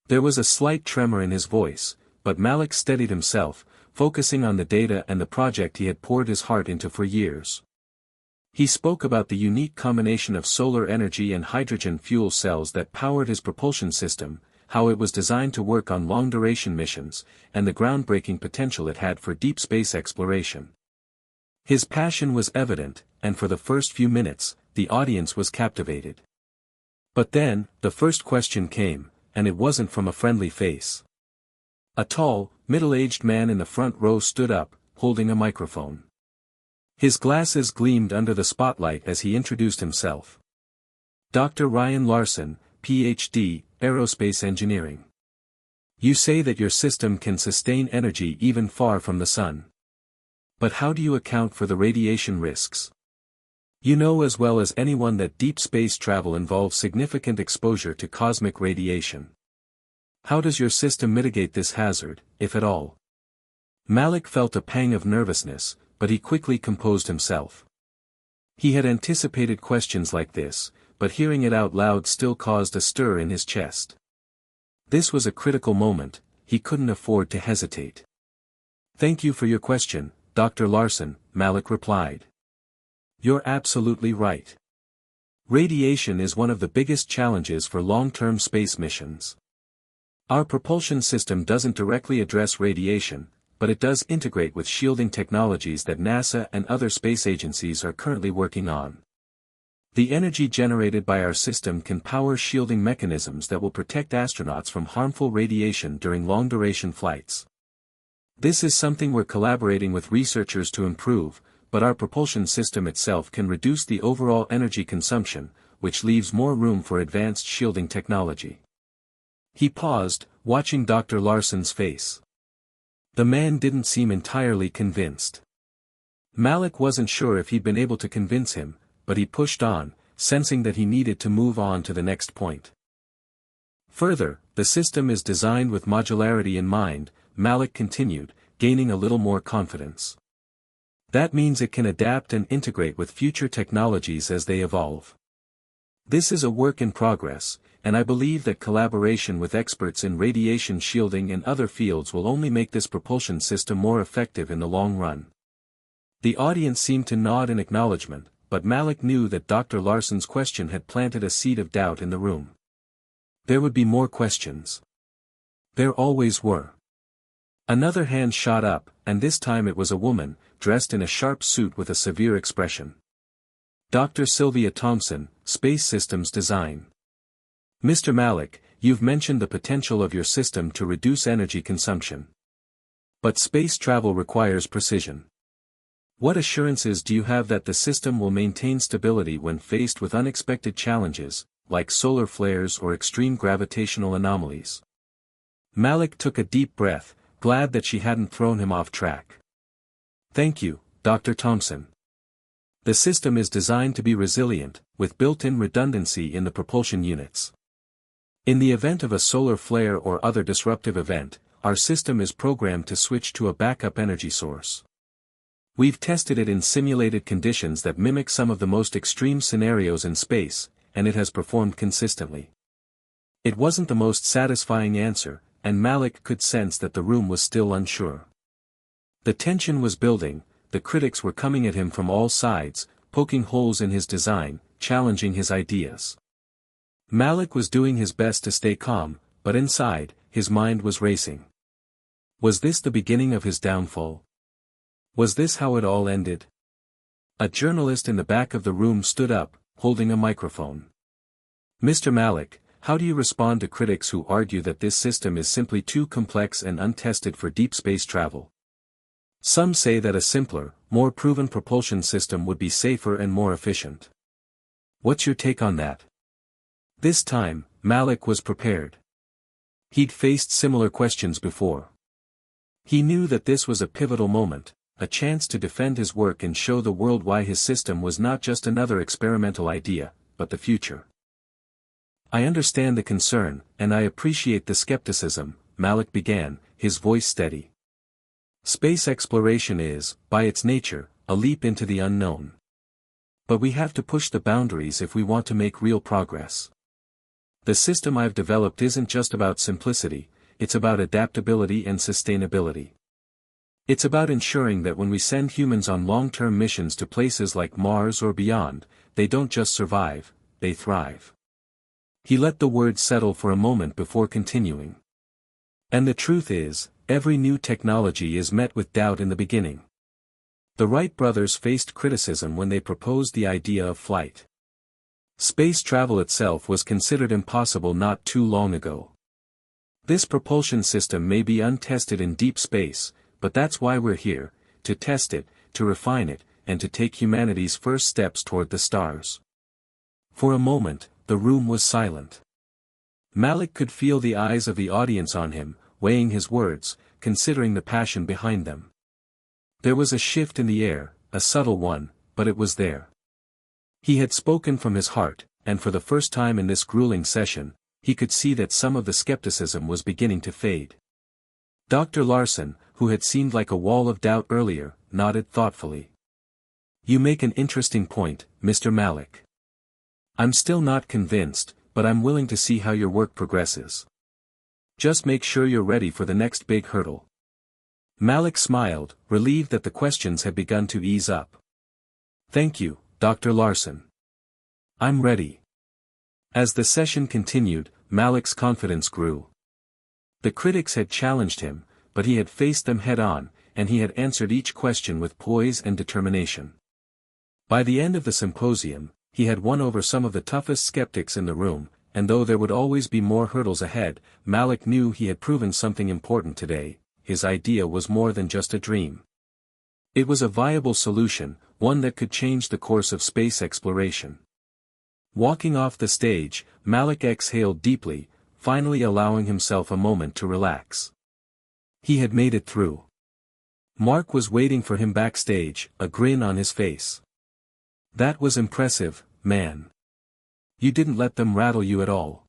There was a slight tremor in his voice, but Malik steadied himself, focusing on the data and the project he had poured his heart into for years. He spoke about the unique combination of solar energy and hydrogen fuel cells that powered his propulsion system, how it was designed to work on long-duration missions, and the groundbreaking potential it had for deep space exploration. His passion was evident, and for the first few minutes, the audience was captivated. But then, the first question came, and it wasn't from a friendly face. A tall, middle-aged man in the front row stood up, holding a microphone. His glasses gleamed under the spotlight as he introduced himself. "Dr. Ryan Larson, Ph.D., Aerospace Engineering. You say that your system can sustain energy even far from the sun. But how do you account for the radiation risks? You know as well as anyone that deep space travel involves significant exposure to cosmic radiation. How does your system mitigate this hazard, if at all?" Malik felt a pang of nervousness, but he quickly composed himself. He had anticipated questions like this, but hearing it out loud still caused a stir in his chest. This was a critical moment, he couldn't afford to hesitate. "Thank you for your question, Dr. Larson," Malik replied. "You're absolutely right. Radiation is one of the biggest challenges for long-term space missions. Our propulsion system doesn't directly address radiation, but it does integrate with shielding technologies that NASA and other space agencies are currently working on. The energy generated by our system can power shielding mechanisms that will protect astronauts from harmful radiation during long-duration flights. This is something we're collaborating with researchers to improve, but our propulsion system itself can reduce the overall energy consumption, which leaves more room for advanced shielding technology." He paused, watching Dr. Larson's face. The man didn't seem entirely convinced. Malik wasn't sure if he'd been able to convince him, but he pushed on, sensing that he needed to move on to the next point. Further, the system is designed with modularity in mind, Malik continued, gaining a little more confidence. That means it can adapt and integrate with future technologies as they evolve. This is a work in progress, and I believe that collaboration with experts in radiation shielding and other fields will only make this propulsion system more effective in the long run. The audience seemed to nod in acknowledgement, but Malik knew that Dr. Larson's question had planted a seed of doubt in the room. There would be more questions. There always were. Another hand shot up, and this time it was a woman, dressed in a sharp suit with a severe expression. Dr. Sylvia Thompson, Space Systems Design. Mr. Malik, you've mentioned the potential of your system to reduce energy consumption. But space travel requires precision. What assurances do you have that the system will maintain stability when faced with unexpected challenges, like solar flares or extreme gravitational anomalies? Malik took a deep breath, glad that she hadn't thrown him off track. Thank you, Dr. Thompson. The system is designed to be resilient, with built-in redundancy in the propulsion units. In the event of a solar flare or other disruptive event, our system is programmed to switch to a backup energy source. We've tested it in simulated conditions that mimic some of the most extreme scenarios in space, and it has performed consistently. It wasn't the most satisfying answer, and Malik could sense that the room was still unsure. The tension was building, the critics were coming at him from all sides, poking holes in his design, challenging his ideas. Malik was doing his best to stay calm, but inside, his mind was racing. Was this the beginning of his downfall? Was this how it all ended? A journalist in the back of the room stood up, holding a microphone. Mr. Malik, how do you respond to critics who argue that this system is simply too complex and untested for deep space travel? Some say that a simpler, more proven propulsion system would be safer and more efficient. What's your take on that? This time, Malik was prepared. He'd faced similar questions before. He knew that this was a pivotal moment, a chance to defend his work and show the world why his system was not just another experimental idea, but the future. I understand the concern, and I appreciate the skepticism, Malik began, his voice steady. Space exploration is, by its nature, a leap into the unknown. But we have to push the boundaries if we want to make real progress. The system I've developed isn't just about simplicity, it's about adaptability and sustainability. It's about ensuring that when we send humans on long-term missions to places like Mars or beyond, they don't just survive, they thrive. He let the words settle for a moment before continuing. And the truth is, every new technology is met with doubt in the beginning. The Wright brothers faced criticism when they proposed the idea of flight. Space travel itself was considered impossible not too long ago. This propulsion system may be untested in deep space, but that's why we're here, to test it, to refine it, and to take humanity's first steps toward the stars. For a moment, the room was silent. Malik could feel the eyes of the audience on him, weighing his words, considering the passion behind them. There was a shift in the air, a subtle one, but it was there. He had spoken from his heart, and for the first time in this grueling session, he could see that some of the skepticism was beginning to fade. Dr. Larson, who had seemed like a wall of doubt earlier, nodded thoughtfully. You make an interesting point, Mr. Malik. I'm still not convinced, but I'm willing to see how your work progresses. Just make sure you're ready for the next big hurdle. Malik smiled, relieved that the questions had begun to ease up. Thank you, Dr. Larson. I'm ready. As the session continued, Malik's confidence grew. The critics had challenged him, but he had faced them head-on, and he had answered each question with poise and determination. By the end of the symposium, he had won over some of the toughest skeptics in the room, and though there would always be more hurdles ahead, Malik knew he had proven something important today. His idea was more than just a dream. It was a viable solution, one that could change the course of space exploration. Walking off the stage, Malik exhaled deeply, finally allowing himself a moment to relax. He had made it through. Mark was waiting for him backstage, a grin on his face. That was impressive, man. You didn't let them rattle you at all.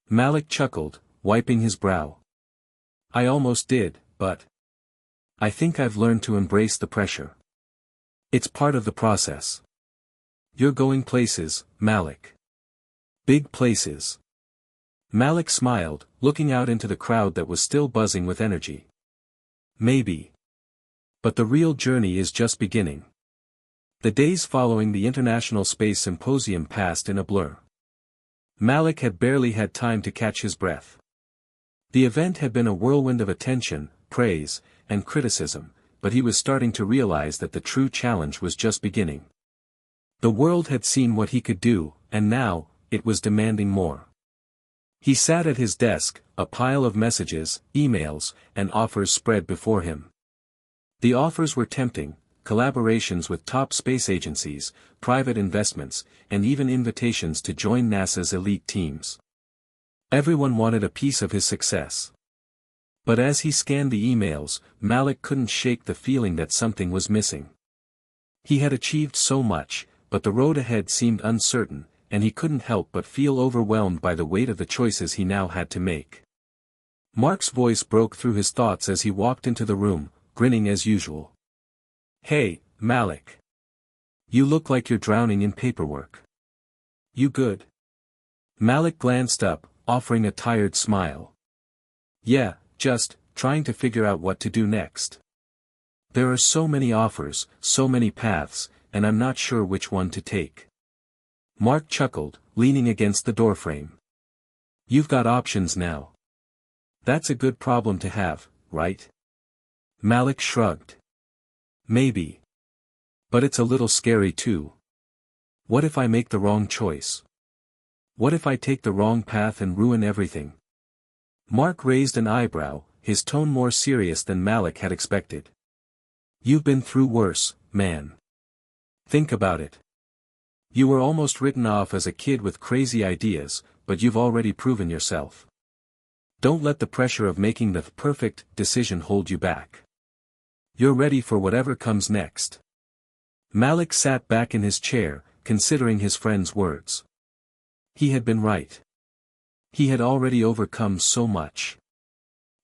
Malik chuckled, wiping his brow. I almost did, but I think I've learned to embrace the pressure. It's part of the process. You're going places, Malik. Big places. Malik smiled, looking out into the crowd that was still buzzing with energy. Maybe. But the real journey is just beginning. The days following the International Space Symposium passed in a blur. Malik had barely had time to catch his breath. The event had been a whirlwind of attention, praise, and criticism, but he was starting to realize that the true challenge was just beginning. The world had seen what he could do, and now, it was demanding more. He sat at his desk, a pile of messages, emails, and offers spread before him. The offers were tempting: collaborations with top space agencies, private investments, and even invitations to join NASA's elite teams. Everyone wanted a piece of his success. But as he scanned the emails, Malik couldn't shake the feeling that something was missing. He had achieved so much, but the road ahead seemed uncertain, and he couldn't help but feel overwhelmed by the weight of the choices he now had to make. Mark's voice broke through his thoughts as he walked into the room, grinning as usual. Hey, Malik. You look like you're drowning in paperwork. You good? Malik glanced up, offering a tired smile. Yeah, just trying to figure out what to do next. There are so many offers, so many paths, and I'm not sure which one to take. Mark chuckled, leaning against the doorframe. You've got options now. That's a good problem to have, right? Malik shrugged. Maybe. But it's a little scary too. What if I make the wrong choice? What if I take the wrong path and ruin everything? Mark raised an eyebrow, his tone more serious than Malik had expected. You've been through worse, man. Think about it. You were almost written off as a kid with crazy ideas, but you've already proven yourself. Don't let the pressure of making the perfect decision hold you back. You're ready for whatever comes next. Malik sat back in his chair, considering his friend's words. He had been right. He had already overcome so much.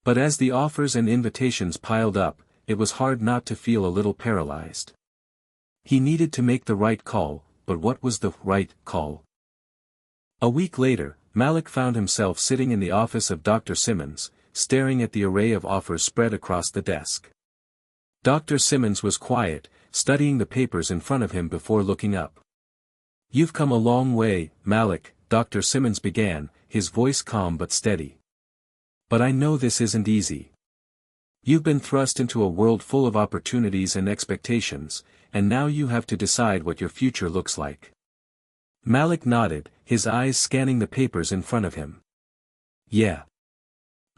But as the offers and invitations piled up, it was hard not to feel a little paralyzed. He needed to make the right call, but what was the right call? A week later, Malik found himself sitting in the office of Dr. Simmons, staring at the array of offers spread across the desk. Dr. Simmons was quiet, studying the papers in front of him before looking up. You've come a long way, Malik, Dr. Simmons began, his voice calm but steady. But I know this isn't easy. You've been thrust into a world full of opportunities and expectations, and now you have to decide what your future looks like. Malik nodded, his eyes scanning the papers in front of him. Yeah.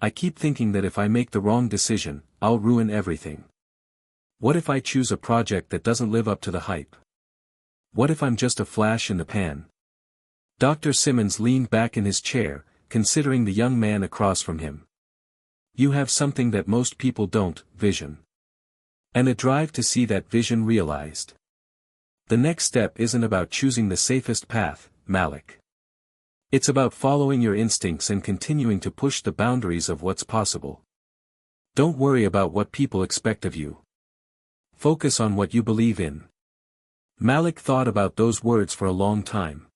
I keep thinking that if I make the wrong decision, I'll ruin everything. What if I choose a project that doesn't live up to the hype? What if I'm just a flash in the pan? Dr. Simmons leaned back in his chair, considering the young man across from him. You have something that most people don't, vision. And a drive to see that vision realized. The next step isn't about choosing the safest path, Malik. It's about following your instincts and continuing to push the boundaries of what's possible. Don't worry about what people expect of you. Focus on what you believe in. Malik thought about those words for a long time.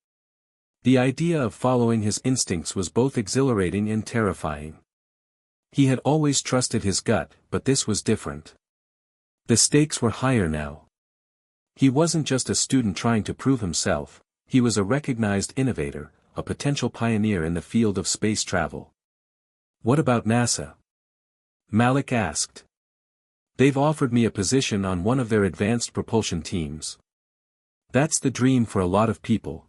The idea of following his instincts was both exhilarating and terrifying. He had always trusted his gut, but this was different. The stakes were higher now. He wasn't just a student trying to prove himself, he was a recognized innovator, a potential pioneer in the field of space travel. What about NASA? Malik asked. They've offered me a position on one of their advanced propulsion teams. That's the dream for a lot of people.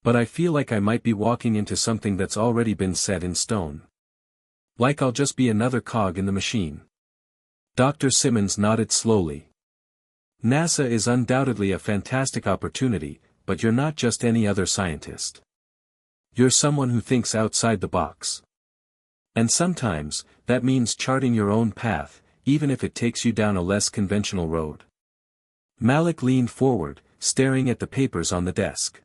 But I feel like I might be walking into something that's already been set in stone. Like I'll just be another cog in the machine. Dr. Simmons nodded slowly. NASA is undoubtedly a fantastic opportunity, but you're not just any other scientist. You're someone who thinks outside the box. And sometimes, that means charting your own path, even if it takes you down a less conventional road. Malik leaned forward, staring at the papers on the desk.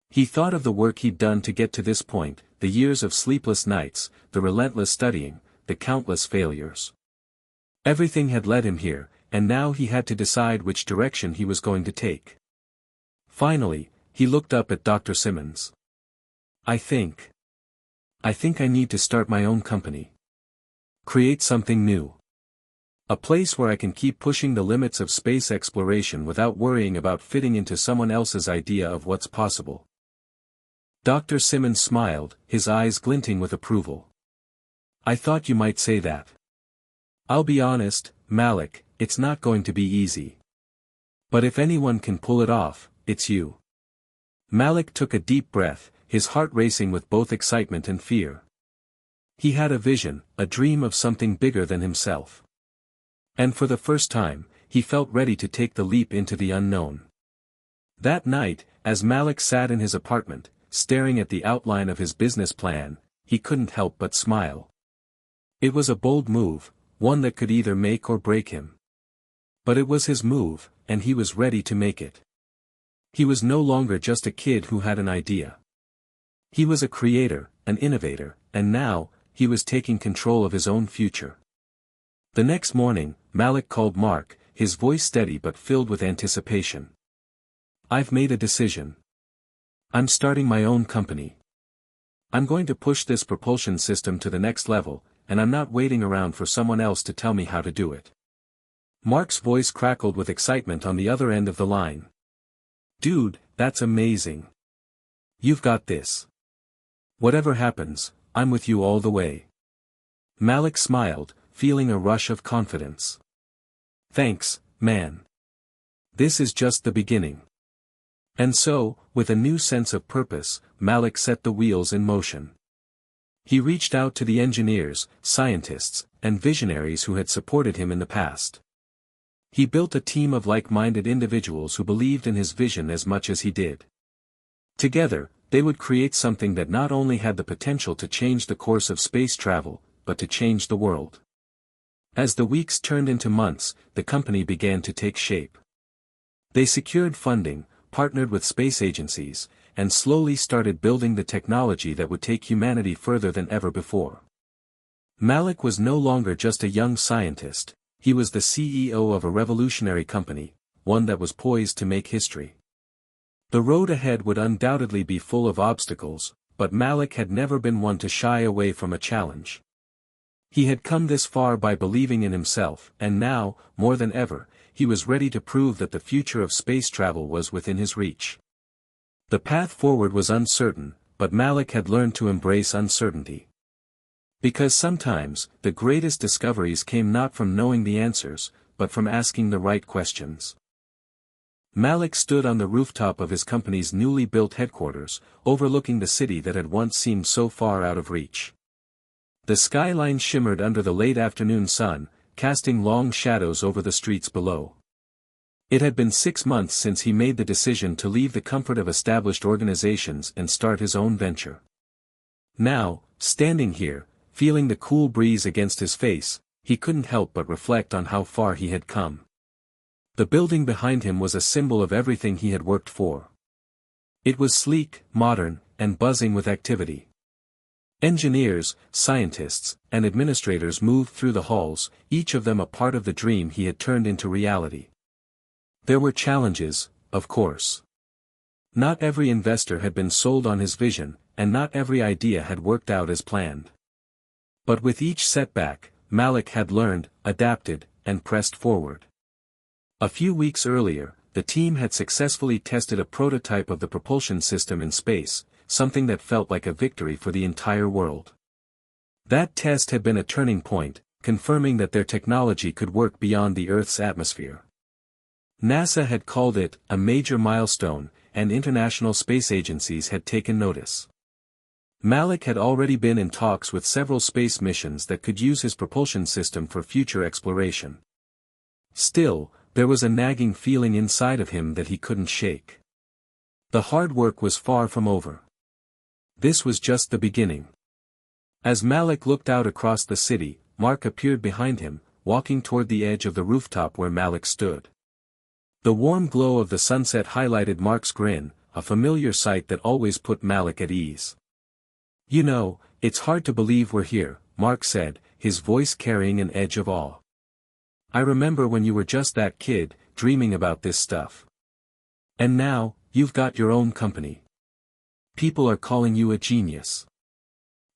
He thought of the work he'd done to get to this point, the years of sleepless nights, the relentless studying, the countless failures. Everything had led him here, and now he had to decide which direction he was going to take. Finally, he looked up at Dr. Simmons. I think I need to start my own company. Create something new. A place where I can keep pushing the limits of space exploration without worrying about fitting into someone else's idea of what's possible. Dr. Simmons smiled, his eyes glinting with approval. I thought you might say that. I'll be honest, Malik, it's not going to be easy. But if anyone can pull it off, it's you. Malik took a deep breath, his heart racing with both excitement and fear. He had a vision, a dream of something bigger than himself. And for the first time, he felt ready to take the leap into the unknown. That night, as Malik sat in his apartment, staring at the outline of his business plan, he couldn't help but smile. It was a bold move, one that could either make or break him. But it was his move, and he was ready to make it. He was no longer just a kid who had an idea. He was a creator, an innovator, and now, he was taking control of his own future. The next morning, Malik called Mark, his voice steady but filled with anticipation. I've made a decision. I'm starting my own company. I'm going to push this propulsion system to the next level, and I'm not waiting around for someone else to tell me how to do it. Mark's voice crackled with excitement on the other end of the line. Dude, that's amazing. You've got this. Whatever happens, I'm with you all the way. Malik smiled, feeling a rush of confidence. Thanks, man. This is just the beginning. And so, with a new sense of purpose, Malik set the wheels in motion. He reached out to the engineers, scientists, and visionaries who had supported him in the past. He built a team of like-minded individuals who believed in his vision as much as he did. Together, they would create something that not only had the potential to change the course of space travel, but to change the world. As the weeks turned into months, the company began to take shape. They secured funding, partnered with space agencies, and slowly started building the technology that would take humanity further than ever before. Malik was no longer just a young scientist, he was the CEO of a revolutionary company, one that was poised to make history. The road ahead would undoubtedly be full of obstacles, but Malik had never been one to shy away from a challenge. He had come this far by believing in himself, and now, more than ever, he was ready to prove that the future of space travel was within his reach. The path forward was uncertain, but Malik had learned to embrace uncertainty. Because sometimes, the greatest discoveries came not from knowing the answers, but from asking the right questions. Malik stood on the rooftop of his company's newly built headquarters, overlooking the city that had once seemed so far out of reach. The skyline shimmered under the late afternoon sun, casting long shadows over the streets below. It had been 6 months since he made the decision to leave the comfort of established organizations and start his own venture. Now, standing here, feeling the cool breeze against his face, he couldn't help but reflect on how far he had come. The building behind him was a symbol of everything he had worked for. It was sleek, modern, and buzzing with activity. Engineers, scientists, and administrators moved through the halls, each of them a part of the dream he had turned into reality. There were challenges, of course. Not every investor had been sold on his vision, and not every idea had worked out as planned. But with each setback, Malik had learned, adapted, and pressed forward. A few weeks earlier, the team had successfully tested a prototype of the propulsion system in space, something that felt like a victory for the entire world. That test had been a turning point, confirming that their technology could work beyond the Earth's atmosphere. NASA had called it a major milestone, and international space agencies had taken notice. Malik had already been in talks with several space missions that could use his propulsion system for future exploration. Still, there was a nagging feeling inside of him that he couldn't shake. The hard work was far from over. This was just the beginning. As Malik looked out across the city, Mark appeared behind him, walking toward the edge of the rooftop where Malik stood. The warm glow of the sunset highlighted Mark's grin, a familiar sight that always put Malik at ease. "You know, it's hard to believe we're here," Mark said, his voice carrying an edge of awe. "I remember when you were just that kid, dreaming about this stuff. And now, you've got your own company. People are calling you a genius."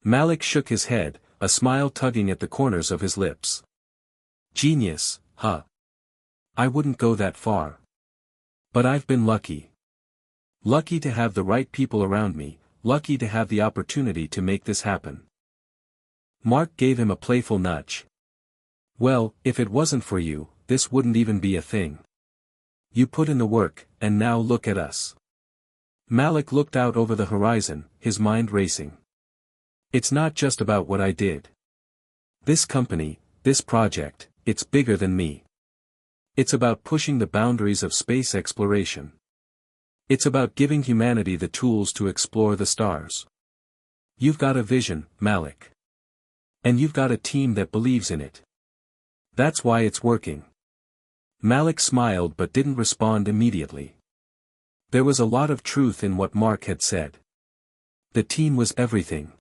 Malik shook his head, a smile tugging at the corners of his lips. "Genius, huh? I wouldn't go that far. But I've been lucky. Lucky to have the right people around me, lucky to have the opportunity to make this happen." Mark gave him a playful nudge. "Well, if it wasn't for you, this wouldn't even be a thing. You put in the work, and now look at us." Malik looked out over the horizon, his mind racing. "It's not just about what I did. This company, this project, it's bigger than me. It's about pushing the boundaries of space exploration. It's about giving humanity the tools to explore the stars. You've got a vision, Malik. And you've got a team that believes in it. That's why it's working." Malik smiled but didn't respond immediately. There was a lot of truth in what Mark had said. The team was everything.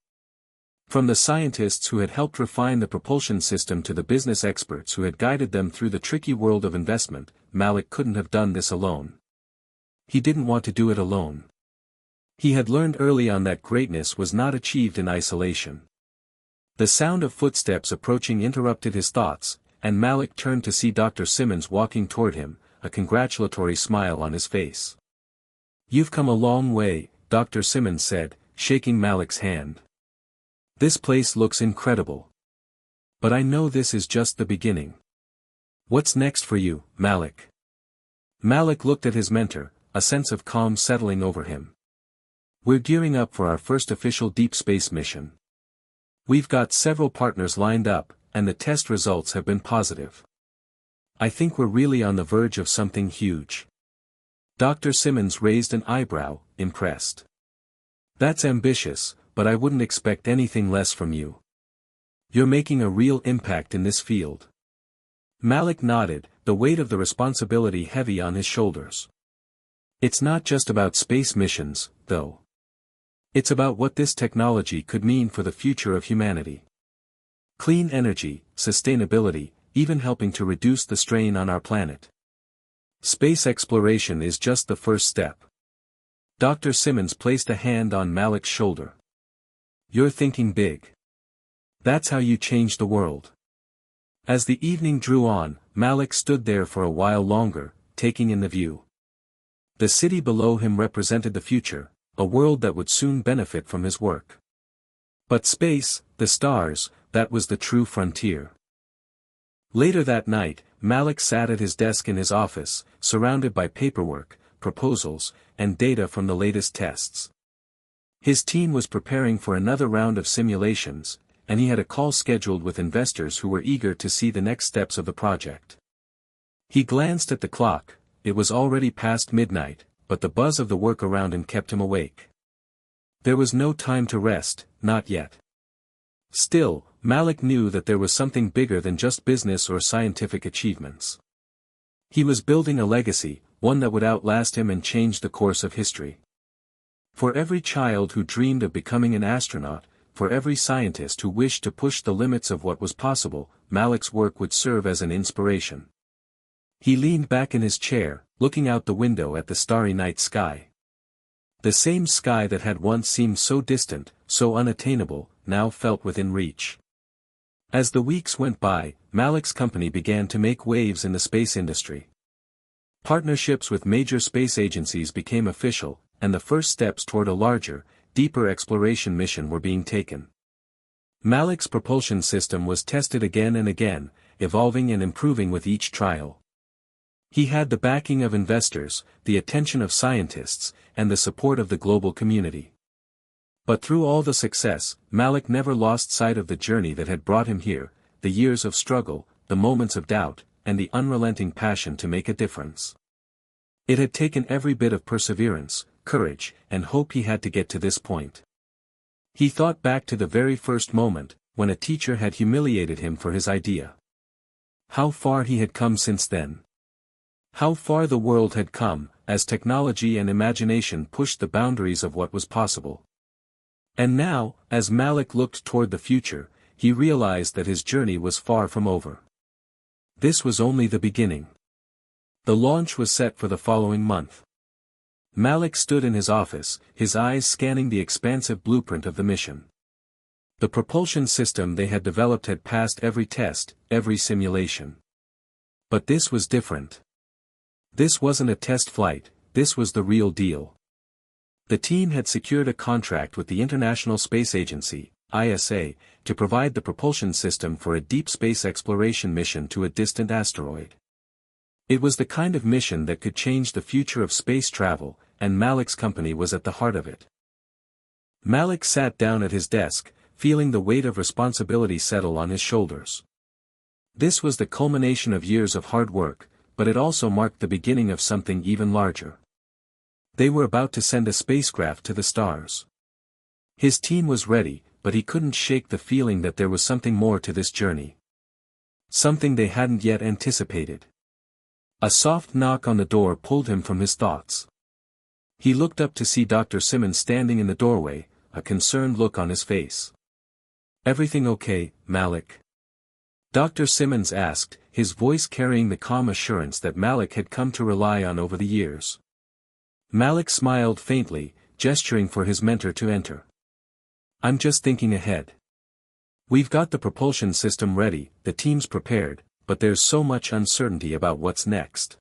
From the scientists who had helped refine the propulsion system to the business experts who had guided them through the tricky world of investment, Malik couldn't have done this alone. He didn't want to do it alone. He had learned early on that greatness was not achieved in isolation. The sound of footsteps approaching interrupted his thoughts, and Malik turned to see Dr. Simmons walking toward him, a congratulatory smile on his face. "You've come a long way," Dr. Simmons said, shaking Malik's hand. "This place looks incredible. But I know this is just the beginning. What's next for you, Malik?" Malik looked at his mentor, a sense of calm settling over him. "We're gearing up for our first official deep space mission. We've got several partners lined up, and the test results have been positive. I think we're really on the verge of something huge." Dr. Simmons raised an eyebrow, impressed. "That's ambitious, but I wouldn't expect anything less from you. You're making a real impact in this field." Malik nodded, the weight of the responsibility heavy on his shoulders. "It's not just about space missions, though. It's about what this technology could mean for the future of humanity. Clean energy, sustainability, even helping to reduce the strain on our planet. Space exploration is just the first step." Dr. Simmons placed a hand on Malik's shoulder. "You're thinking big. That's how you change the world." As the evening drew on, Malik stood there for a while longer, taking in the view. The city below him represented the future, a world that would soon benefit from his work. But space, the stars, that was the true frontier. Later that night, Malik sat at his desk in his office, surrounded by paperwork, proposals, and data from the latest tests. His team was preparing for another round of simulations, and he had a call scheduled with investors who were eager to see the next steps of the project. He glanced at the clock. It was already past midnight, but the buzz of the work around him kept him awake. There was no time to rest, not yet. Still, Malik knew that there was something bigger than just business or scientific achievements. He was building a legacy, one that would outlast him and change the course of history. For every child who dreamed of becoming an astronaut, for every scientist who wished to push the limits of what was possible, Malik's work would serve as an inspiration. He leaned back in his chair, looking out the window at the starry night sky. The same sky that had once seemed so distant, so unattainable, now felt within reach. As the weeks went by, Malik's company began to make waves in the space industry. Partnerships with major space agencies became official, and the first steps toward a larger, deeper exploration mission were being taken. Malik's propulsion system was tested again and again, evolving and improving with each trial. He had the backing of investors, the attention of scientists, and the support of the global community. But through all the success, Malik never lost sight of the journey that had brought him here, the years of struggle, the moments of doubt, and the unrelenting passion to make a difference. It had taken every bit of perseverance, courage, and hope he had to get to this point. He thought back to the very first moment, when a teacher had humiliated him for his idea. How far he had come since then. How far the world had come, as technology and imagination pushed the boundaries of what was possible. And now, as Malik looked toward the future, he realized that his journey was far from over. This was only the beginning. The launch was set for the following month. Malik stood in his office, his eyes scanning the expansive blueprint of the mission. The propulsion system they had developed had passed every test, every simulation. But this was different. This wasn't a test flight, this was the real deal. The team had secured a contract with the International Space Agency, ISA, to provide the propulsion system for a deep space exploration mission to a distant asteroid. It was the kind of mission that could change the future of space travel, and Malik's company was at the heart of it. Malik sat down at his desk, feeling the weight of responsibility settle on his shoulders. This was the culmination of years of hard work, but it also marked the beginning of something even larger. They were about to send a spacecraft to the stars. His team was ready, but he couldn't shake the feeling that there was something more to this journey. Something they hadn't yet anticipated. A soft knock on the door pulled him from his thoughts. He looked up to see Dr. Simmons standing in the doorway, a concerned look on his face. "Everything okay, Malik?" Dr. Simmons asked, his voice carrying the calm assurance that Malik had come to rely on over the years. Malik smiled faintly, gesturing for his mentor to enter. "I'm just thinking ahead. We've got the propulsion system ready, the team's prepared, but there's so much uncertainty about what's next.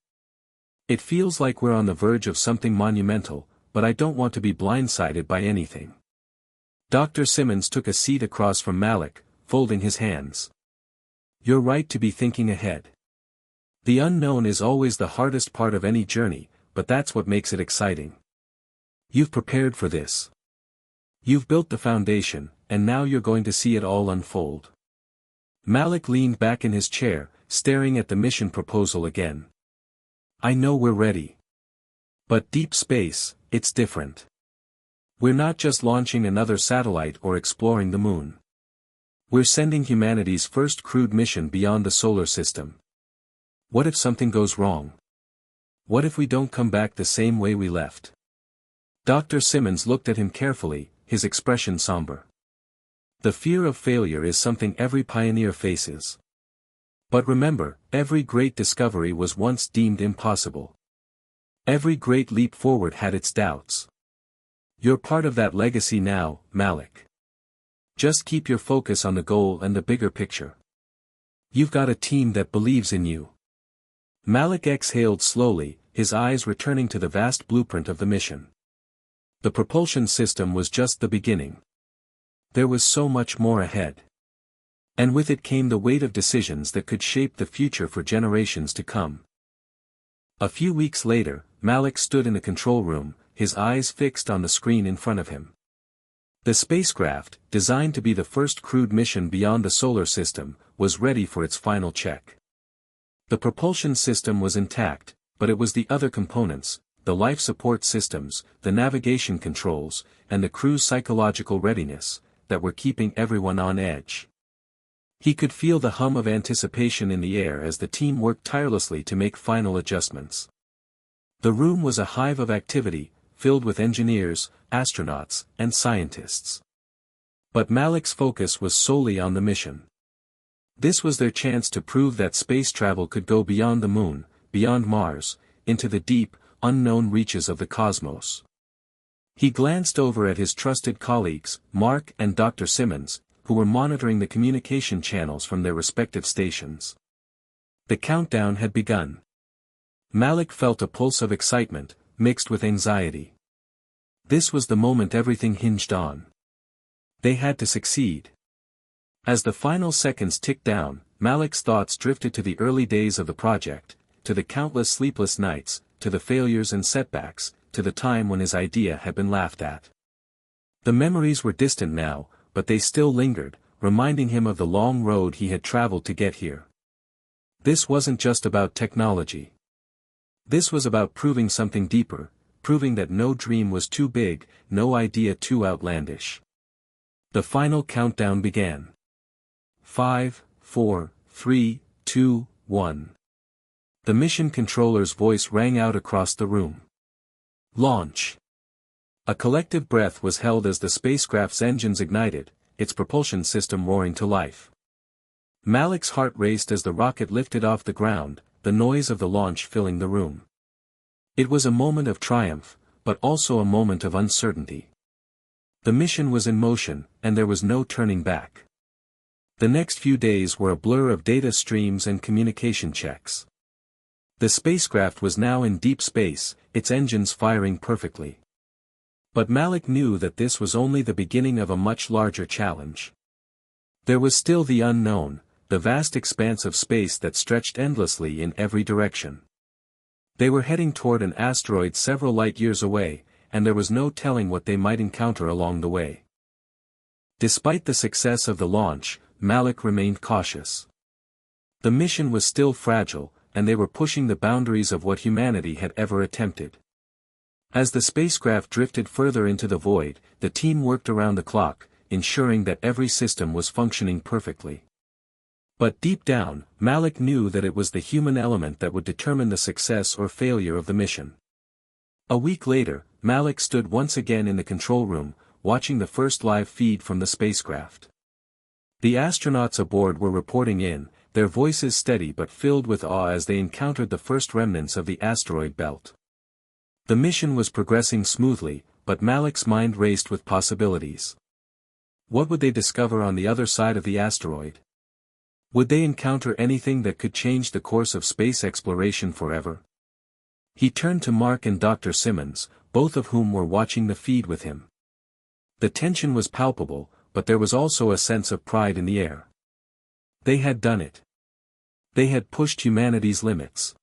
It feels like we're on the verge of something monumental, but I don't want to be blindsided by anything." Dr. Simmons took a seat across from Malik, folding his hands. "You're right to be thinking ahead. The unknown is always the hardest part of any journey, but that's what makes it exciting. You've prepared for this. You've built the foundation, and now you're going to see it all unfold." Malik leaned back in his chair, staring at the mission proposal again. "I know we're ready. But deep space, it's different. We're not just launching another satellite or exploring the moon. We're sending humanity's first crewed mission beyond the solar system. What if something goes wrong? What if we don't come back the same way we left?" Dr. Simmons looked at him carefully, his expression somber. "The fear of failure is something every pioneer faces. But remember, every great discovery was once deemed impossible. Every great leap forward had its doubts. You're part of that legacy now, Malik. Just keep your focus on the goal and the bigger picture. You've got a team that believes in you." Malik exhaled slowly, his eyes returning to the vast blueprint of the mission. The propulsion system was just the beginning. There was so much more ahead. And with it came the weight of decisions that could shape the future for generations to come. A few weeks later, Malik stood in the control room, his eyes fixed on the screen in front of him. The spacecraft, designed to be the first crewed mission beyond the solar system, was ready for its final check. The propulsion system was intact, but it was the other components, the life support systems, the navigation controls, and the crew's psychological readiness, that were keeping everyone on edge. He could feel the hum of anticipation in the air as the team worked tirelessly to make final adjustments. The room was a hive of activity, filled with engineers, astronauts, and scientists. But Malik's focus was solely on the mission. This was their chance to prove that space travel could go beyond the moon, beyond Mars, into the deep, unknown reaches of the cosmos. He glanced over at his trusted colleagues, Mark and Dr. Simmons, who were monitoring the communication channels from their respective stations. The countdown had begun. Malik felt a pulse of excitement, mixed with anxiety. This was the moment everything hinged on. They had to succeed. As the final seconds ticked down, Malik's thoughts drifted to the early days of the project, to the countless sleepless nights, to the failures and setbacks, to the time when his idea had been laughed at. The memories were distant now, but they still lingered, reminding him of the long road he had traveled to get here. This wasn't just about technology. This was about proving something deeper, proving that no dream was too big, no idea too outlandish. The final countdown began. 5, 4, 3, 2, 1. The mission controller's voice rang out across the room. Launch. A collective breath was held as the spacecraft's engines ignited, its propulsion system roaring to life. Malik's heart raced as the rocket lifted off the ground, the noise of the launch filling the room. It was a moment of triumph, but also a moment of uncertainty. The mission was in motion, and there was no turning back. The next few days were a blur of data streams and communication checks. The spacecraft was now in deep space, its engines firing perfectly. But Malik knew that this was only the beginning of a much larger challenge. There was still the unknown, the vast expanse of space that stretched endlessly in every direction. They were heading toward an asteroid several light-years away, and there was no telling what they might encounter along the way. Despite the success of the launch, Malik remained cautious. The mission was still fragile, and they were pushing the boundaries of what humanity had ever attempted. As the spacecraft drifted further into the void, the team worked around the clock, ensuring that every system was functioning perfectly. But deep down, Malik knew that it was the human element that would determine the success or failure of the mission. A week later, Malik stood once again in the control room, watching the first live feed from the spacecraft. The astronauts aboard were reporting in, their voices steady but filled with awe as they encountered the first remnants of the asteroid belt. The mission was progressing smoothly, but Malik's mind raced with possibilities. What would they discover on the other side of the asteroid? Would they encounter anything that could change the course of space exploration forever? He turned to Mark and Dr. Simmons, both of whom were watching the feed with him. The tension was palpable, but there was also a sense of pride in the air. They had done it. They had pushed humanity's limits.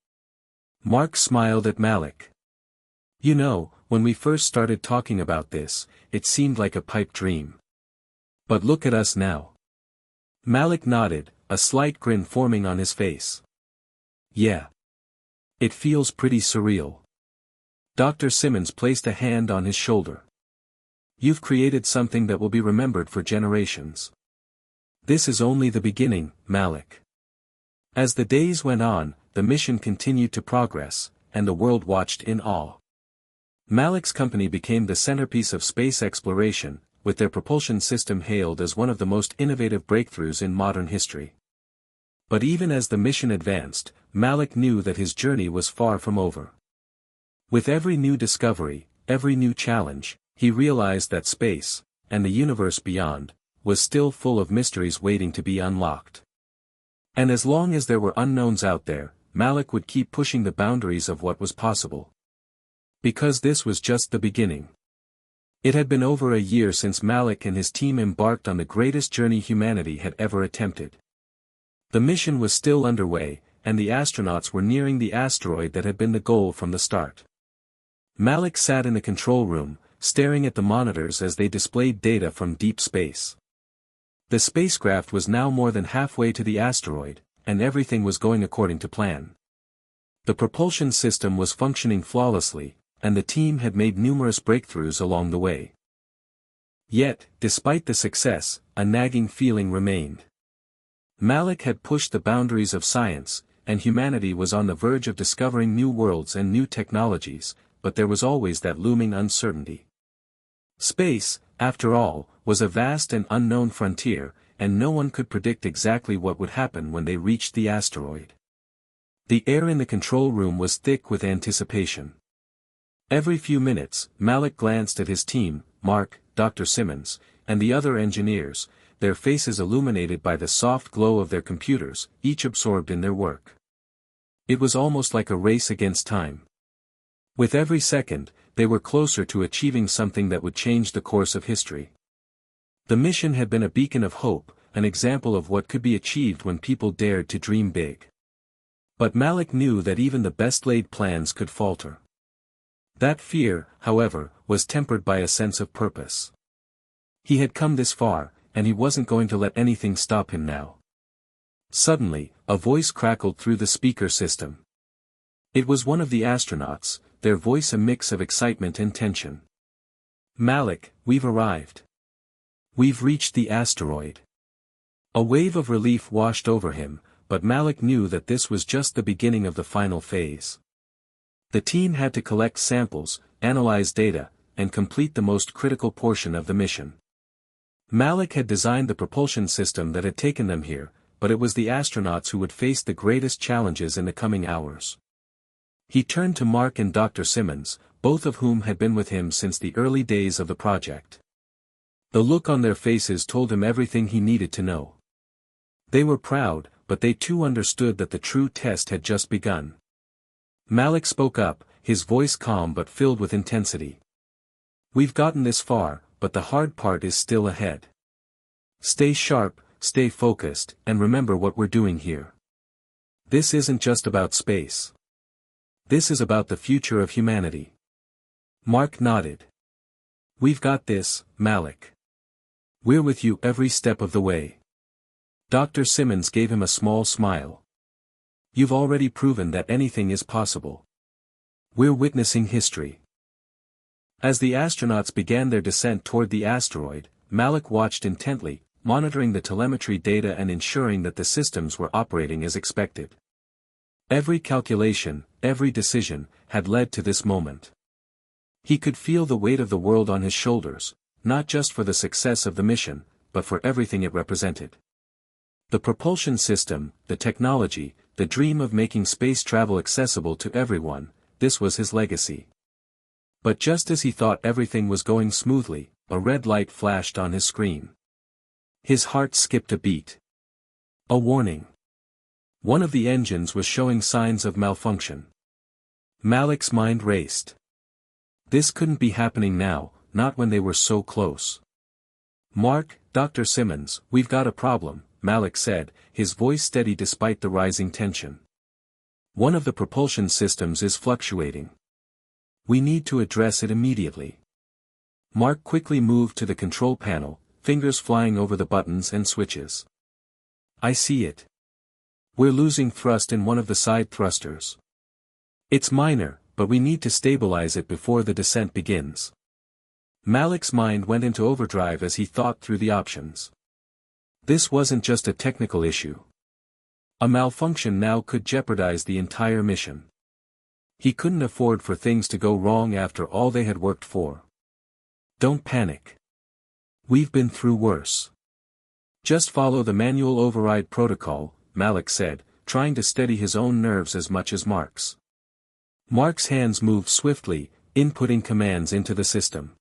Mark smiled at Malik. You know, when we first started talking about this, it seemed like a pipe dream. But look at us now. Malik nodded, a slight grin forming on his face. Yeah. It feels pretty surreal. Dr. Simmons placed a hand on his shoulder. You've created something that will be remembered for generations. This is only the beginning, Malik. As the days went on, the mission continued to progress, and the world watched in awe. Malik's company became the centerpiece of space exploration, with their propulsion system hailed as one of the most innovative breakthroughs in modern history. But even as the mission advanced, Malik knew that his journey was far from over. With every new discovery, every new challenge, he realized that space, and the universe beyond, was still full of mysteries waiting to be unlocked. And as long as there were unknowns out there, Malik would keep pushing the boundaries of what was possible. Because this was just the beginning. It had been over a year since Malik and his team embarked on the greatest journey humanity had ever attempted. The mission was still underway, and the astronauts were nearing the asteroid that had been the goal from the start. Malik sat in the control room, staring at the monitors as they displayed data from deep space. The spacecraft was now more than halfway to the asteroid, and everything was going according to plan. The propulsion system was functioning flawlessly, and the team had made numerous breakthroughs along the way. Yet, despite the success, a nagging feeling remained. Malik had pushed the boundaries of science, and humanity was on the verge of discovering new worlds and new technologies, but there was always that looming uncertainty. Space, after all, was a vast and unknown frontier, and no one could predict exactly what would happen when they reached the asteroid. The air in the control room was thick with anticipation. Every few minutes, Malik glanced at his team, Mark, Dr. Simmons, and the other engineers, their faces illuminated by the soft glow of their computers, each absorbed in their work. It was almost like a race against time. With every second, they were closer to achieving something that would change the course of history. The mission had been a beacon of hope, an example of what could be achieved when people dared to dream big. But Malik knew that even the best-laid plans could falter. That fear, however, was tempered by a sense of purpose. He had come this far, and he wasn't going to let anything stop him now. Suddenly, a voice crackled through the speaker system. It was one of the astronauts, their voice a mix of excitement and tension. Malik, we've arrived. We've reached the asteroid. A wave of relief washed over him, but Malik knew that this was just the beginning of the final phase. The team had to collect samples, analyze data, and complete the most critical portion of the mission. Malik had designed the propulsion system that had taken them here, but it was the astronauts who would face the greatest challenges in the coming hours. He turned to Mark and Dr. Simmons, both of whom had been with him since the early days of the project. The look on their faces told him everything he needed to know. They were proud, but they too understood that the true test had just begun. Malik spoke up, his voice calm but filled with intensity. "We've gotten this far, but the hard part is still ahead. Stay sharp, stay focused, and remember what we're doing here. This isn't just about space. This is about the future of humanity." Mark nodded. "We've got this, Malik. We're with you every step of the way." Dr. Simmons gave him a small smile. "You've already proven that anything is possible. We're witnessing history." As the astronauts began their descent toward the asteroid, Malik watched intently, monitoring the telemetry data and ensuring that the systems were operating as expected. Every calculation, every decision, had led to this moment. He could feel the weight of the world on his shoulders, not just for the success of the mission, but for everything it represented. The propulsion system, the technology, the dream of making space travel accessible to everyone, this was his legacy. But just as he thought everything was going smoothly, a red light flashed on his screen. His heart skipped a beat. A warning. One of the engines was showing signs of malfunction. Malik's mind raced. This couldn't be happening now, not when they were so close. "Mark, Dr. Simmons, we've got a problem," Malik said, his voice steady despite the rising tension. "One of the propulsion systems is fluctuating. We need to address it immediately." Mark quickly moved to the control panel, fingers flying over the buttons and switches. "I see it. We're losing thrust in one of the side thrusters. It's minor, but we need to stabilize it before the descent begins." Malik's mind went into overdrive as he thought through the options. This wasn't just a technical issue. A malfunction now could jeopardize the entire mission. He couldn't afford for things to go wrong after all they had worked for. "Don't panic. We've been through worse. Just follow the manual override protocol," Malik said, trying to steady his own nerves as much as Mark's. Mark's hands moved swiftly, inputting commands into the system.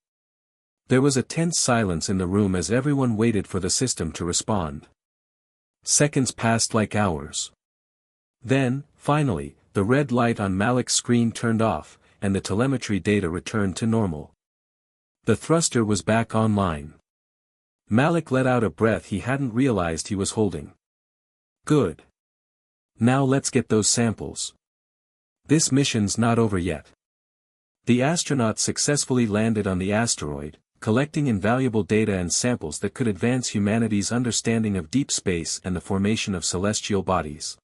There was a tense silence in the room as everyone waited for the system to respond. Seconds passed like hours. Then, finally, the red light on Malik's screen turned off, and the telemetry data returned to normal. The thruster was back online. Malik let out a breath he hadn't realized he was holding. "Good. Now let's get those samples. This mission's not over yet." The astronauts successfully landed on the asteroid, collecting invaluable data and samples that could advance humanity's understanding of deep space and the formation of celestial bodies.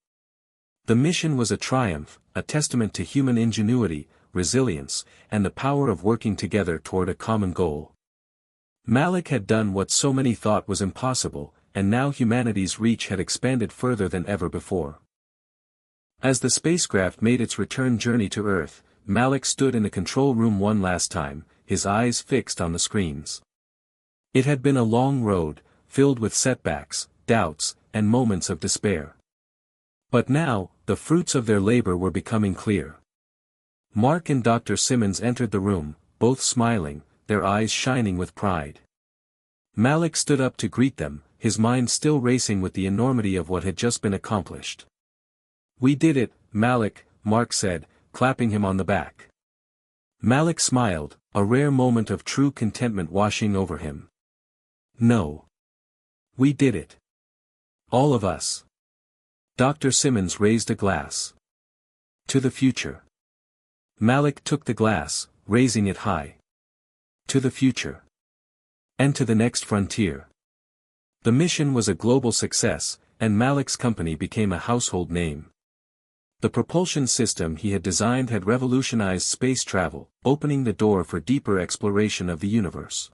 The mission was a triumph, a testament to human ingenuity, resilience, and the power of working together toward a common goal. Malik had done what so many thought was impossible, and now humanity's reach had expanded further than ever before. As the spacecraft made its return journey to Earth, Malik stood in the control room one last time, his eyes fixed on the screens. It had been a long road, filled with setbacks, doubts, and moments of despair. But now, the fruits of their labor were becoming clear. Mark and Dr. Simmons entered the room, both smiling, their eyes shining with pride. Malik stood up to greet them, his mind still racing with the enormity of what had just been accomplished. "We did it, Malik," Mark said, clapping him on the back. Malik smiled, a rare moment of true contentment washing over him. "No. We did it. All of us." Dr. Simmons raised a glass. "To the future." Malik took the glass, raising it high. "To the future. And to the next frontier." The mission was a global success, and Malik's company became a household name. The propulsion system he had designed had revolutionized space travel, opening the door for deeper exploration of the universe.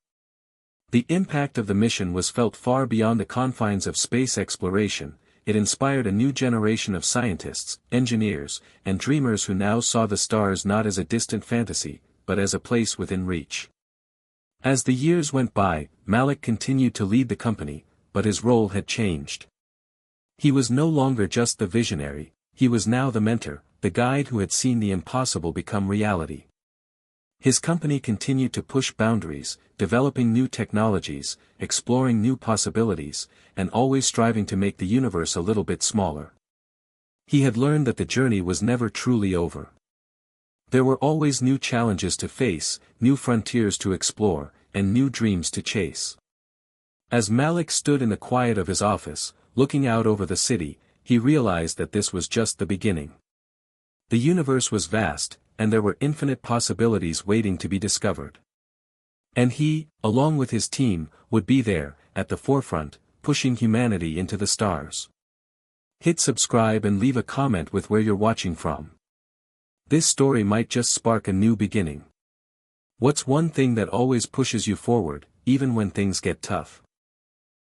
The impact of the mission was felt far beyond the confines of space exploration, it inspired a new generation of scientists, engineers, and dreamers who now saw the stars not as a distant fantasy, but as a place within reach. As the years went by, Malik continued to lead the company, but his role had changed. He was no longer just the visionary, he was now the mentor, the guide who had seen the impossible become reality. His company continued to push boundaries, developing new technologies, exploring new possibilities, and always striving to make the universe a little bit smaller. He had learned that the journey was never truly over. There were always new challenges to face, new frontiers to explore, and new dreams to chase. As Malik stood in the quiet of his office, looking out over the city, he realized that this was just the beginning. The universe was vast, and there were infinite possibilities waiting to be discovered. And he, along with his team, would be there, at the forefront, pushing humanity into the stars. Hit subscribe and leave a comment with where you're watching from. This story might just spark a new beginning. What's one thing that always pushes you forward, even when things get tough?